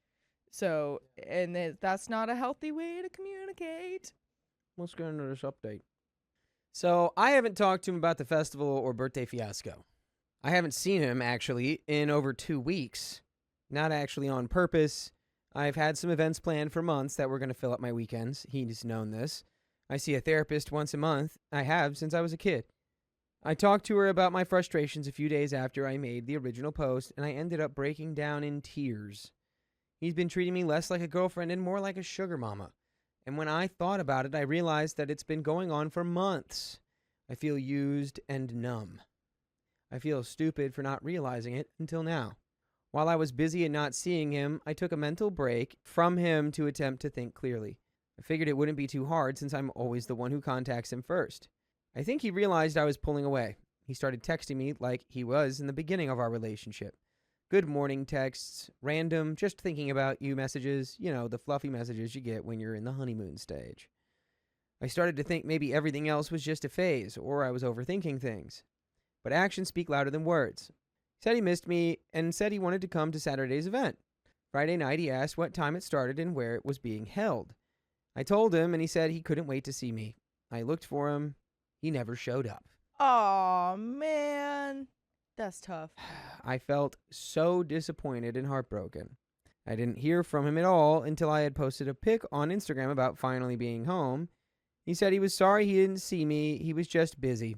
So, and that's not a healthy way to communicate. Let's get into this update. So, I haven't talked to him about the festival or birthday fiasco. I haven't seen him, actually, in over 2 weeks. Not actually on purpose. I've had some events planned for months that were going to fill up my weekends. He's known this. I see a therapist once a month. I have since I was a kid. I talked to her about my frustrations a few days after I made the original post, and I ended up breaking down in tears. He's been treating me less like a girlfriend and more like a sugar mama. And when I thought about it, I realized that it's been going on for months. I feel used and numb. I feel stupid for not realizing it until now. While I was busy and not seeing him, I took a mental break from him to attempt to think clearly. I figured it wouldn't be too hard since I'm always the one who contacts him first. I think he realized I was pulling away. He started texting me like he was in the beginning of our relationship. Good morning texts, random, just thinking about you messages, you know, the fluffy messages you get when you're in the honeymoon stage. I started to think maybe everything else was just a phase, or I was overthinking things. But actions speak louder than words. He said he missed me and said he wanted to come to Saturday's event. Friday night he asked what time it started and where it was being held. I told him and he said he couldn't wait to see me. I looked for him. He never showed up. Aw, man. That's tough. I felt so disappointed and heartbroken. I didn't hear from him at all until I had posted a pic on Instagram about finally being home. He said he was sorry he didn't see me. He was just busy.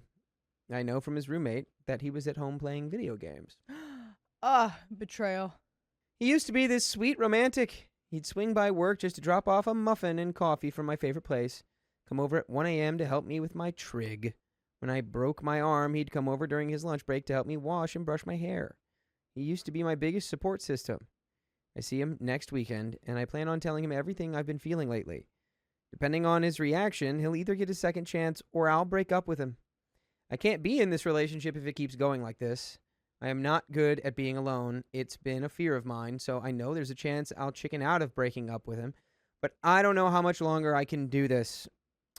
I know from his roommate that he was at home playing video games. Betrayal. He used to be this sweet romantic. He'd swing by work just to drop off a muffin and coffee from my favorite place. Come over at 1 a.m. to help me with my trig. When I broke my arm, he'd come over during his lunch break to help me wash and brush my hair. He used to be my biggest support system. I see him next weekend, and I plan on telling him everything I've been feeling lately. Depending on his reaction, he'll either get a second chance or I'll break up with him. I can't be in this relationship if it keeps going like this. I am not good at being alone. It's been a fear of mine, so I know there's a chance I'll chicken out of breaking up with him. But I don't know how much longer I can do this.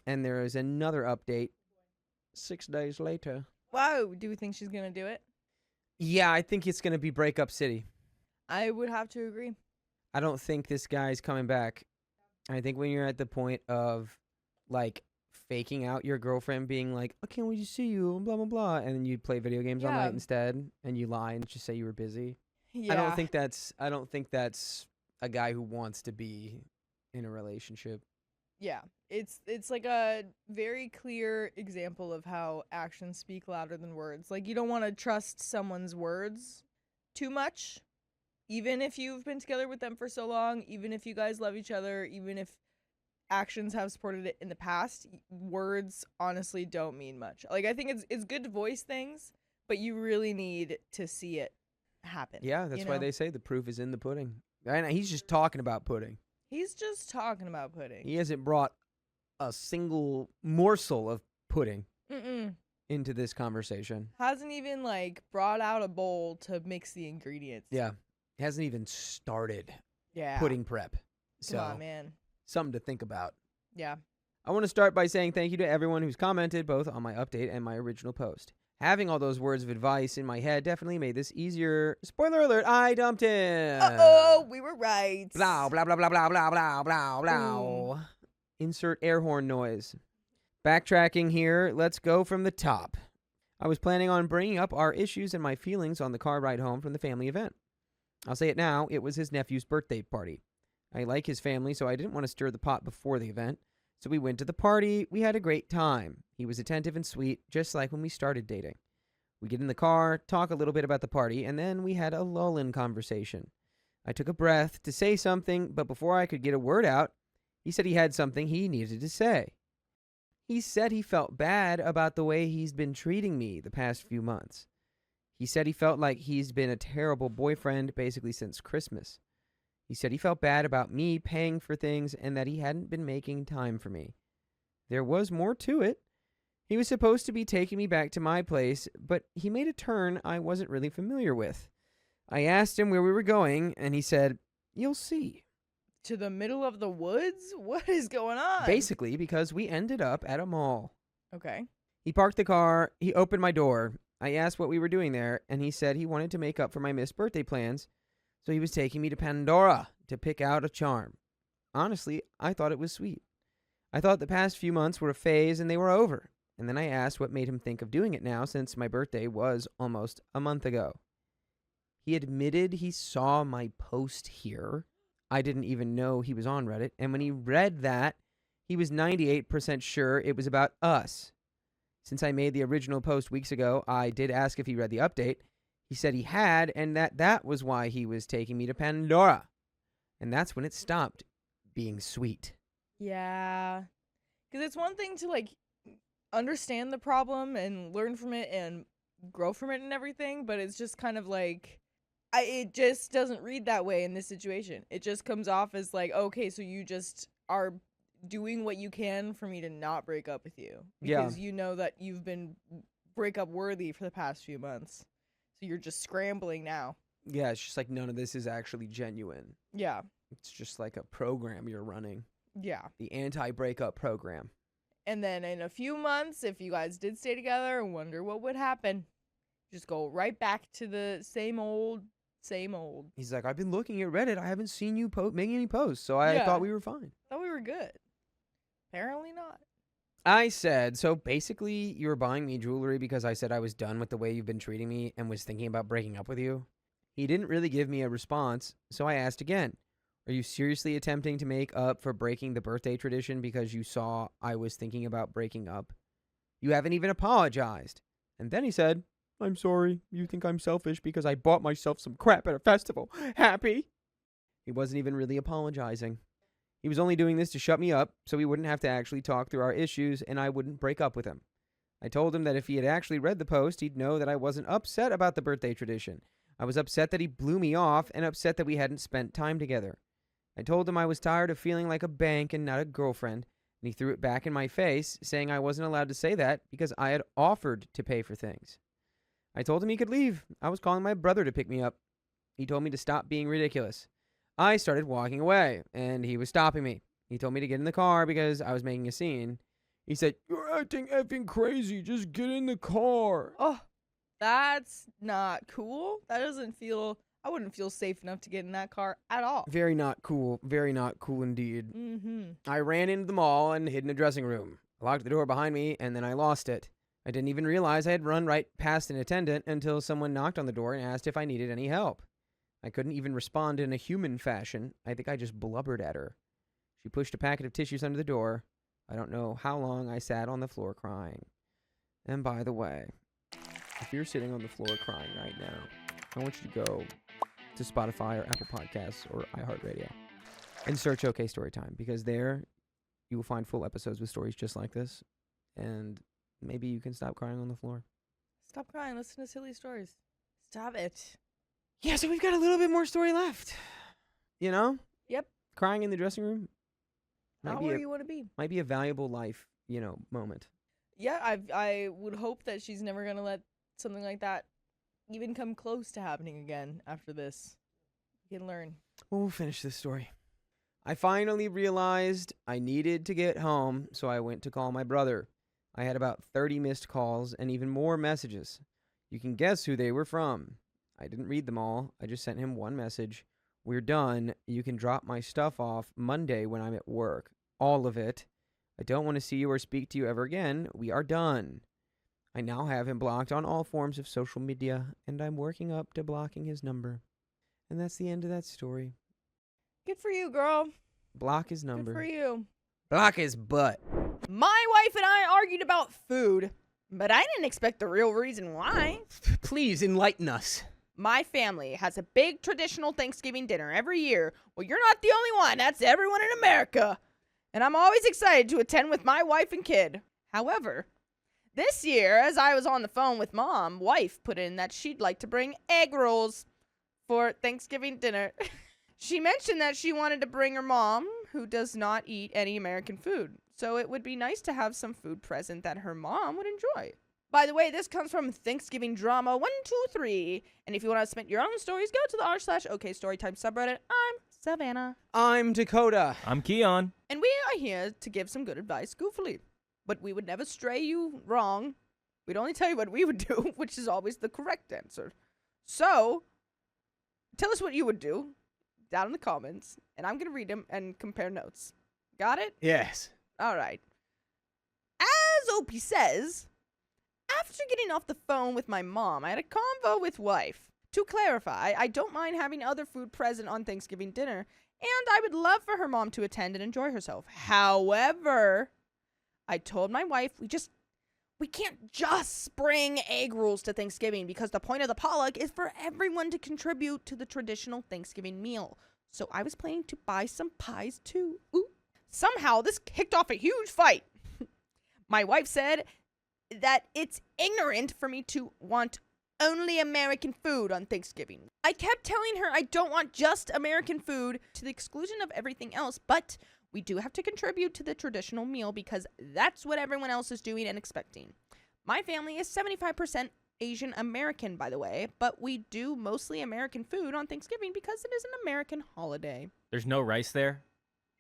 And there is another update 6 days later. Wow, do we think she's going to do it? Yeah, I think it's going to be breakup city. I would have to agree. I don't think this guy's coming back. I think when you're at the point of, like, faking out your girlfriend being like, "Oh, can't wait to see you," and blah blah blah, and then you play video games all Yeah. night instead, and you lie and just say you were busy. Yeah. I don't think that's a guy who wants to be in a relationship. Yeah. It's like a very clear example of how actions speak louder than words. Like, you don't want to trust someone's words too much, even if you've been together with them for so long, even if you guys love each other, even if actions have supported it in the past. Words honestly don't mean much. Like, I think it's good to voice things, but you really need to see it happen. Yeah, that's you why know? they say the proof is in the pudding. And he's just talking about pudding. He's just talking about pudding. He hasn't brought a single morsel of pudding Mm-mm. into this conversation. Hasn't even, like, brought out a bowl to mix the ingredients. Yeah. He hasn't even started Yeah. pudding prep. So, Come on, man. something to think about. Yeah. I want to start by saying thank you to everyone who's commented both on my update and my original post. Having all those words of advice in my head definitely made this easier. Spoiler alert, I dumped him. Uh-oh, we were right. Blah, blah, blah, blah, blah, blah, blah, blah, blah. Insert air horn noise. Backtracking here, let's go from the top. I was planning on bringing up our issues and my feelings on the car ride home from the family event. I'll say it now, it was his nephew's birthday party. I like his family, so I didn't want to stir the pot before the event. So we went to the party. We had a great time. He was attentive and sweet, just like when we started dating. We get in the car, talk a little bit about the party, and then we had a lull-in conversation. I took a breath to say something, but before I could get a word out, he said he had something he needed to say. He said he felt bad about the way he's been treating me the past few months. He said he felt like he's been a terrible boyfriend basically since Christmas. He said he felt bad about me paying for things and that he hadn't been making time for me. There was more to it. He was supposed to be taking me back to my place, but he made a turn I wasn't really familiar with. I asked him where we were going, and he said, "You'll see." To the middle of the woods? What is going on? Basically, because we ended up at a mall. Okay. He parked the car, he opened my door. I asked what we were doing there, and he said he wanted to make up for my missed birthday plans, so he was taking me to Pandora to pick out a charm. Honestly, I thought it was sweet. I thought the past few months were a phase and they were over. And then I asked what made him think of doing it now since my birthday was almost a month ago. He admitted he saw my post here. I didn't even know he was on Reddit. And when he read that, he was 98% sure it was about us. Since I made the original post weeks ago, I did ask if he read the update. He said he had, and that was why he was taking me to Pandora. And that's when it stopped being sweet. Yeah. Because it's one thing to, like, understand the problem and learn from it and grow from it and everything, but it's just kind of like, it just doesn't read that way in this situation. It just comes off as like, okay, so you just are doing what you can for me to not break up with you. Because you know that you've been breakup worthy for the past few months. So you're just scrambling now. Yeah, it's just like none of this is actually genuine. Yeah. It's just like a program you're running. Yeah. The anti-breakup program. And then in a few months, if you guys did stay together and wonder what would happen, just go right back to the same old. He's like, I've been looking at Reddit. I haven't seen you making any posts, so I Yeah. thought we were fine. Thought we were good. Apparently not. I said, so basically you were buying me jewelry because I said I was done with the way you've been treating me and was thinking about breaking up with you? He didn't really give me a response, so I asked again. Are you seriously attempting to make up for breaking the birthday tradition because you saw I was thinking about breaking up? You haven't even apologized. And then he said, I'm sorry. You think I'm selfish because I bought myself some crap at a festival. Happy? He wasn't even really apologizing. He was only doing this to shut me up so we wouldn't have to actually talk through our issues and I wouldn't break up with him. I told him that if he had actually read the post, he'd know that I wasn't upset about the birthday tradition. I was upset that he blew me off and upset that we hadn't spent time together. I told him I was tired of feeling like a bank and not a girlfriend, and he threw it back in my face, saying I wasn't allowed to say that because I had offered to pay for things. I told him he could leave. I was calling my brother to pick me up. He told me to stop being ridiculous. I started walking away, and he was stopping me. He told me to get in the car because I was making a scene. He said, "You're acting effing crazy. Just get in the car." Oh, that's not cool. That doesn't feel... I wouldn't feel safe enough to get in that car at all. Very not cool. Very not cool indeed. Mm-hmm. I ran into the mall and hid in a dressing room. I locked the door behind me, and then I lost it. I didn't even realize I had run right past an attendant until someone knocked on the door and asked if I needed any help. I couldn't even respond in a human fashion. I think I just blubbered at her. She pushed a packet of tissues under the door. I don't know how long I sat on the floor crying. And by the way, if you're sitting on the floor crying right now, I want you to go to Spotify or Apple Podcasts or iHeartRadio and search OK Storytime, because there you will find full episodes with stories just like this, and maybe you can stop crying on the floor. Stop crying. Listen to silly stories. Stop it. Yeah, so we've got a little bit more story left. You know? Yep. Crying in the dressing room Not where you want to be. might be a valuable life, moment. Yeah, I would hope that she's never going to let something like that even come close to happening again after this. You can learn. Well, we'll finish this story. I finally realized I needed to get home, so I went to call my brother. I had about 30 missed calls and even more messages. You can guess who they were from. I didn't read them all. I just sent him one message. We're done. You can drop my stuff off Monday when I'm at work. All of it. I don't want to see you or speak to you ever again. We are done. I now have him blocked on all forms of social media, and I'm working up to blocking his number. And that's the end of that story. Good for you, girl. Block his number. Good for you. Block his butt. My wife and I argued about food, but I didn't expect the real reason why. Please enlighten us. My family has a big traditional Thanksgiving dinner every year. Well, you're not the only one. That's everyone in America. And I'm always excited to attend with my wife and kid. However, this year, as I was on the phone with Mom, wife put in that she'd like to bring egg rolls for Thanksgiving dinner. She mentioned that she wanted to bring her mom, who does not eat any American food. So it would be nice to have some food present that her mom would enjoy. By the way, this comes from Thanksgiving Drama 123. And if you want to submit your own stories, go to the r/OK Storytime subreddit. I'm Savannah. I'm Dakota. I'm Keon. And we are here to give some good advice goofily. But we would never stray you wrong. We'd only tell you what we would do, which is always the correct answer. So, tell us what you would do down in the comments, and I'm going to read them and compare notes. Got it? Yes. All right. As Opie says, after getting off the phone with my mom, I had a convo with wife. To clarify, I don't mind having other food present on Thanksgiving dinner, and I would love for her mom to attend and enjoy herself. However, I told my wife we can't just bring egg rolls to Thanksgiving because the point of the potluck is for everyone to contribute to the traditional Thanksgiving meal. So I was planning to buy some pies too. Ooh. Somehow this kicked off a huge fight. My wife said that it's ignorant for me to want only American food on Thanksgiving. I kept telling her I don't want just American food to the exclusion of everything else, but we do have to contribute to the traditional meal because that's what everyone else is doing and expecting. My family is 75% Asian American, by the way, but we do mostly American food on Thanksgiving because it is an American holiday. There's no rice there?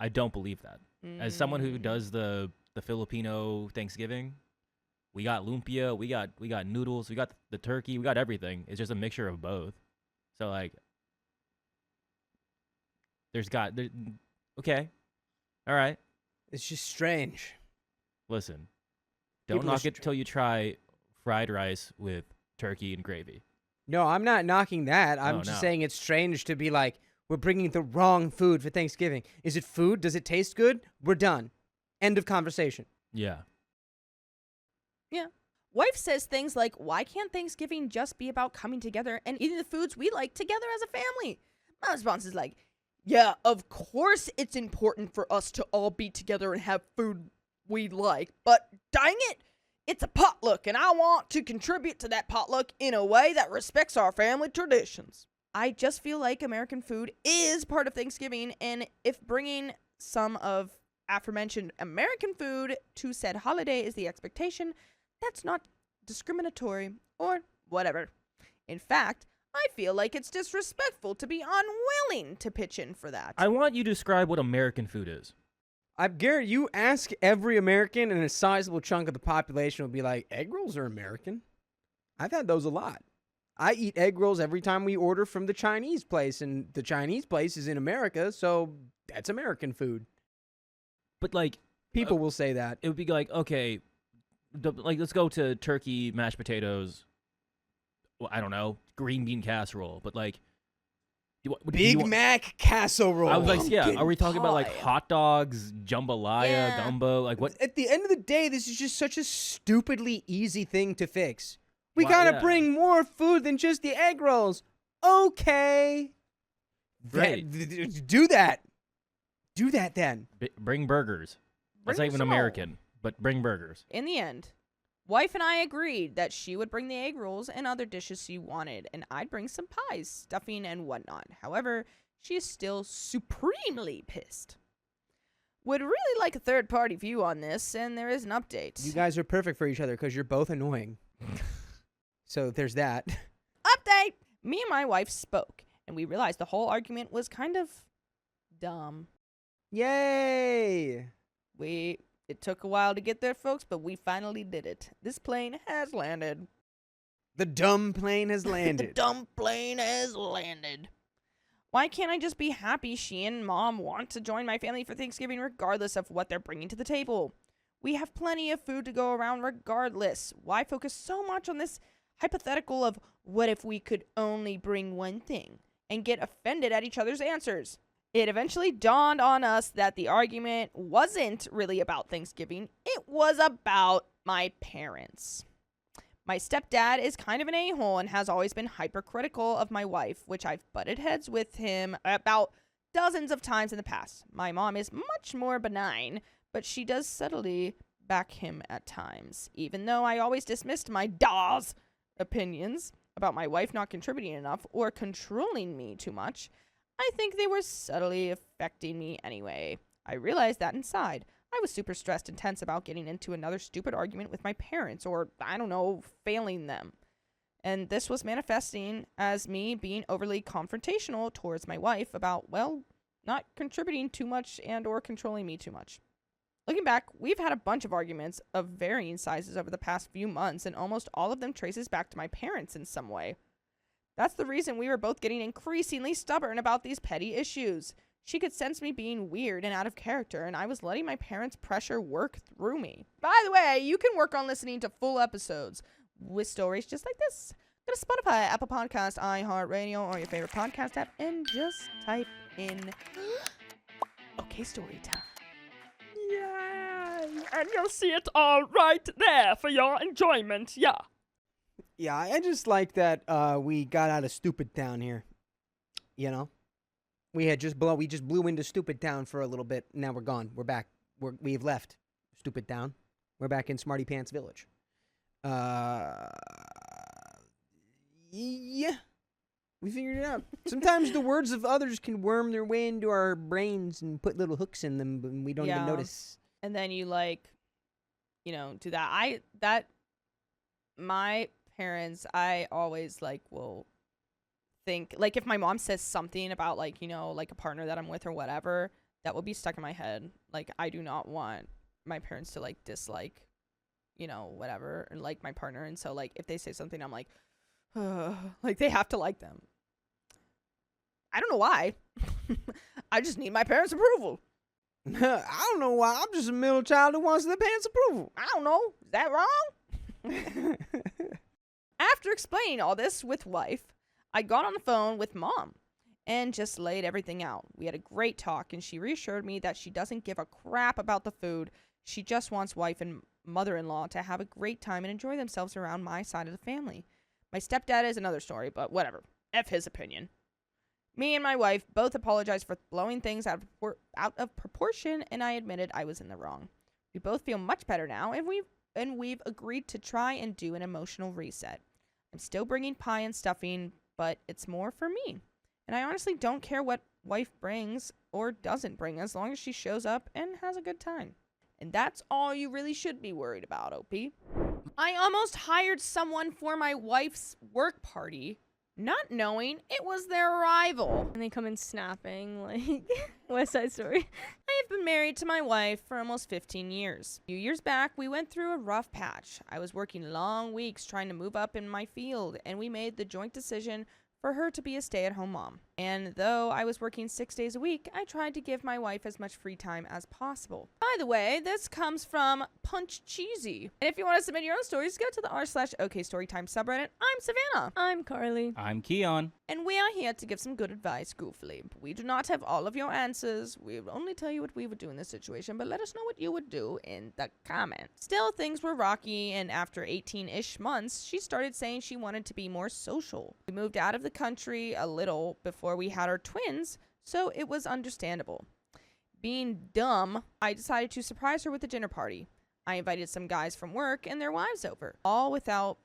I don't believe that. As someone who does the Filipino Thanksgiving, we got lumpia, we got noodles, we got the turkey, we got everything. It's just a mixture of both. So like, okay. All right. It's just strange. Listen, don't People are knock it till you try fried rice with turkey and gravy. No, I'm not knocking that. I'm Oh, just no. saying it's strange to be like, we're bringing the wrong food for Thanksgiving. Is it food? Does it taste good? We're done. End of conversation. Yeah. Yeah. Wife says things like, why can't Thanksgiving just be about coming together and eating the foods we like together as a family? My response is like, yeah, of course it's important for us to all be together and have food we like, but dang it, it's a potluck and I want to contribute to that potluck in a way that respects our family traditions. I just feel like American food is part of Thanksgiving, and if bringing some of aforementioned American food to said holiday is the expectation, that's not discriminatory or whatever. In fact, I feel like it's disrespectful to be unwilling to pitch in for that. I want you to describe what American food is. Garrett, you ask every American, and a sizable chunk of the population will be like, egg rolls are American. I've had those a lot. I eat egg rolls every time we order from the Chinese place, and the Chinese place is in America, so that's American food. But like, People will say that. It would be like, okay, like let's go to turkey, mashed potatoes. Well, I don't know, green bean casserole, but like, Big Mac casserole. I was like, yeah, Pumpkin are we talking about like pie. hot dogs, jambalaya, Yeah. gumbo? Like what? At the end of the day, this is just such a stupidly easy thing to fix. We Why- gotta yeah. bring more food than just the egg rolls. Okay. Right. Do that. Do that then. Bring burgers. That's not Bring even some more. American, but bring burgers. In the end, wife and I agreed that she would bring the egg rolls and other dishes she wanted, and I'd bring some pies, stuffing, and whatnot. However, she is still supremely pissed. Would really like a third-party view on this, and there is an update. You guys are perfect for each other because you're both annoying. So there's that. Update! Me and my wife spoke, and we realized the whole argument was kind of dumb. Yay! It took a while to get there, folks, but we finally did it. This plane has landed. The dumb plane has The landed. dumb plane has landed. Why can't I just be happy she and Mom want to join my family for Thanksgiving regardless of what they're bringing to the table? We have plenty of food to go around regardless. Why focus so much on this hypothetical of what if we could only bring one thing and get offended at each other's answers? It eventually dawned on us that the argument wasn't really about Thanksgiving. It was about my parents. My stepdad is kind of an a-hole and has always been hypercritical of my wife, which I've butted heads with him about dozens of times in the past. My mom is much more benign, but she does subtly back him at times. Even though I always dismissed my Daw's opinions about my wife not contributing enough or controlling me too much, I think they were subtly affecting me anyway. I realized that inside. I was super stressed and tense about getting into another stupid argument with my parents or, I don't know, failing them. And this was manifesting as me being overly confrontational towards my wife about, well, not contributing too much and or controlling me too much. Looking back, we've had a bunch of arguments of varying sizes over the past few months, and almost all of them traces back to my parents in some way. That's the reason we were both getting increasingly stubborn about these petty issues. She could sense me being weird and out of character, and I was letting my parents' pressure work through me. By the way, you can work on listening to full episodes with stories just like this. Go to Spotify, Apple Podcasts, iHeartRadio, or your favorite podcast app, and just type in Okay Story Time. Yeah, and you'll see it all right there for your enjoyment. Yeah. Yeah, I just like that we got out of Stupid Town here. You know? We just blew into Stupid Town for a little bit. Now we're gone. We're back. We've left Stupid Town. We're back in Smarty Pants Village. Yeah. We figured it out. Sometimes the words of others can worm their way into our brains and put little hooks in them, but we don't even Yeah. notice. And then you do that. My parents, I always will think, if my mom says something about a partner that I'm with or whatever, that will be stuck in my head. I do not want my parents to dislike, whatever, and my partner. And so if they say something, I'm they have to like them. I don't know why. I just need my parents' approval. I don't know why. I'm just a middle child who wants their parents' approval. I don't know. Is that wrong? After explaining all this with wife, I got on the phone with Mom and just laid everything out. We had a great talk, and she reassured me that she doesn't give a crap about the food. She just wants wife and mother-in-law to have a great time and enjoy themselves around my side of the family. My stepdad is another story, but whatever. F his opinion. Me and my wife both apologized for blowing things out of proportion, and I admitted I was in the wrong. We both feel much better now, and we've agreed to try and do an emotional reset. I'm still bringing pie and stuffing, but it's more for me. And I honestly don't care what wife brings or doesn't bring as long as she shows up and has a good time. And that's all you really should be worried about, OP. I almost hired someone for my wife's work party, not knowing it was their rival. And they come in snapping like West Side Story. I have been married to my wife for almost 15 years. A few years back, we went through a rough patch. I was working long weeks trying to move up in my field, and we made the joint decision for her to be a stay-at-home mom. And though I was working 6 days a week, I tried to give my wife as much free time as possible. By the way, this comes from Punch Cheesy. And if you want to submit your own stories, go to the r/OKStorytime subreddit. I'm Savannah. I'm Carly. I'm Keon. And we are here to give some good advice, goofily. We do not have all of your answers. We will only tell you what we would do in this situation, but let us know what you would do in the comments. Still, things were rocky, and after 18-ish months, she started saying she wanted to be more social. We moved out of the country a little before we had our twins, so it was understandable. Being dumb, I decided to surprise her with a dinner party. I invited some guys from work and their wives over, all without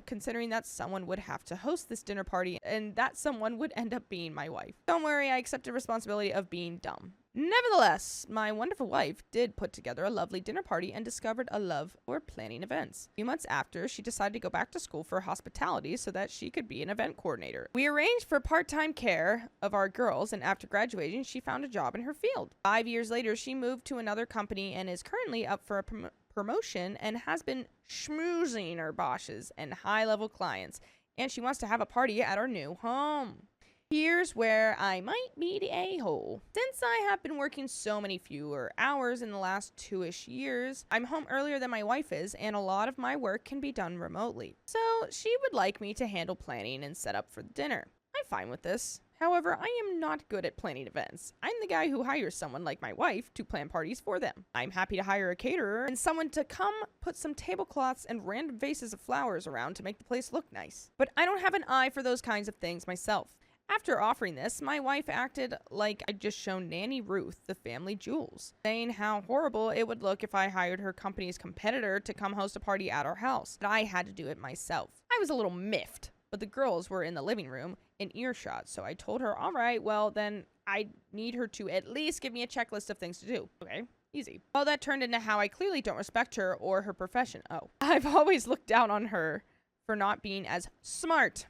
considering that someone would have to host this dinner party and that someone would end up being my wife. Don't worry, I accepted responsibility of being dumb. Nevertheless, my wonderful wife did put together a lovely dinner party and discovered a love for planning events. A few months after, she decided to go back to school for hospitality so that she could be an event coordinator. We arranged for part-time care of our girls, and after graduating, she found a job in her field. 5 years later, she moved to another company and is currently up for a promotion and has been schmoozing her bosses and high-level clients, and she wants to have a party at our new home. Here's where I might be the a-hole. Since I have been working so many fewer hours in the last 2-ish years, I'm home earlier than my wife is, and a lot of my work can be done remotely. So she would like me to handle planning and set up for the dinner. I'm fine with this. However, I am not good at planning events. I'm the guy who hires someone like my wife to plan parties for them. I'm happy to hire a caterer and someone to come put some tablecloths and random vases of flowers around to make the place look nice. But I don't have an eye for those kinds of things myself. After offering this, my wife acted like I'd just shown Nanny Ruth the family jewels, saying how horrible it would look if I hired her company's competitor to come host a party at our house, that I had to do it myself. I was a little miffed, but the girls were in the living room in earshot, so I told her, all right, well, then I need her to at least give me a checklist of things to do. Okay, easy. Well, that turned into how I clearly don't respect her or her profession. Oh, I've always looked down on her for not being as smart.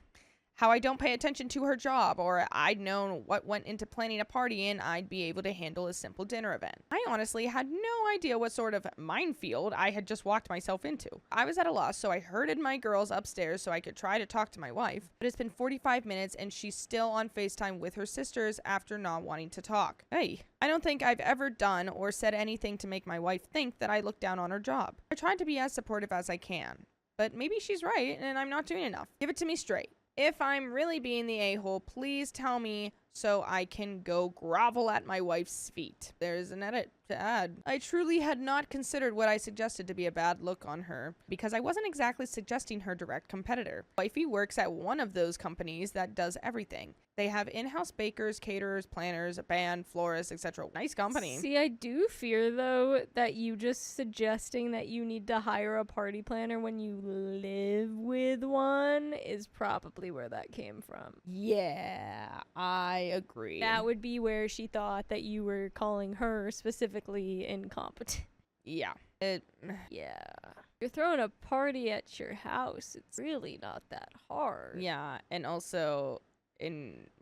How I don't pay attention to her job, or I'd known what went into planning a party and I'd be able to handle a simple dinner event. I honestly had no idea what sort of minefield I had just walked myself into. I was at a loss, so I herded my girls upstairs so I could try to talk to my wife, but it's been 45 minutes and she's still on FaceTime with her sisters after not wanting to talk. Hey, I don't think I've ever done or said anything to make my wife think that I look down on her job. I tried to be as supportive as I can, but maybe she's right and I'm not doing enough. Give it to me straight. If I'm really being the a-hole, please tell me so I can go grovel at my wife's feet. There's an edit to add. I truly had not considered what I suggested to be a bad look on her, because I wasn't exactly suggesting her direct competitor. Wifey works at one of those companies that does everything. They have in-house bakers, caterers, planners, a band, florists, etc. Nice company. See, I do fear, though, that you just suggesting that you need to hire a party planner when you live with one is probably where that came from. Yeah, I agree. That would be where she thought that you were calling her specifically incompetent. Yeah. Yeah. You're throwing a party at your house. It's really not that hard. Yeah, and also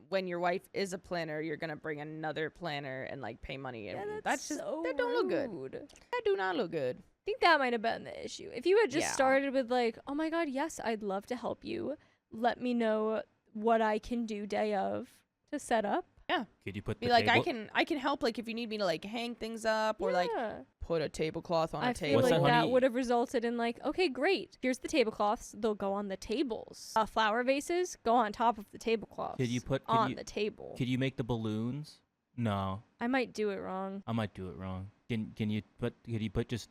when your wife is a planner, you're gonna bring another planner and like pay money, and Yeah, that's just so that don't look good. rude. That do not look good. I think that might have been the issue. If you had just Yeah. started with like, oh my god, yes, I'd love to help you. Let me know what I can do day of to set up. Could you put Be the like, table? I can help, like if you need me to like hang things up or like Yeah. put a tablecloth on I a feel table. What's like that, that honey? would have resulted in like, okay, great. Here's the tablecloths. They'll go on the tables. Flower vases go on top of the tablecloths. Could you put on the table? Could you make the balloons? No, I might do it wrong. I might do it wrong. Can you put? Could you put just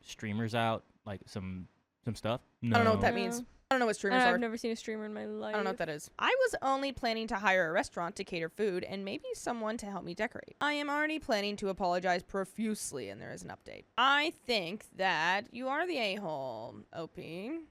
streamers out, like some stuff? No. I don't know what that No. means. I don't know what streamers are. I've never seen a streamer in my life. I don't know what that is. I was only planning to hire a restaurant to cater food and maybe someone to help me decorate. I am already planning to apologize profusely, and there is an update. I think that you are the a-hole, OP,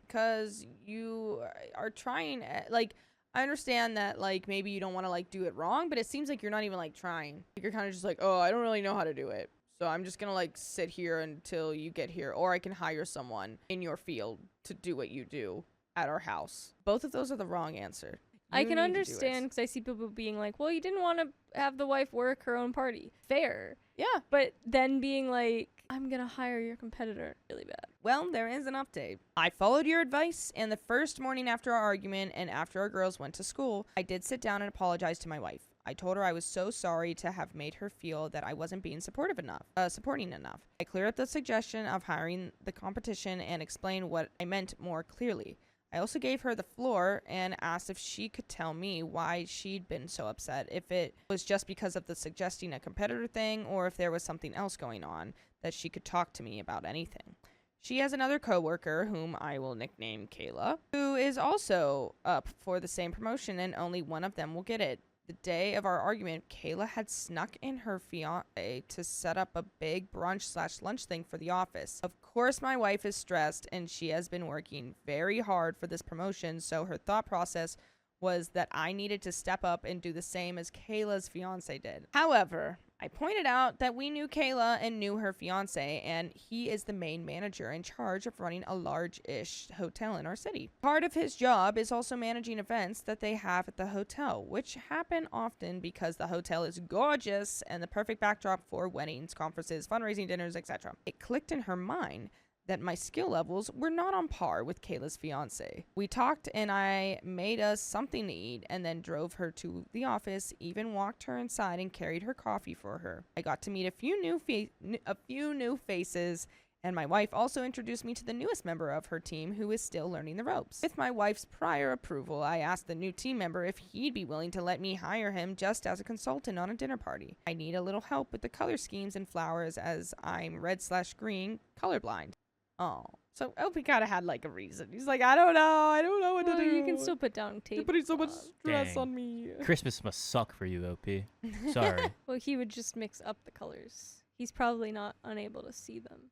because you are trying, like, I understand that, like, maybe you don't want to, like, do it wrong, but it seems like you're not even, like, trying. Like, you're kind of just like, oh, I don't really know how to do it. So I'm just going to, like, sit here until you get here, or I can hire someone in your field to do what you do at our house. Both of those are the wrong answer. I You can need to do it. understand because I see people being like, well, you didn't want to have the wife work her own party. Fair. Yeah. But then being like, I'm going to hire your competitor. Really bad. Well, there is an update. I followed your advice, and the first morning after our argument and after our girls went to school, I did sit down and apologize to my wife. I told her I was so sorry to have made her feel that I wasn't being supporting enough. I cleared up the suggestion of hiring the competition and explained what I meant more clearly. I also gave her the floor and asked if she could tell me why she'd been so upset, if it was just because of the suggesting a competitor thing or if there was something else going on, that she could talk to me about anything. She has another coworker, whom I will nickname Kayla, who is also up for the same promotion, and only one of them will get it. The day of our argument, Kayla had snuck in her fiancé to set up a big brunch/lunch thing for the office. Of course, my wife is stressed, and she has been working very hard for this promotion, so her thought process was that I needed to step up and do the same as Kayla's fiancé did. However, I pointed out that we knew Kayla and knew her fiancé, and he is the main manager in charge of running a large-ish hotel in our city. Part of his job is also managing events that they have at the hotel, which happen often because the hotel is gorgeous and the perfect backdrop for weddings, conferences, fundraising dinners, etc. It clicked in her mind that my skill levels were not on par with Kayla's fiance. We talked and I made us something to eat and then drove her to the office, even walked her inside and carried her coffee for her. I got to meet a few new faces, and my wife also introduced me to the newest member of her team who is still learning the ropes. With my wife's prior approval, I asked the new team member if he'd be willing to let me hire him just as a consultant on a dinner party. I need a little help with the color schemes and flowers as I'm red/green colorblind. Oh, so Opie kind of had like a reason. He's like, I don't know what to do. You can still put down tape. You're putting so much stress Dang. on me. Christmas must suck for you, OP. Sorry. Well, he would just mix up the colors. He's probably not unable to see them.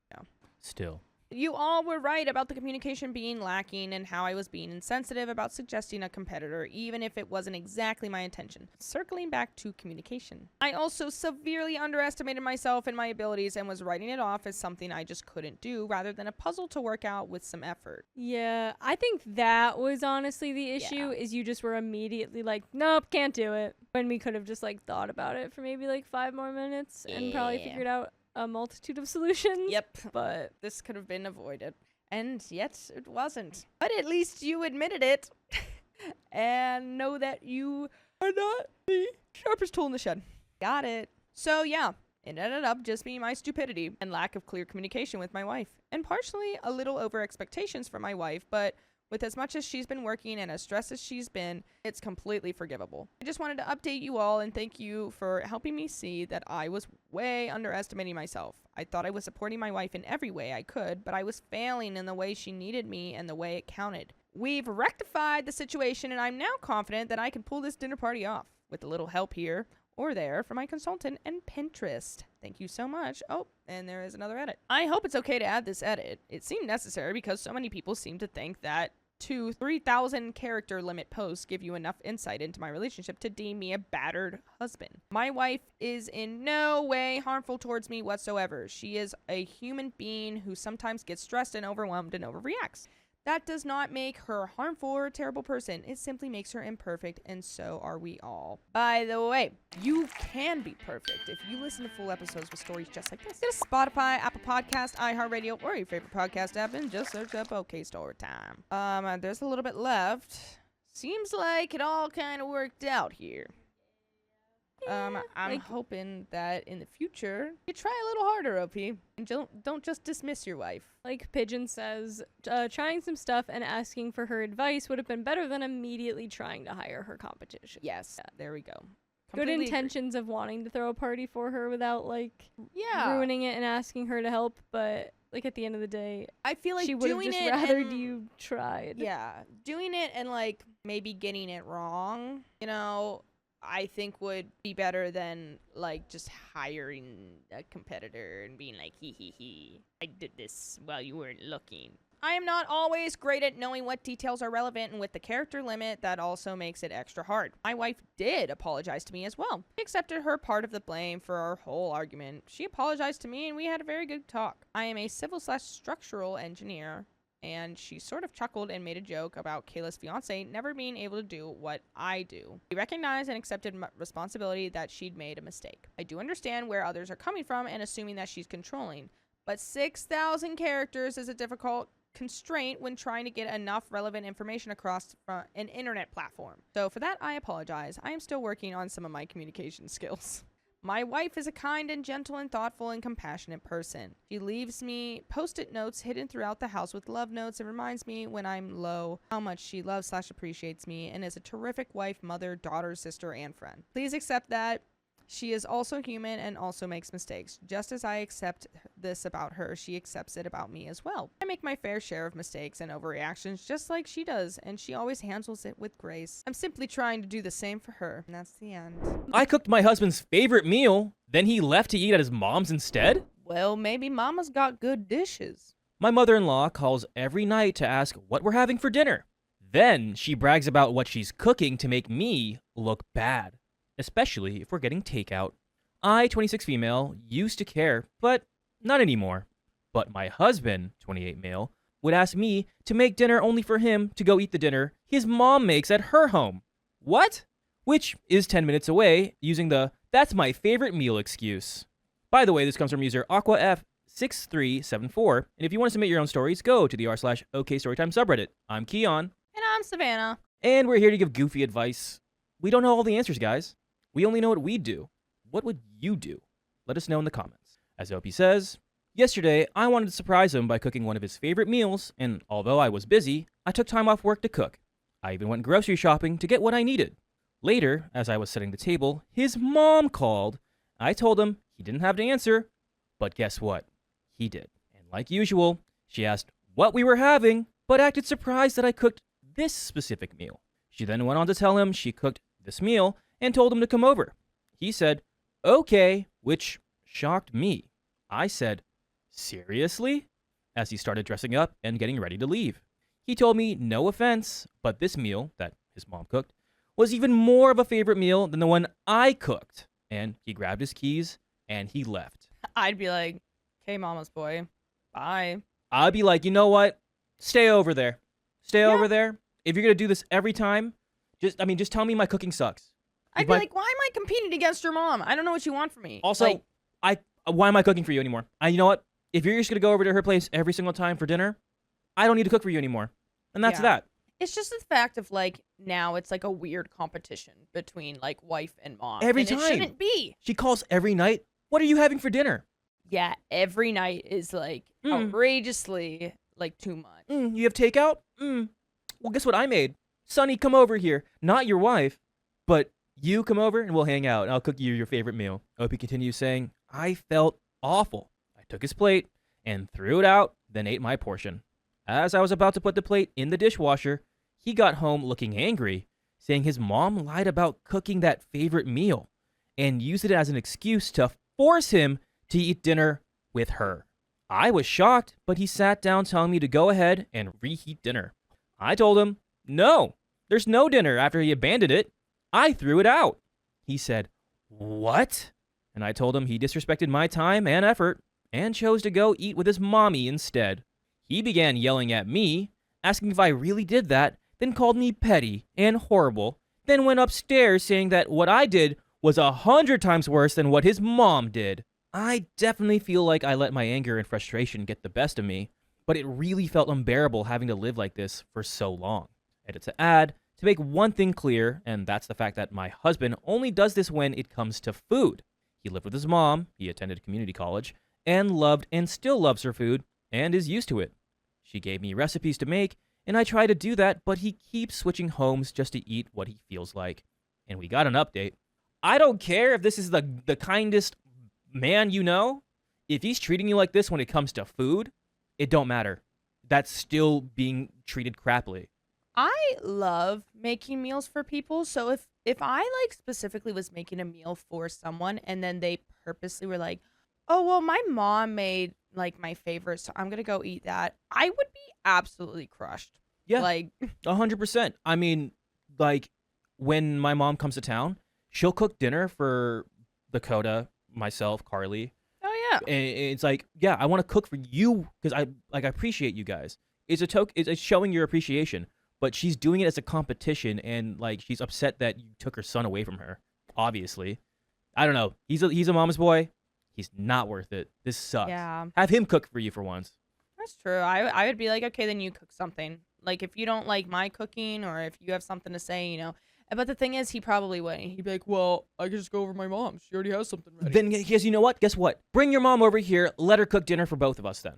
Still. You all were right about the communication being lacking and how I was being insensitive about suggesting a competitor, even if it wasn't exactly my intention. Circling back to communication. I also severely underestimated myself and my abilities and was writing it off as something I just couldn't do rather than a puzzle to work out with some effort. Yeah, I think that was honestly the issue, is you just were immediately like, nope, can't do it. When we could have just like thought about it for maybe like 5 more minutes and probably figured out a multitude of solutions. Yep. But This could have been avoided. And yet it wasn't. But at least you admitted it. And know that you are not the sharpest tool in the shed. Got it. So yeah, it ended up just being my stupidity and lack of clear communication with my wife. And partially a little over expectations for my wife, but with as much as she's been working and as stressed as she's been, it's completely forgivable. I just wanted to update you all and thank you for helping me see that I was way underestimating myself. I thought I was supporting my wife in every way I could, but I was failing in the way she needed me and the way it counted. We've rectified the situation, and I'm now confident that I can pull this dinner party off with a little help here or there from my consultant and Pinterest. Thank you so much. Oh, and there is another edit. I hope it's okay to add this edit. It seemed necessary because so many people seem to think that 3,000 character limit posts give you enough insight into my relationship to deem me a battered husband. My wife is in no way harmful towards me whatsoever. She is a human being who sometimes gets stressed and overwhelmed and overreacts. That does not make her harmful or a terrible person. It simply makes her imperfect, and so are we all. By the way, you can be perfect if you listen to full episodes with stories just like this. Go to Spotify, Apple Podcast, iHeartRadio, or your favorite podcast app, and just search up OK Story Time. There's a little bit left. Seems like it all kind of worked out here. I'm hoping that in the future you try a little harder, OP, and don't just dismiss your wife. like Pigeon says, trying some stuff and asking for her advice would have been better than immediately trying to hire her competition. Yes, there we go. Good Completely agree. intentions of wanting to throw a party for her without like Yeah, ruining it and asking her to help, but like at the end of the day, I feel like she would have doing just it rather and- you tried. Yeah, doing it and like maybe getting it wrong, you know, I think would be better than like just hiring a competitor and being like, he, I did this while you weren't looking. I am not always great at knowing what details are relevant, and with the character limit, that also makes it extra hard. My wife did apologize to me as well. She accepted her part of the blame for our whole argument. She apologized to me, and we had a very good talk. I am a civil/structural engineer and she sort of chuckled and made a joke about Kayla's fiance never being able to do what I do. We recognized and accepted responsibility that she'd made a mistake. I do understand where others are coming from and assuming that she's controlling, but 6,000 characters is a difficult constraint when trying to get enough relevant information across from an internet platform. So for that, I apologize. I am still working on some of my communication skills. My wife is a kind and gentle and thoughtful and compassionate person. She leaves me post-it notes hidden throughout the house with love notes and reminds me when I'm low how much she loves/appreciates me, and is a terrific wife, mother, daughter, sister, and friend. Please accept that she is also human and also makes mistakes. Just as I accept this about her, she accepts it about me as well. I make my fair share of mistakes and overreactions just like she does, and she always handles it with grace. I'm simply trying to do the same for her. And that's the end. I cooked my husband's favorite meal, then he left to eat at his mom's instead? Well, maybe Mama's got good dishes. My mother-in-law calls every night to ask what we're having for dinner. Then she brags about what she's cooking to make me look bad, especially if we're getting takeout. I, 26 female, used to care, but not anymore. But my husband, 28 male, would ask me to make dinner only for him to go eat the dinner his mom makes at her home. What? Which is 10 minutes away, using the "that's my favorite meal" excuse. By the way, this comes from user AquaF6374, and if you want to submit your own stories, go to the r/OKStorytime subreddit. I'm Keon, And I'm Savannah. and we're here to give goofy advice. We don't know all the answers, guys. We only know what we do. What would you do? Let us know in the comments. As Opie says, yesterday I wanted to surprise him by cooking one of his favorite meals, and although I was busy, I took time off work to cook. I even went grocery shopping to get what I needed. Later, as I was setting the table, his mom called. I told him he didn't have to answer, but guess what? He did. And like usual, she asked what we were having, but acted surprised that I cooked this specific meal. She then went on to tell him she cooked this meal and told him to come over. He said, okay, which shocked me. I said, seriously? As he started dressing up and getting ready to leave. He told me, no offense, but this meal that his mom cooked was even more of a favorite meal than the one I cooked. And he grabbed his keys and he left. I'd be like, okay, mama's boy. Bye. I'd be like, you know what? Stay over there. Stay over there. If you're going to do this every time, just tell me my cooking sucks. I'd be like, why am I competing against your mom? I don't know what you want from me. Also, why am I cooking for you anymore? You know what? If you're just going to go over to her place every single time for dinner, I don't need to cook for you anymore. And that's that. It's just the fact of now it's like a weird competition between wife and mom. Every and time. It shouldn't be. She calls every night. What are you having for dinner? Yeah, every night is outrageously too much. You have takeout? Well, guess what I made? Sonny, come over here. Not your wife, but you come over and we'll hang out and I'll cook you your favorite meal. Opie continues saying, I felt awful. I took his plate and threw it out, then ate my portion. As I was about to put the plate in the dishwasher, he got home looking angry, saying his mom lied about cooking that favorite meal and used it as an excuse to force him to eat dinner with her. I was shocked, but he sat down telling me to go ahead and reheat dinner. I told him, no, there's no dinner after he abandoned it. I threw it out. He said, what? And I told him he disrespected my time and effort and chose to go eat with his mommy instead. He began yelling at me, asking if I really did that, then called me petty and horrible, then went upstairs saying that what I did was 100 times worse than what his mom did. I definitely feel like I let my anger and frustration get the best of me, but it really felt unbearable having to live like this for so long. And to add, to make one thing clear, and that's the fact that my husband only does this when it comes to food. He lived with his mom, he attended community college, and loved and still loves her food, and is used to it. She gave me recipes to make, and I try to do that, but he keeps switching homes just to eat what he feels like. And we got an update. I don't care if this is the kindest man you know. If he's treating you like this when it comes to food, it don't matter. That's still being treated crappily. I love making meals for people. So if I specifically was making a meal for someone and then they purposely were like, oh, well, my mom made my favorite, so I'm going to go eat that, I would be absolutely crushed. Yeah, 100%. I mean, when my mom comes to town, she'll cook dinner for Dakota, myself, Carly. Oh, yeah. And it's I want to cook for you because I appreciate you guys. It's showing your appreciation. But she's doing it as a competition, and like she's upset that you took her son away from her. Obviously, I don't know. He's a mama's boy. He's not worth it. This sucks. Yeah. Have him cook for you for once. That's true. I would be like, okay, then you cook something. Like if you don't like my cooking, or if you have something to say, you know. But the thing is, he probably wouldn't. He'd be like, well, I could just go over to my mom. She already has something ready. Then because you know what? Guess what? Bring your mom over here. Let her cook dinner for both of us. Then,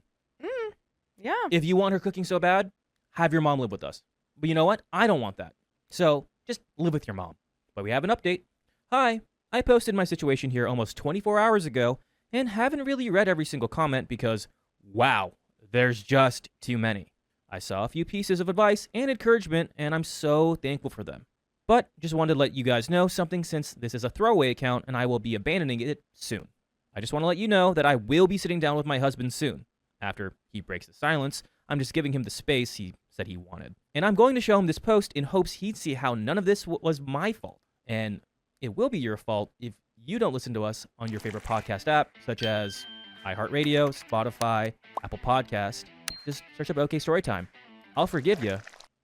Yeah. if you want her cooking so bad, have your mom live with us. But you know what? I don't want that. So just live with your mom. But we have an update. Hi, I posted my situation here almost 24 hours ago and haven't really read every single comment because, wow, there's just too many. I saw a few pieces of advice and encouragement, and I'm so thankful for them. But just wanted to let you guys know something since this is a throwaway account and I will be abandoning it soon. I just want to let you know that I will be sitting down with my husband soon. After he breaks the silence, I'm just giving him the space he said he wanted. And I'm going to show him this post in hopes he'd see how none of this was my fault. And it will be your fault if you don't listen to us on your favorite podcast app, such as iHeartRadio, Spotify, Apple Podcast. Just search up OK Storytime. I'll forgive you,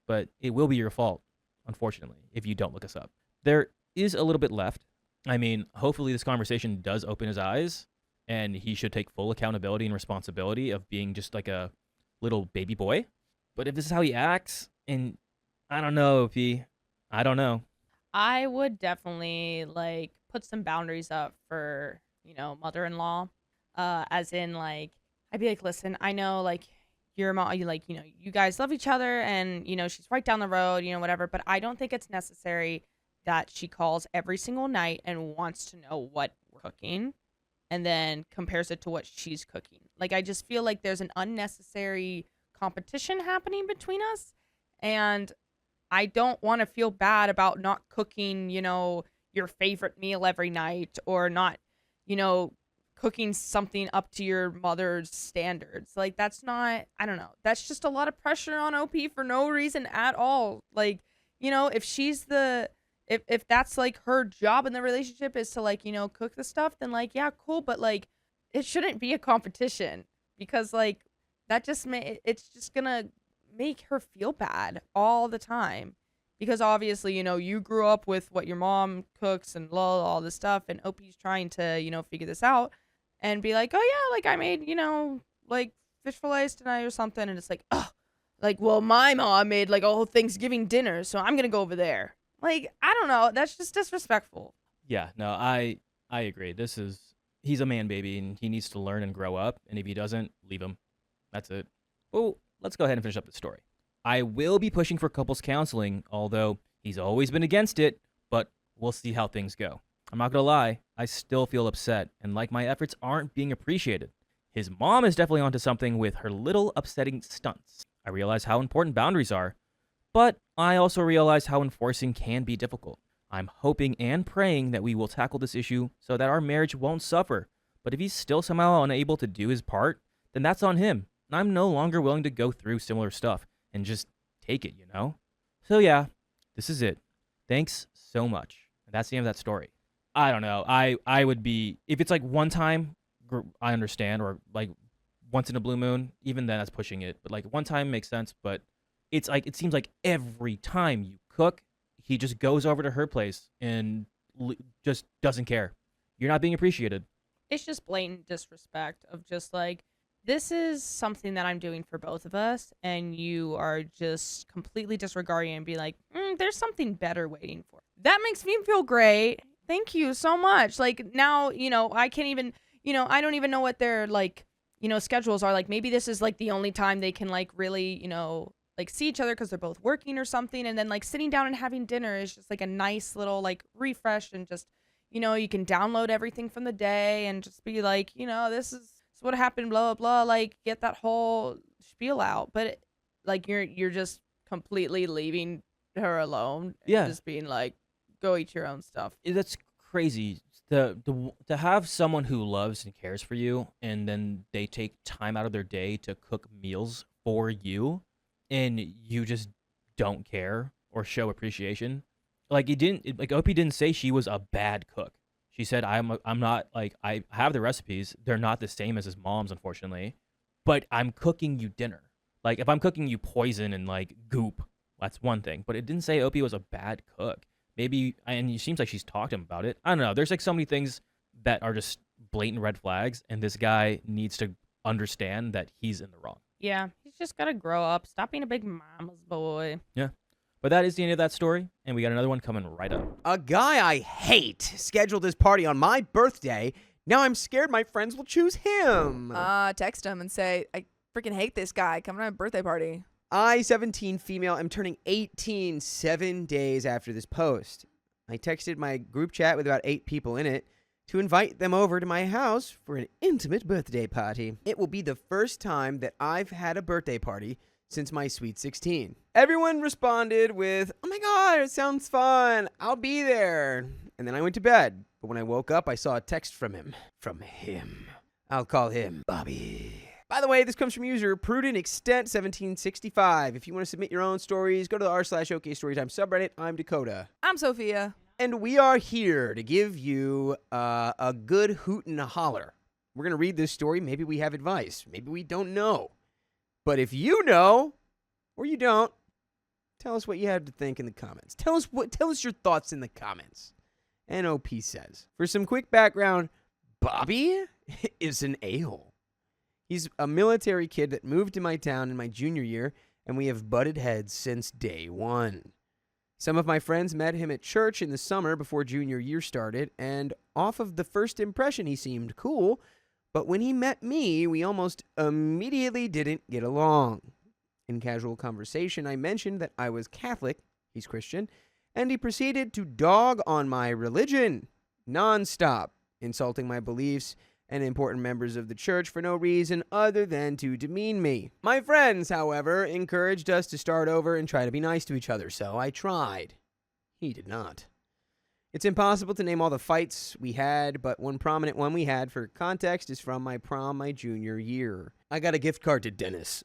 but it will be your fault, unfortunately, if you don't look us up. There is a little bit left. I mean, hopefully this conversation does open his eyes, and he should take full accountability and responsibility of being just like a little baby boy. But if this is how he acts, and I don't know, I don't know. I would definitely like put some boundaries up for, mother-in-law. As in like, I'd be like, listen, I know like your mom, you guys love each other, and she's right down the road, whatever. But I don't think it's necessary that she calls every single night and wants to know what we're cooking, and then compares it to what she's cooking. Like, I just feel like there's an unnecessary competition happening between us, and I don't want to feel bad about not cooking, your favorite meal every night, or not, cooking something up to your mother's standards. Like, that's not, I don't know. That's just a lot of pressure on OP for no reason at all. Like, if she's if that's like her job in the relationship is to like, cook the stuff, then like, yeah, cool. But like, it shouldn't be a competition, because like that just it's just gonna make her feel bad all the time. Because obviously, you grew up with what your mom cooks and all this stuff, and OP's trying to, figure this out and be like, oh yeah, like I made, like fish fillets tonight or something. And it's like, oh, like, well, my mom made like a whole Thanksgiving dinner, so I'm going to go over there. Like, I don't know. That's just disrespectful. Yeah, no, I agree. He's a man baby, and he needs to learn and grow up. And if he doesn't, leave him. That's it. Well, let's go ahead and finish up the story. I will be pushing for couples counseling, although he's always been against it, but we'll see how things go. I'm not going to lie, I still feel upset, and like my efforts aren't being appreciated. His mom is definitely onto something with her little upsetting stunts. I realize how important boundaries are, but I also realize how enforcing can be difficult. I'm hoping and praying that we will tackle this issue so that our marriage won't suffer, but if he's still somehow unable to do his part, then that's on him. I'm no longer willing to go through similar stuff and just take it, So yeah, this is it. Thanks so much. And that's the end of that story. I don't know. I would be, if it's like one time, I understand, or like once in a blue moon, even then that's pushing it. But like one time makes sense, but it's like, it seems like every time you cook, he just goes over to her place and just doesn't care. You're not being appreciated. It's just blatant disrespect of just like, this is something that I'm doing for both of us, and you are just completely disregarding and be like, there's something better waiting for. That makes me feel great. Thank you so much. Like, now, I can't even, I don't even know what their, like, schedules are. Like, maybe this is, like, the only time they can, like, really, like, see each other because they're both working or something. And then, like, sitting down and having dinner is just, like, a nice little, like, refresh, and just, you can download everything from the day and just be like, this is what happened, blah, blah, blah, like, get that whole spiel out. But, like, you're just completely leaving her alone. And Yeah. just being like, go eat your own stuff. That's crazy. To have someone who loves and cares for you, and then they take time out of their day to cook meals for you, and you just don't care or show appreciation. Like, Opie didn't say she was a bad cook. She said, I'm not, like, I have the recipes. They're not the same as his mom's, unfortunately, but I'm cooking you dinner. Like, if I'm cooking you poison and, like, goop, that's one thing. But it didn't say Opie was a bad cook. Maybe, and it seems like she's talked to him about it. I don't know. There's, like, so many things that are just blatant red flags, and this guy needs to understand that he's in the wrong. Yeah, he's just got to grow up. Stop being a big mama's boy. Yeah. But that is the end of that story, and we got another one coming right up. A guy I hate scheduled his party on my birthday. Now I'm scared my friends will choose him. Text him and say, I freaking hate this guy. Coming to my birthday party. I, 17 female, am turning 18 7 days after this post. I texted my group chat with about 8 people in it to invite them over to my house for an intimate birthday party. It will be the first time that I've had a birthday party since my sweet 16. Everyone responded with, "Oh my god, it sounds fun. I'll be there." And then I went to bed. But when I woke up, I saw a text from him. From him. I'll call him Bobby. By the way, this comes from user Prudent Extent 1765. If you want to submit your own stories, go to the r/OK Storytime subreddit. I'm Dakota. I'm Sophia. And we are here to give you a good hoot and a holler. We're going to read this story. Maybe we have advice. Maybe we don't know. But if you know, or you don't, tell us what you had to think in the comments. Tell us your thoughts in the comments. NOP says, for some quick background, Bobby is an a-hole. He's a military kid that moved to my town in my junior year, and we have butted heads since day one. Some of my friends met him at church in the summer before junior year started, and off of the first impression, he seemed cool, but when he met me, we almost immediately didn't get along. In casual conversation, I mentioned that I was Catholic, he's Christian, and he proceeded to dog on my religion, nonstop, insulting my beliefs and important members of the church for no reason other than to demean me. My friends, however, encouraged us to start over and try to be nice to each other, so I tried. He did not. It's impossible to name all the fights we had, but one prominent one we had for context is from my prom my junior year. I got a gift card to Dennis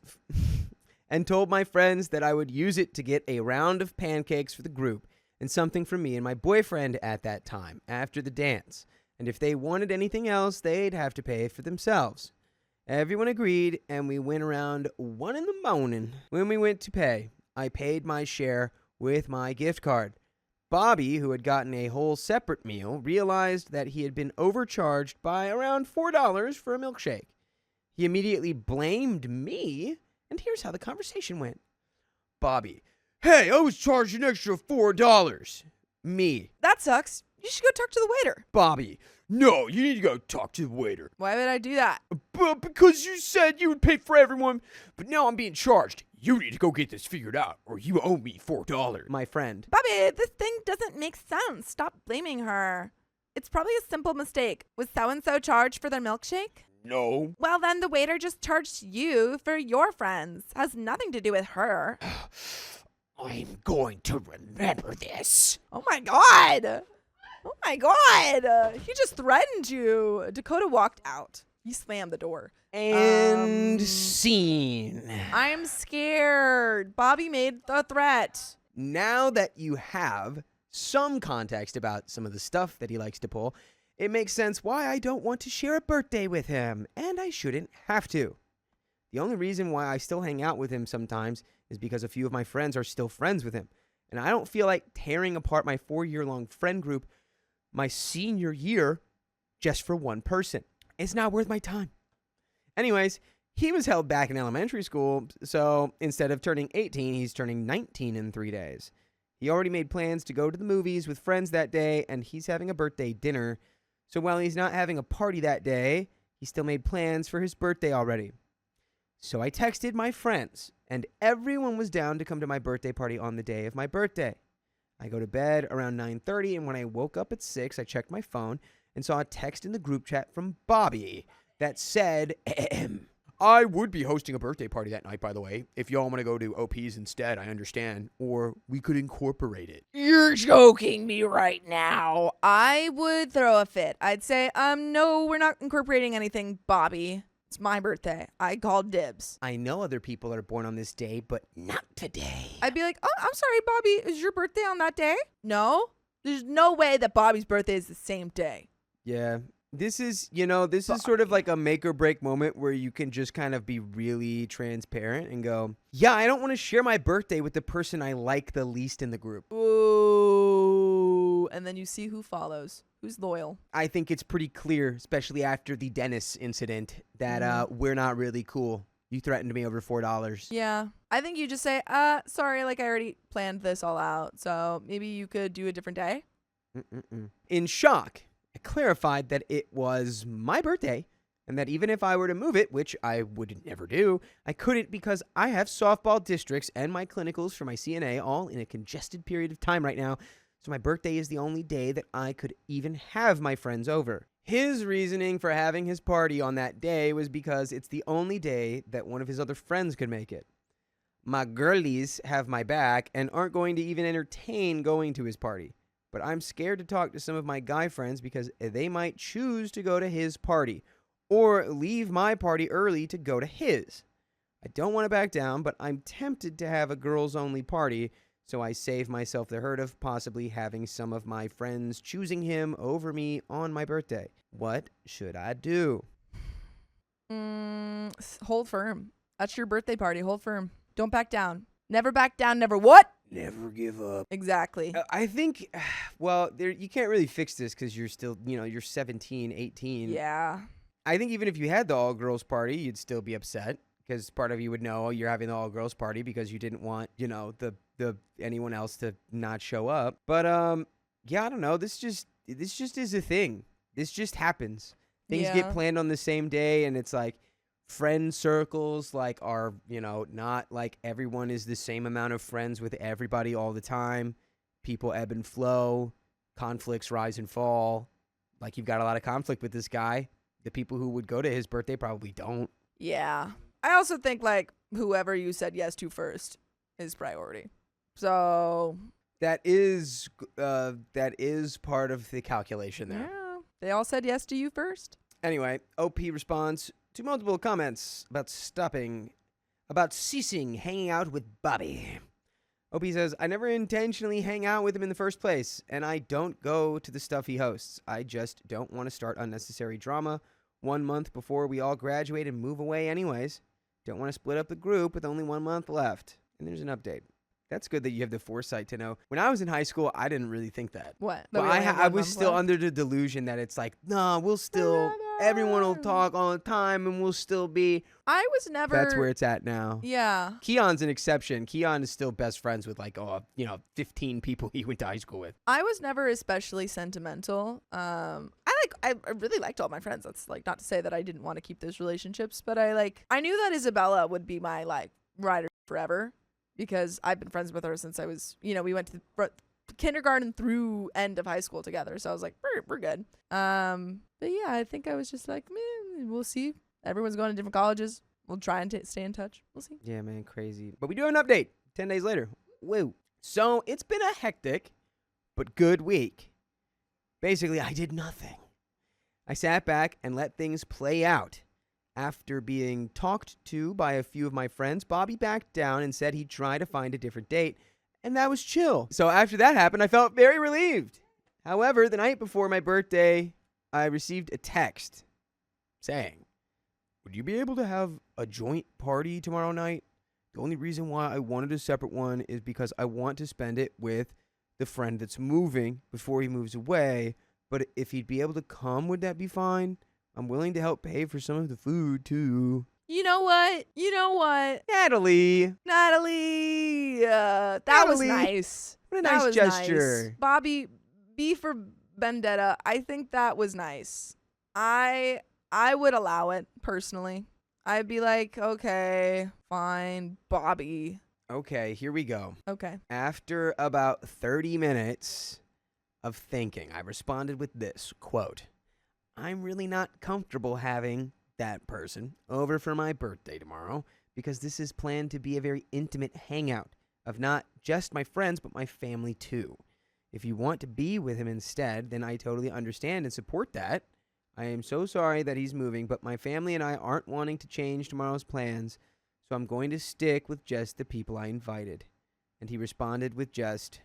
and told my friends that I would use it to get a round of pancakes for the group and something for me and my boyfriend at that time after the dance. And if they wanted anything else, they'd have to pay for themselves. Everyone agreed, and we went around 1 a.m. When we went to pay, I paid my share with my gift card. Bobby, who had gotten a whole separate meal, realized that he had been overcharged by around $4 for a milkshake. He immediately blamed me, and here's how the conversation went. Bobby, hey, I was charged an extra $4. Me. That sucks. You should go talk to the waiter. Bobby, no, you need to go talk to the waiter. Why would I do that? But because you said you would pay for everyone, but now I'm being charged. You need to go get this figured out, or you owe me $4. My friend. Bobby, this thing doesn't make sense. Stop blaming her. It's probably a simple mistake. Was so-and-so charged for their milkshake? No. Well, then the waiter just charged you for your friends. Has nothing to do with her. I'm going to remember this. Oh my god! Oh my god! He just threatened you. Dakota walked out. He slammed the door. And scene. I'm scared. Bobby made the threat. Now that you have some context about some of the stuff that he likes to pull, it makes sense why I don't want to share a birthday with him, and I shouldn't have to. The only reason why I still hang out with him sometimes is because a few of my friends are still friends with him, and I don't feel like tearing apart my 4-year-long friend group my senior year just for one person. It's not worth my time. Anyways, he was held back in elementary school, so instead of turning 18, he's turning 19 in 3 days. He already made plans to go to the movies with friends that day, and he's having a birthday dinner. So while he's not having a party that day, he still made plans for his birthday already. So I texted my friends, and everyone was down to come to my birthday party on the day of my birthday. I go to bed around 9:30, and when I woke up at 6, I checked my phone and saw a text in the group chat from Bobby that said, I would be hosting a birthday party that night, by the way. If y'all want to go to OP's instead, I understand. Or we could incorporate it. You're joking me right now. I would throw a fit. I'd say, no, we're not incorporating anything, Bobby. It's my birthday. I called dibs. I know other people are born on this day, but not today. I'd be like, oh, I'm sorry, Bobby. Is your birthday on that day? No. There's no way that Bobby's birthday is the same day. Yeah, This is sort of like a make or break moment where you can just kind of be really transparent and go, yeah, I don't want to share my birthday with the person I like the least in the group. Ooh. And then you see who follows. Who's loyal? I think it's pretty clear, especially after the Dennis incident, that we're not really cool. You threatened me over $4. Yeah. I think you just say, sorry, like I already planned this all out. So maybe you could do a different day. In shock, I clarified that it was my birthday and that even if I were to move it, which I would never do, I couldn't because I have softball districts and my clinicals for my CNA all in a congested period of time right now. So my birthday is the only day that I could even have my friends over. His reasoning for having his party on that day was because it's the only day that one of his other friends could make it. My girlies have my back and aren't going to even entertain going to his party. But I'm scared to talk to some of my guy friends because they might choose to go to his party or leave my party early to go to his. I don't want to back down, but I'm tempted to have a girls-only party, so I save myself the hurt of possibly having some of my friends choosing him over me on my birthday. What should I do? Hold firm. That's your birthday party. Hold firm. Don't back down. Never back down. Never what? Never give up. Exactly. I think, well, you can't really fix this because you're still, you're 17, 18. Yeah. I think even if you had the all-girls party, you'd still be upset because part of you would know you're having the all-girls party because you didn't want, the anyone else to not show up. But yeah, I don't know. This just is a thing. This just happens. Things get planned on the same day, and it's like friend circles are not like everyone is the same amount of friends with everybody all the time. People ebb and flow. Conflicts rise and fall. Like, you've got a lot of conflict with this guy. The people who would go to his birthday probably don't. Yeah. I also think whoever you said yes to first is priority. So that is part of the calculation there. Yeah. They all said yes to you first. Anyway, OP responds to multiple comments about ceasing hanging out with Bobby. OP says, I never intentionally hang out with him in the first place, and I don't go to the stuff he hosts. I just don't want to start unnecessary drama 1 month before we all graduate and move away anyways. Don't want to split up the group with only 1 month left. And there's an update. That's good that you have the foresight to know. When I was in high school, I didn't really think that. What? But I was still under the delusion that it's like, nah, we'll still, everyone will talk all the time and we'll still be. I was never. That's where it's at now. Yeah. Keon's an exception. Keon is still best friends with 15 people he went to high school with. I was never especially sentimental. I really liked all my friends. That's not to say that I didn't want to keep those relationships, but I knew that Isabella would be my ride or forever. Because I've been friends with her since I was, we went to the kindergarten through end of high school together. So I was like, we're good. But yeah, I think I was just like, man, we'll see. Everyone's going to different colleges. We'll try and stay in touch. We'll see. Yeah, man, crazy. But we do have an update 10 days later. Woo. So it's been a hectic but good week. Basically, I did nothing. I sat back and let things play out. After being talked to by a few of my friends, Bobby backed down and said he'd try to find a different date, and that was chill. So after that happened, I felt very relieved. However, the night before my birthday, I received a text saying, would you be able to have a joint party tomorrow night? The only reason why I wanted a separate one is because I want to spend it with the friend that's moving before he moves away, but if he'd be able to come, would that be fine? I'm willing to help pay for some of the food, too. You know what? Natalie. That was nice. What a nice gesture. Nice. Bobby, B for Vendetta. I think that was nice. I would allow it, personally. I'd be like, okay, fine, Bobby. Okay, here we go. Okay. After about 30 minutes of thinking, I responded with this, quote, I'm really not comfortable having that person over for my birthday tomorrow because this is planned to be a very intimate hangout of not just my friends, but my family too. If you want to be with him instead, then I totally understand and support that. I am so sorry that he's moving, but my family and I aren't wanting to change tomorrow's plans, so I'm going to stick with just the people I invited. And he responded with just,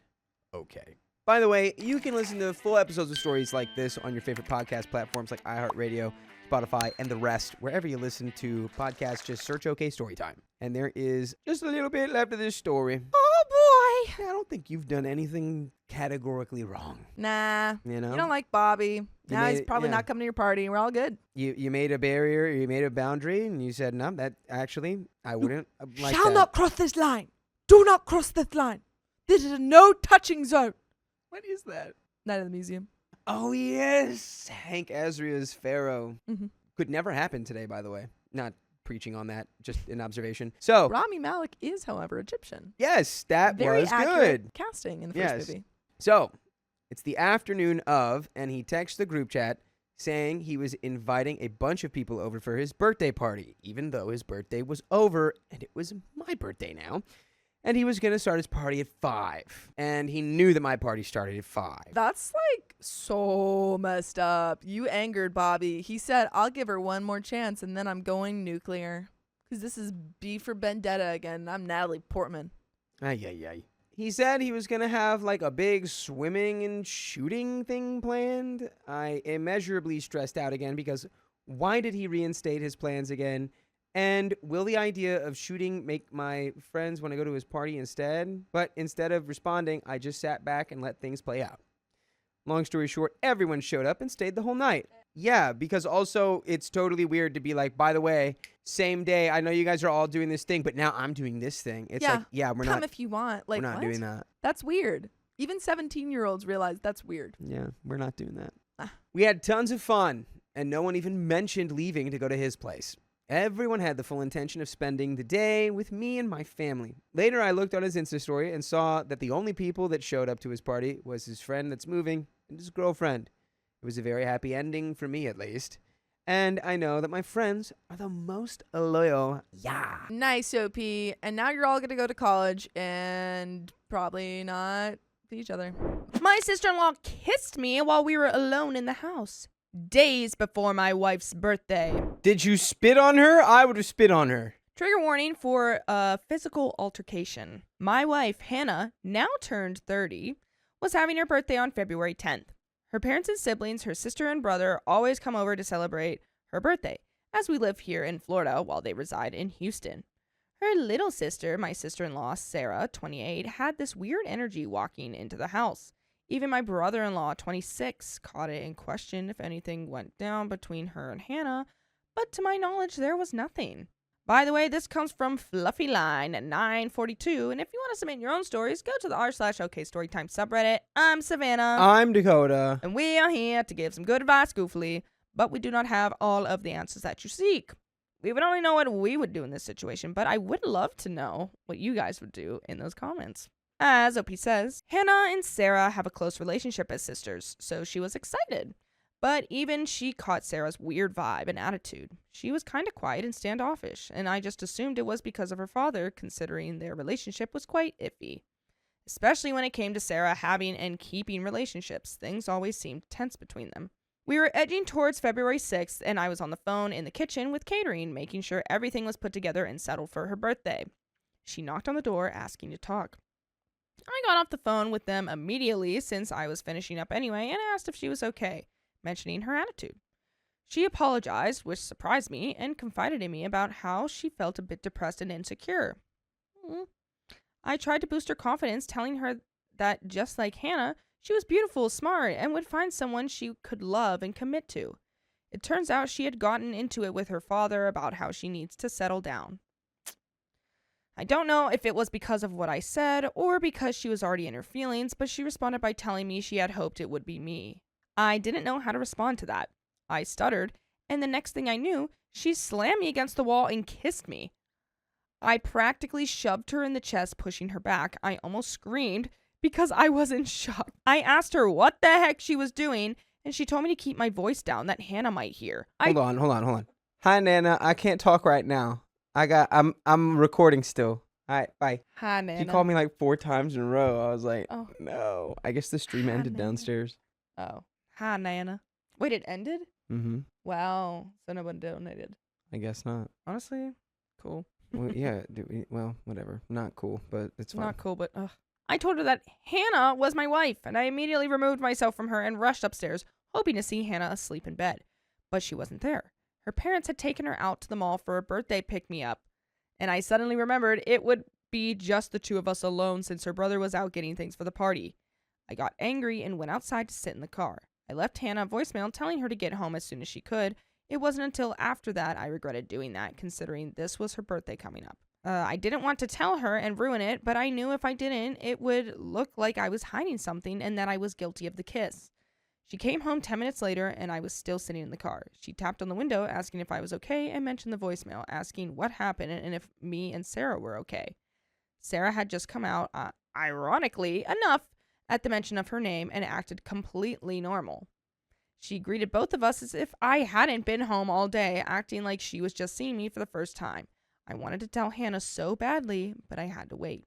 okay. By the way, you can listen to full episodes of stories like this on your favorite podcast platforms like iHeartRadio, Spotify, and the rest. Wherever you listen to podcasts, just search OK Storytime. And there is just a little bit left of this story. Oh boy. I don't think you've done anything categorically wrong. Nah. You know? You don't like Bobby. Now he's made- probably yeah. not coming to your party. We're all good. You made a barrier, you made a boundary, and you said, no, that actually, I wouldn't like Shall that. not cross this line. Do not cross this line. This is a no touching zone. What is that? Night of the Museum. Oh, yes. Hank Azria's Pharaoh. Mhm. Could never happen today, by the way. Not preaching on that, just an observation. So, Rami Malek is, however, Egyptian. yes, that Very was accurate good. casting in the Yes. first movie. So, it's the afternoon of, and he texts the group chat saying he was inviting a bunch of people over for his birthday party, even though his birthday was over, and it was my birthday now. And he was going to start his party at 5. And he knew that my party started at 5. That's like so messed up. You angered Bobby. He said, I'll give her one more chance and then I'm going nuclear. Because this is B for Vendetta again. I'm Natalie Portman. Ay, ay, ay. He said he was going to have like a big swimming and shooting thing planned. I immeasurably stressed out again because why did he reinstate his plans again? And will the idea of shooting make my friends want to go to his party instead? But instead of responding, I just sat back and let things play out. Long story short, everyone showed up and stayed the whole night. Yeah, because also it's totally weird to be like, by the way, same day, I know you guys are all doing this thing, but now I'm doing this thing. It's like, yeah, we're Come not, if you want. Like, we're not what? doing that. That's weird. Even 17-year-olds realize that's weird. Yeah, we're not doing that. Ah. We had tons of fun, and no one even mentioned leaving to go to his place. Everyone had the full intention of spending the day with me and my family. Later, I looked on his Insta story and saw that the only people that showed up to his party was his friend that's moving and his girlfriend. It was a very happy ending for me, at least. And I know that my friends are the most loyal. Yeah. Nice, OP. And now you're all going to go to college and probably not see each other. My sister-in-law kissed me while we were alone in the house, days before my wife's birthday. Did you spit on her? I would have spit on her. Trigger warning for a physical altercation. My wife, Hannah, now turned 30, was having her birthday on February 10th. Her parents and siblings, her sister and brother, always come over to celebrate her birthday, as we live here in Florida while they reside in Houston. Her little sister, my sister-in-law, Sarah, 28, had this weird energy walking into the house. Even my brother-in-law, 26, caught it and questioned if anything went down between her and Hannah, but to my knowledge, there was nothing. By the way, this comes from Fluffy Line at 942, and if you want to submit your own stories, go to the r/OK Storytime subreddit. I'm Savannah, I'm Dakota. and we are here to give some good advice goofily, but we do not have all of the answers that you seek. We would only know what we would do in this situation, but I would love to know what you guys would do in those comments. As OP says, Hannah and Sarah have a close relationship as sisters, so she was excited. But even she caught Sarah's weird vibe and attitude. She was kind of quiet and standoffish, and I just assumed it was because of her father, considering their relationship was quite iffy. Especially when it came to Sarah having and keeping relationships, things always seemed tense between them. We were edging towards February 6th, and I was on the phone in the kitchen with catering, making sure everything was put together and settled for her birthday. She knocked on the door, asking to talk. I got off the phone with them immediately since I was finishing up anyway and asked if she was okay, mentioning her attitude. She apologized, which surprised me, and confided in me about how she felt a bit depressed and insecure. I tried to boost her confidence, telling her that just like Hannah, she was beautiful, smart, and would find someone she could love and commit to. It turns out she had gotten into it with her father about how she needs to settle down. I don't know if it was because of what I said or because she was already in her feelings, but she responded by telling me she had hoped it would be me. I didn't know how to respond to that. I stuttered, and the next thing I knew, she slammed me against the wall and kissed me. I practically shoved her in the chest, pushing her back. I almost screamed because I was in shock. I asked her what the heck she was doing, and she told me to keep my voice down that Hannah might hear. Hold on. Hi, Nana. I can't talk right now. I'm recording still. All right, bye. Hi, Nana. She called me like 4 times in a row. I was like, Oh. no. I guess the stream ended Nana. downstairs. Oh. Hi, Nana. Wait, it ended? Mm-hmm. Wow. So no one donated. I guess not. Honestly, cool. Well, yeah. Well, whatever. Not cool, but it's fine. Not cool, but ugh. I told her that Hannah was my wife, and I immediately removed myself from her and rushed upstairs, hoping to see Hannah asleep in bed. But she wasn't there. Her parents had taken her out to the mall for a birthday pick-me-up, and I suddenly remembered it would be just the two of us alone since her brother was out getting things for the party. I got angry and went outside to sit in the car. I left Hannah a voicemail telling her to get home as soon as she could. It wasn't until after that I regretted doing that, considering this was her birthday coming up. I didn't want to tell her and ruin it, but I knew if I didn't, it would look like I was hiding something and that I was guilty of the kiss. She came home 10 minutes later, and I was still sitting in the car. She tapped on the window, asking if I was okay, and mentioned the voicemail, asking what happened and if me and Sarah were okay. Sarah had just come out, ironically enough, at the mention of her name and acted completely normal. She greeted both of us as if I hadn't been home all day, acting like she was just seeing me for the first time. I wanted to tell Hannah so badly, but I had to wait.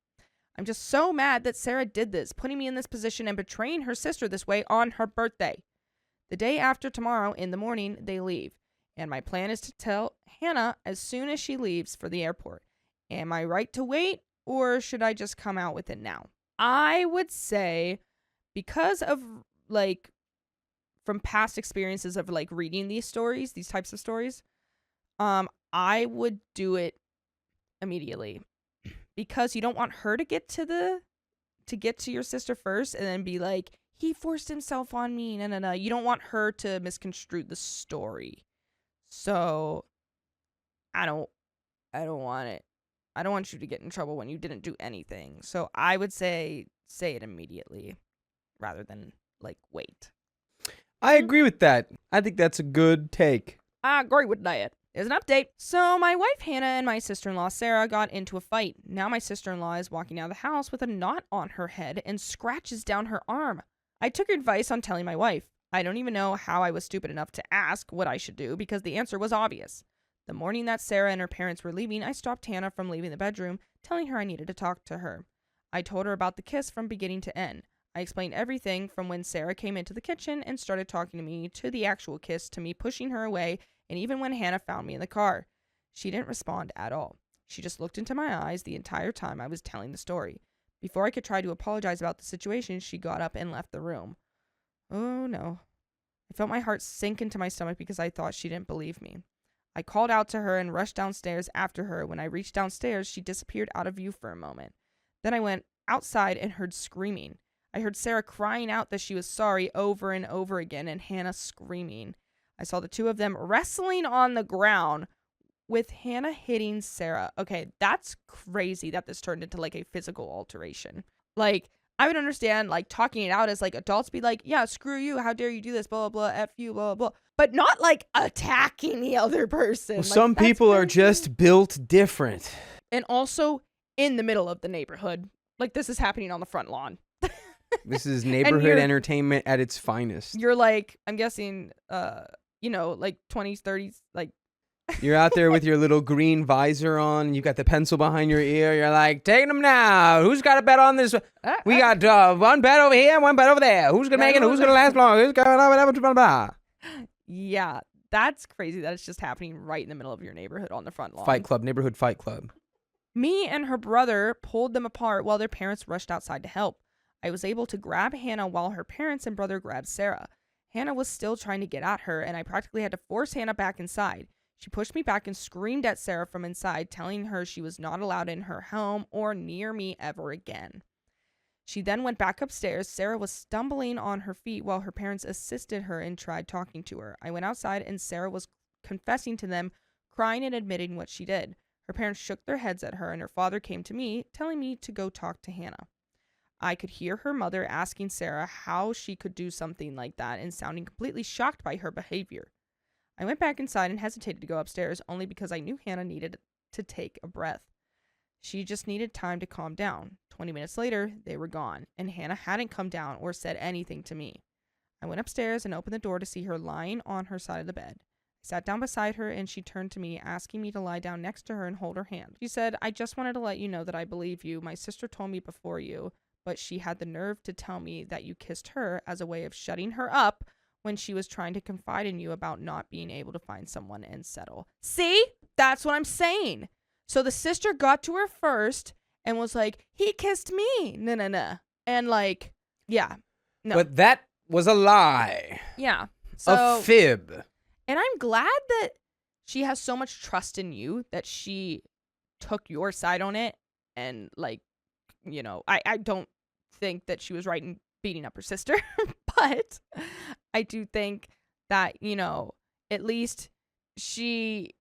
I'm just so mad that Sarah did this, putting me in this position and betraying her sister this way on her birthday. The day after tomorrow, in the morning, they leave, and my plan is to tell Hannah as soon as she leaves for the airport. Am I right to wait, or should I just come out with it now? I would say, because of, from past experiences of, reading these stories, these types of stories, I would do it immediately. Because you don't want her to get to your sister first and then be like, he forced himself on me. No. You don't want her to misconstrue the story. So I don't want it. I don't want you to get in trouble when you didn't do anything. So I would say it immediately rather than wait. I agree with that. I think that's a good take. I agree with that. Here's an update. So my wife Hannah and my sister-in-law Sarah got into a fight. Now my sister-in-law is walking out of the house with a knot on her head and scratches down her arm. I took advice on telling my wife. I don't even know how I was stupid enough to ask what I should do because the answer was obvious. The morning that Sarah and her parents were leaving, I stopped Hannah from leaving the bedroom, telling her I needed to talk to her. I told her about the kiss from beginning to end. I explained everything from when Sarah came into the kitchen and started talking to me to the actual kiss to me pushing her away, and even when Hannah found me in the car. She didn't respond at all. She just looked into my eyes the entire time I was telling the story. Before I could try to apologize about the situation, she got up and left the room. Oh no. I felt my heart sink into my stomach because I thought she didn't believe me. I called out to her and rushed downstairs after her. When I reached downstairs, she disappeared out of view for a moment. Then I went outside and heard screaming. I heard Sarah crying out that she was sorry over and over again and Hannah screaming. I saw the two of them wrestling on the ground with Hannah hitting Sarah. Okay, that's crazy that this turned into a physical alteration. I would understand talking it out as adults be like, yeah, screw you. How dare you do this? Blah, blah, blah. F you, blah, blah, blah. But not attacking the other person. Well, some people are just built different. And also in the middle of the neighborhood. This is happening on the front lawn. This is neighborhood entertainment at its finest. You're I'm guessing, 20s, 30s, You're out there with your little green visor on. You got the pencil behind your ear. You're like, taking them now. Who's got a bet on this? We got one bet over here, one bet over there. Who's going to make it? Who's going to last long? Who's going to blah, blah. Yeah, that's crazy that it's just happening right in the middle of your neighborhood on the front lawn. Fight club, neighborhood fight club. Me and her brother pulled them apart while their parents rushed outside to help. I was able to grab Hannah while her parents and brother grabbed Sarah. Hannah was still trying to get at her, and I practically had to force Hannah back inside. She pushed me back and screamed at Sarah from inside, telling her she was not allowed in her home or near me ever again. She then went back upstairs. Sarah was stumbling on her feet while her parents assisted her and tried talking to her. I went outside, and Sarah was confessing to them, crying and admitting what she did. Her parents shook their heads at her, and her father came to me, telling me to go talk to Hannah. I could hear her mother asking Sarah how she could do something like that and sounding completely shocked by her behavior. I went back inside and hesitated to go upstairs only because I knew Hannah needed to take a breath. She just needed time to calm down. 20 minutes later, they were gone, and Hannah hadn't come down or said anything to me. I went upstairs and opened the door to see her lying on her side of the bed. I sat down beside her, and she turned to me, asking me to lie down next to her and hold her hand. She said, I just wanted to let you know that I believe you. My sister told me before you, but she had the nerve to tell me that you kissed her as a way of shutting her up when she was trying to confide in you about not being able to find someone and settle. See? That's what I'm saying. So the sister got to her first, and was like, he kissed me. No. And like, yeah. No. But that was a lie. Yeah. So, A fib. and I'm glad that she has so much trust in you that she took your side on it. And like, you know, I don't think that she was right in beating up her sister, but I do think that, you know, at least she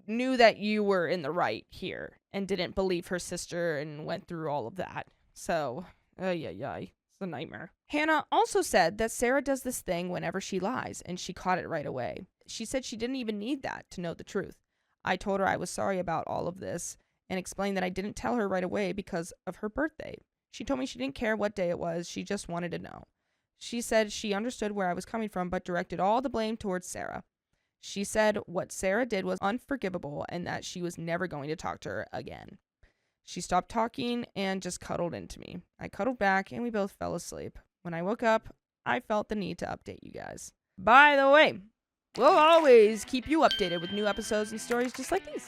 knew that you were in the right here and didn't believe her sister and went through all of that. So, it's a nightmare. Hannah also said that Sarah does this thing whenever she lies, and she caught it right away. She said she didn't even need that to know the truth. I told her I was sorry about all of this and explained that I didn't tell her right away because of her birthday. She told me she didn't care what day it was, she just wanted to know. She said she understood where I was coming from, but directed all the blame towards Sarah. She said what Sarah did was unforgivable and that she was never going to talk to her again. She stopped talking and just cuddled into me. I cuddled back and we both fell asleep. When I woke up, I felt the need to update you guys. By the way, we'll always keep you updated with new episodes and stories just like these.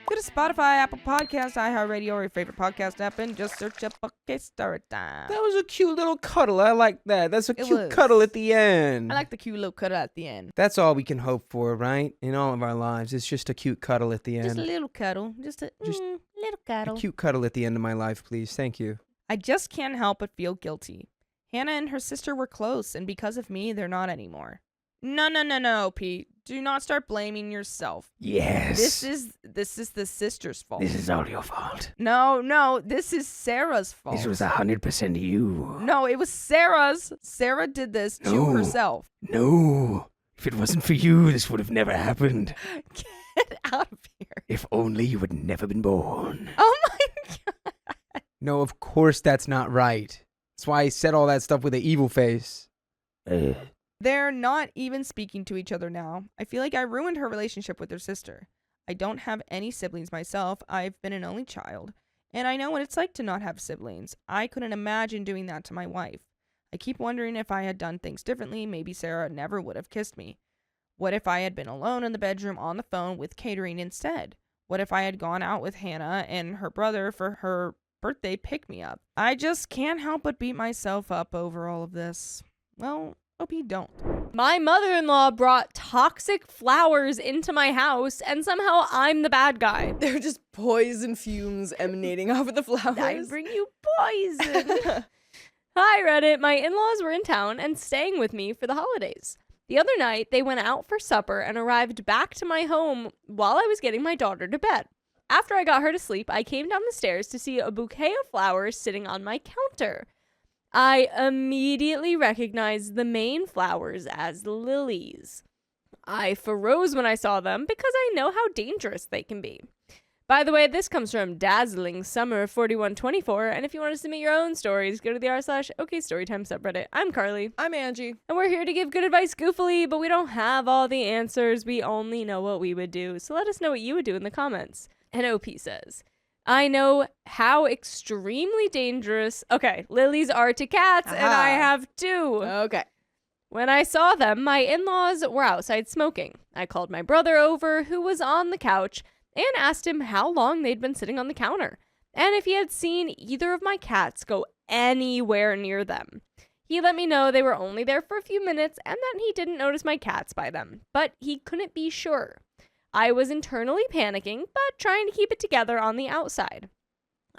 Go to Spotify, Apple Podcasts, iHeartRadio, or your favorite podcast app and just search up OK Story Time. That was a cute little cuddle. I like that. That's a It cute was. cuddle at the end. I like the cute little cuddle at the end. That's all we can hope for, right? In all of our lives, it's just a cute cuddle at the end. Just a little cuddle. Just a little A cuddle. cute cuddle at the end of my life, please. Thank you. I just can't help but feel guilty. Hannah and her sister were close, and because of me, they're not anymore. No, Pete. Do not start blaming yourself. Yes. This is the sister's fault. This is all your fault. No, this is Sarah's fault. This was 100% you. No, it was Sarah's. Sarah did this to No. herself. No. If it wasn't for you, this would have never happened. Get out of here. If only you had never been born. Oh my god. No, of course that's not right. That's why I said all that stuff with an evil face. They're not even speaking to each other now. I feel like I ruined her relationship with her sister. I don't have any siblings myself. I've been an only child. And I know what it's like to not have siblings. I couldn't imagine doing that to my wife. I keep wondering if I had done things differently, maybe Sarah never would have kissed me. What if I had been alone in the bedroom on the phone with catering instead? What if I had gone out with Hannah and her brother for her birthday pick-me-up? I just can't help but beat myself up over all of this. Well, hope you don't. My mother-in-law brought toxic flowers into my house, and somehow I'm the bad guy. They're just poison fumes emanating off of the flowers. I bring you poison. Hi, Reddit. My in-laws were in town and staying with me for the holidays. The other night, they went out for supper and arrived back to my home while I was getting my daughter to bed. After I got her to sleep, I came down the stairs to see a bouquet of flowers sitting on my counter. I immediately recognized the main flowers as lilies. I froze when I saw them because I know how dangerous they can be. By the way, this comes from Dazzling Summer 4124, and if you want to submit your own stories, go to the r/OKStorytime subreddit. I'm Carly, I'm Angie. and we're here to give good advice goofily, but we don't have all the answers. We only know what we would do, so let us know what you would do in the comments. And OP says, I know how extremely dangerous, lilies are to cats, and I Aha. have two. Okay. When I saw them, my in-laws were outside smoking. I called my brother over, who was on the couch, and asked him how long they'd been sitting on the counter, and if he had seen either of my cats go anywhere near them. He let me know they were only there for a few minutes, and that he didn't notice my cats by them, but he couldn't be sure. I was internally panicking, but trying to keep it together on the outside.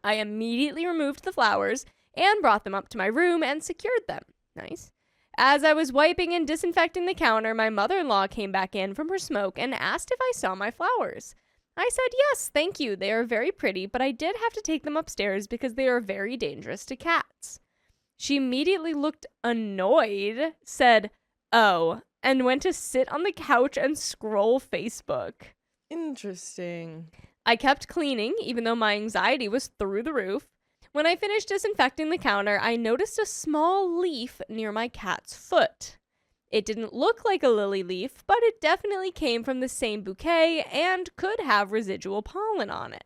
I immediately removed the flowers and brought them up to my room and secured them. Nice. As I was wiping and disinfecting the counter, my mother-in-law came back in from her smoke and asked if I saw my flowers. I said, yes, thank you. They are very pretty, but I did have to take them upstairs because they are very dangerous to cats. She immediately looked annoyed, said, oh, and went to sit on the couch and scroll Facebook. Interesting. I kept cleaning, even though my anxiety was through the roof. When I finished disinfecting the counter, I noticed a small leaf near my cat's foot. It didn't look like a lily leaf, but it definitely came from the same bouquet and could have residual pollen on it.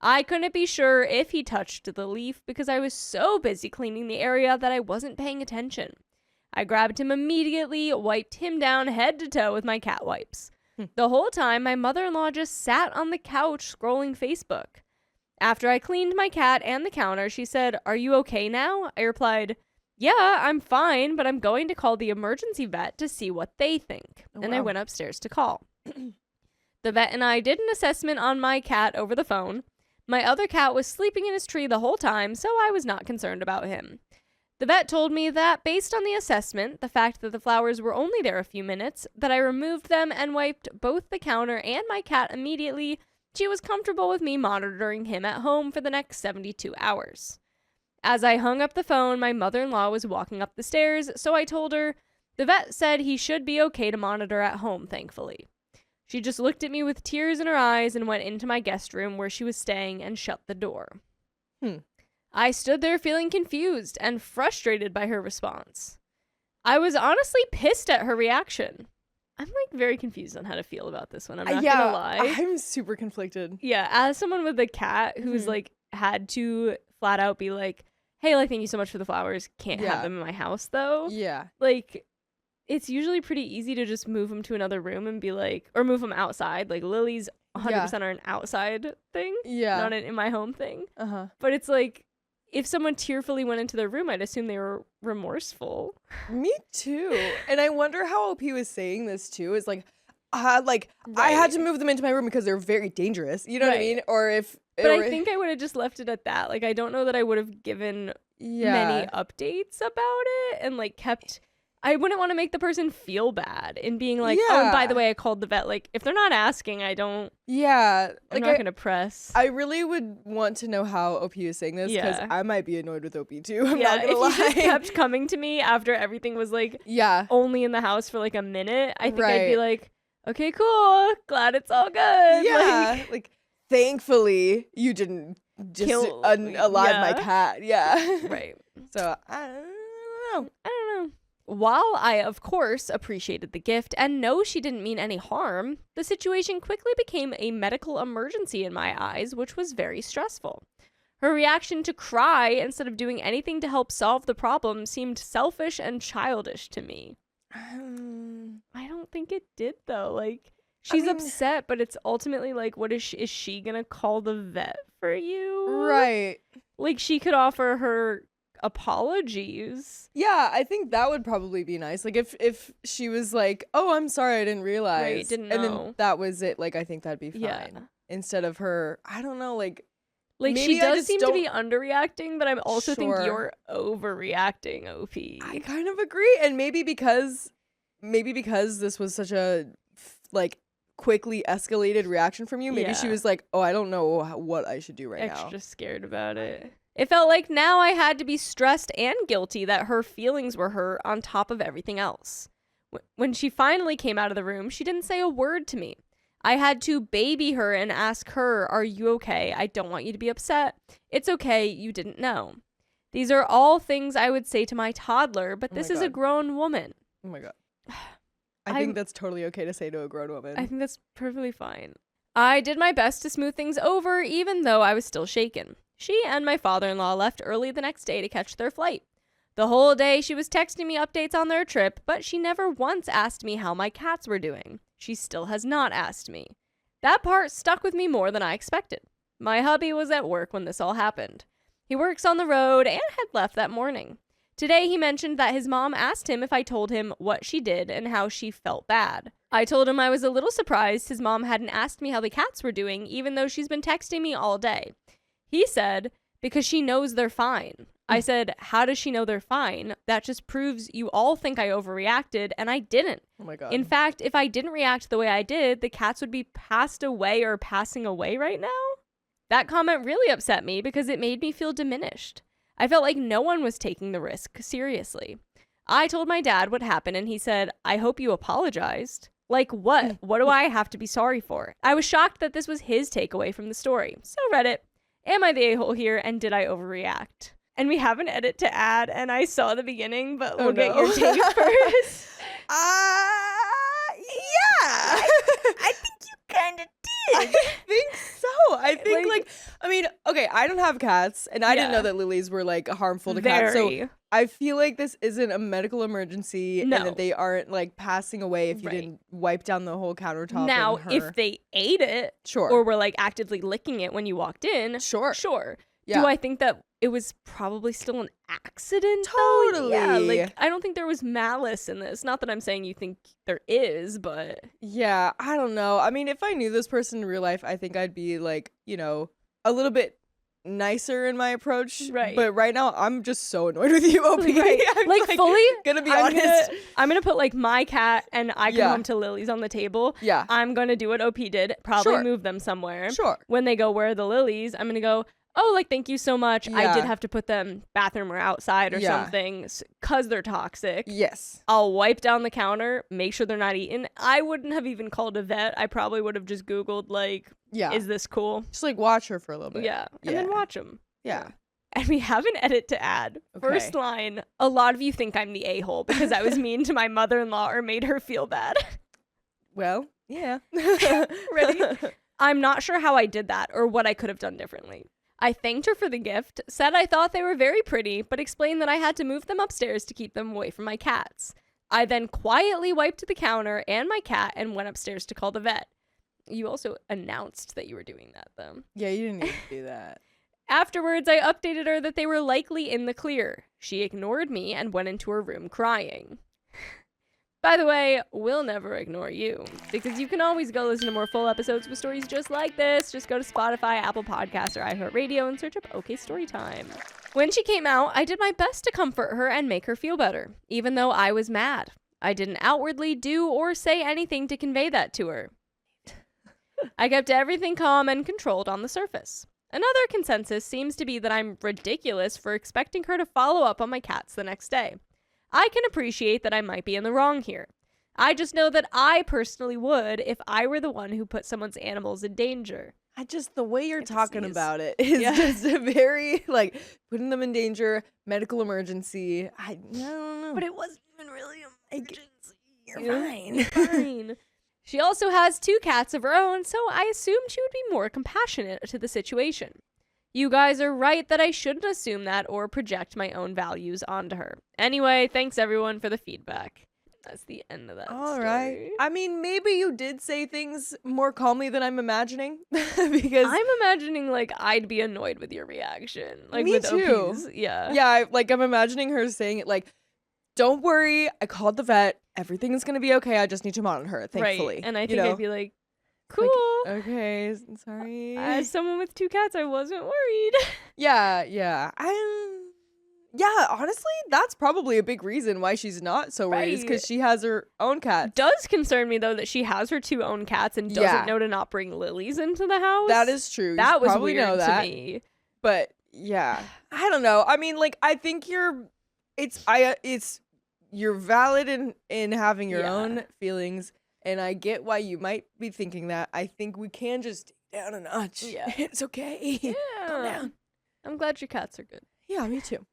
I couldn't be sure if he touched the leaf because I was so busy cleaning the area that I wasn't paying attention. I grabbed him immediately, wiped him down head to toe with my cat wipes. The whole time, my mother-in-law just sat on the couch scrolling Facebook. After I cleaned my cat and the counter, she said, "Are you okay now?" I replied, "Yeah, I'm fine, but I'm going to call the emergency vet to see what they think." Oh, and I wow. went upstairs to call. The vet and I did an assessment on my cat over the phone. My other cat was sleeping in his tree the whole time, so I was not concerned about him. The vet told me that based on the assessment, the fact that the flowers were only there a few minutes, that I removed them and wiped both the counter and my cat immediately, she was comfortable with me monitoring him at home for the next 72 hours. As I hung up the phone, my mother-in-law was walking up the stairs, so I told her, the vet said he should be okay to monitor at home, thankfully. She just looked at me with tears in her eyes and went into my guest room where she was staying and shut the door. I stood there feeling confused and frustrated by her response. I was honestly pissed at her reaction. I'm like very confused on how to feel about this one. I'm not gonna lie. I'm super conflicted. Yeah, as someone with a cat who's like had to flat out be like, "Hey, like, thank you so much for the flowers. Can't have them in my house though." Yeah. Like, it's usually pretty easy to just move them to another room and be like, or move them outside. Like Lily's 100% are an outside thing, not an in my home thing. But it's like, if someone tearfully went into their room, I'd assume they were remorseful. Me too. And I wonder how OP was saying this too. Is like, I had to move them into my room because they're very dangerous. You know what I mean? Or if, but I think I would have just left it at that. Like, I don't know that I would have given many updates about it and like kept. I wouldn't want to make the person feel bad in being like, oh, and by the way, I called the vet. Like, if they're not asking, I don't. Yeah. I'm not going to press. I really would want to know how OP is saying this because I might be annoyed with OP too. I'm not going to lie. If you just kept coming to me after everything was like only in the house for like a minute, I think I'd be like, okay, cool. Glad it's all good. Yeah. Like thankfully, you didn't just unalive my cat. Yeah. Right. So, I don't know. While I, of course, appreciated the gift and know she didn't mean any harm, the situation quickly became a medical emergency in my eyes, which was very stressful. Her reaction to cry instead of doing anything to help solve the problem seemed selfish and childish to me. I don't think it did, though. Like, she's upset, but it's ultimately like, what is she gonna call the vet for you? Right. Like, she could offer her apologies. Yeah, I think that would probably be nice. Like if she was like, "Oh, I'm sorry, I didn't realize," right, didn't know. And then that was it. Like, I think that'd be fine. Yeah. Instead of her, I don't know, like she does seem to be underreacting, but I also think you're overreacting, OP. I kind of agree, and maybe because this was such a like quickly escalated reaction from you, maybe she was like, "Oh, I don't know what I should do right now." Extra scared about it. It felt like now I had to be stressed and guilty that her feelings were hurt on top of everything else. When she finally came out of the room, she didn't say a word to me. I had to baby her and ask her, "Are you okay? I don't want you to be upset. It's okay, you didn't know." These are all things I would say to my toddler, but this is a grown woman. Oh my God. I think that's totally okay to say to a grown woman. I think that's perfectly fine. I did my best to smooth things over, even though I was still shaken. She and my father-in-law left early the next day to catch their flight. The whole day she was texting me updates on their trip, but she never once asked me how my cats were doing. She still has not asked me. That part stuck with me more than I expected. My hubby was at work when this all happened. He works on the road and had left that morning. Today he mentioned that his mom asked him if I told him what she did and how she felt bad. I told him I was a little surprised his mom hadn't asked me how the cats were doing, even though she's been texting me all day. He said, because she knows they're fine. I said, how does she know they're fine? That just proves you all think I overreacted, and I didn't. Oh my God. In fact, if I didn't react the way I did, the cats would be passed away or passing away right now. That comment really upset me because it made me feel diminished. I felt like no one was taking the risk seriously. I told my dad what happened, and he said, I hope you apologized. Like what? What do I have to be sorry for? I was shocked that this was his takeaway from the story. So Reddit. Am I the a-hole here, and did I overreact? And we have an edit to add, and I saw the beginning, but we'll get your take first. Yeah. I think you kind of did. I think so. I think, I mean, okay, I don't have cats, and I didn't know Yeah. that lilies were like harmful to cats. So Very. I feel like this isn't a medical emergency, and No. that they aren't like passing away if you Right. didn't wipe down the whole countertop. Now, and if her. they ate it Sure, or were like actively licking it when you walked in, sure, sure. yeah. Do I think that it was probably still an accident? though? Yeah, Totally. like I don't think there was malice in this. Not that I'm saying you think there is, but Yeah, I don't know. I mean, if I knew this person in real life, I think I'd be like, a little bit nicer in my approach. Right. But right now, I'm just so annoyed with you, OP. Right. I'm Like, fully, gonna be I'm honest. I'm gonna put like my cat and I come Yeah. home to Lily's on the table. Yeah, I'm gonna do what OP did, probably Sure. move them somewhere. sure. When they go, where are the lilies? I'm gonna go, oh, like, thank you so much. I Yeah. did have to put them bathroom or outside or Yeah. something because they're toxic. Yes. I'll wipe down the counter, make sure they're not eaten. I wouldn't have even called a vet. I probably would have just Googled, like, Yeah. is this cool? Just like watch her for a little bit. Yeah. And then Yeah. watch them. Yeah. And we have an edit to add. First Okay. line, a lot of you think I'm the a-hole because I was mean to my mother-in-law or made her feel bad. Well, yeah. Ready? I'm not sure how I did that or what I could have done differently. I thanked her for the gift, said I thought they were very pretty, but explained that I had to move them upstairs to keep them away from my cats. I then quietly wiped the counter and my cat and went upstairs to call the vet. You also announced that you were doing that, though. Yeah, you didn't need to do that. Afterwards, I updated her that they were likely in the clear. She ignored me and went into her room crying. By the way, we'll never ignore you, because you can always go listen to more full episodes with stories just like this. Just go to Spotify, Apple Podcasts, or iHeartRadio and search up OK Storytime. When she came out, I did my best to comfort her and make her feel better, even though I was mad. I didn't outwardly do or say anything to convey that to her. I kept everything calm and controlled on the surface. Another consensus seems to be that I'm ridiculous for expecting her to follow up on my cats the next day. I can appreciate that I might be in the wrong here. I just know that I personally would if I were the one who put someone's animals in danger. The way you're Get to talking sneeze. about it is Yeah. just a very, like, putting them in danger, medical emergency. I don't know. But it wasn't even really an emergency. You're Yeah. fine. Fine. She also has 2 cats of her own, so I assumed she would be more compassionate to the situation. You guys are right that I shouldn't assume that or project my own values onto her. Anyway, thanks everyone for the feedback. That's the end of that All story. right. I mean, maybe you did say things more calmly than I'm imagining, because I'm imagining like I'd be annoyed with your reaction. Like Me with too. OPs. Yeah. yeah, I'm imagining her saying it like, "Don't worry, I called the vet. Everything is gonna be okay. I just need to monitor her." Thankfully, Right. And I you think know? I'd be like, cool. Okay, sorry. As someone with 2 cats, I wasn't worried. Yeah. Yeah, honestly, that's probably a big reason why she's not so worried, is because Right. she has her own cat. Does concern me though that she has her 2 own cats and doesn't Yeah. know to not bring lilies into the house. That is true. that You was probably weird know that. to me. But yeah, I don't know. I mean, like, I think you're valid in having your Yeah. own feelings, and I get why you might be thinking that. I think we can just take it down a notch. Yeah. It's okay. Yeah. Calm down. I'm glad your cats are good. Yeah, me too.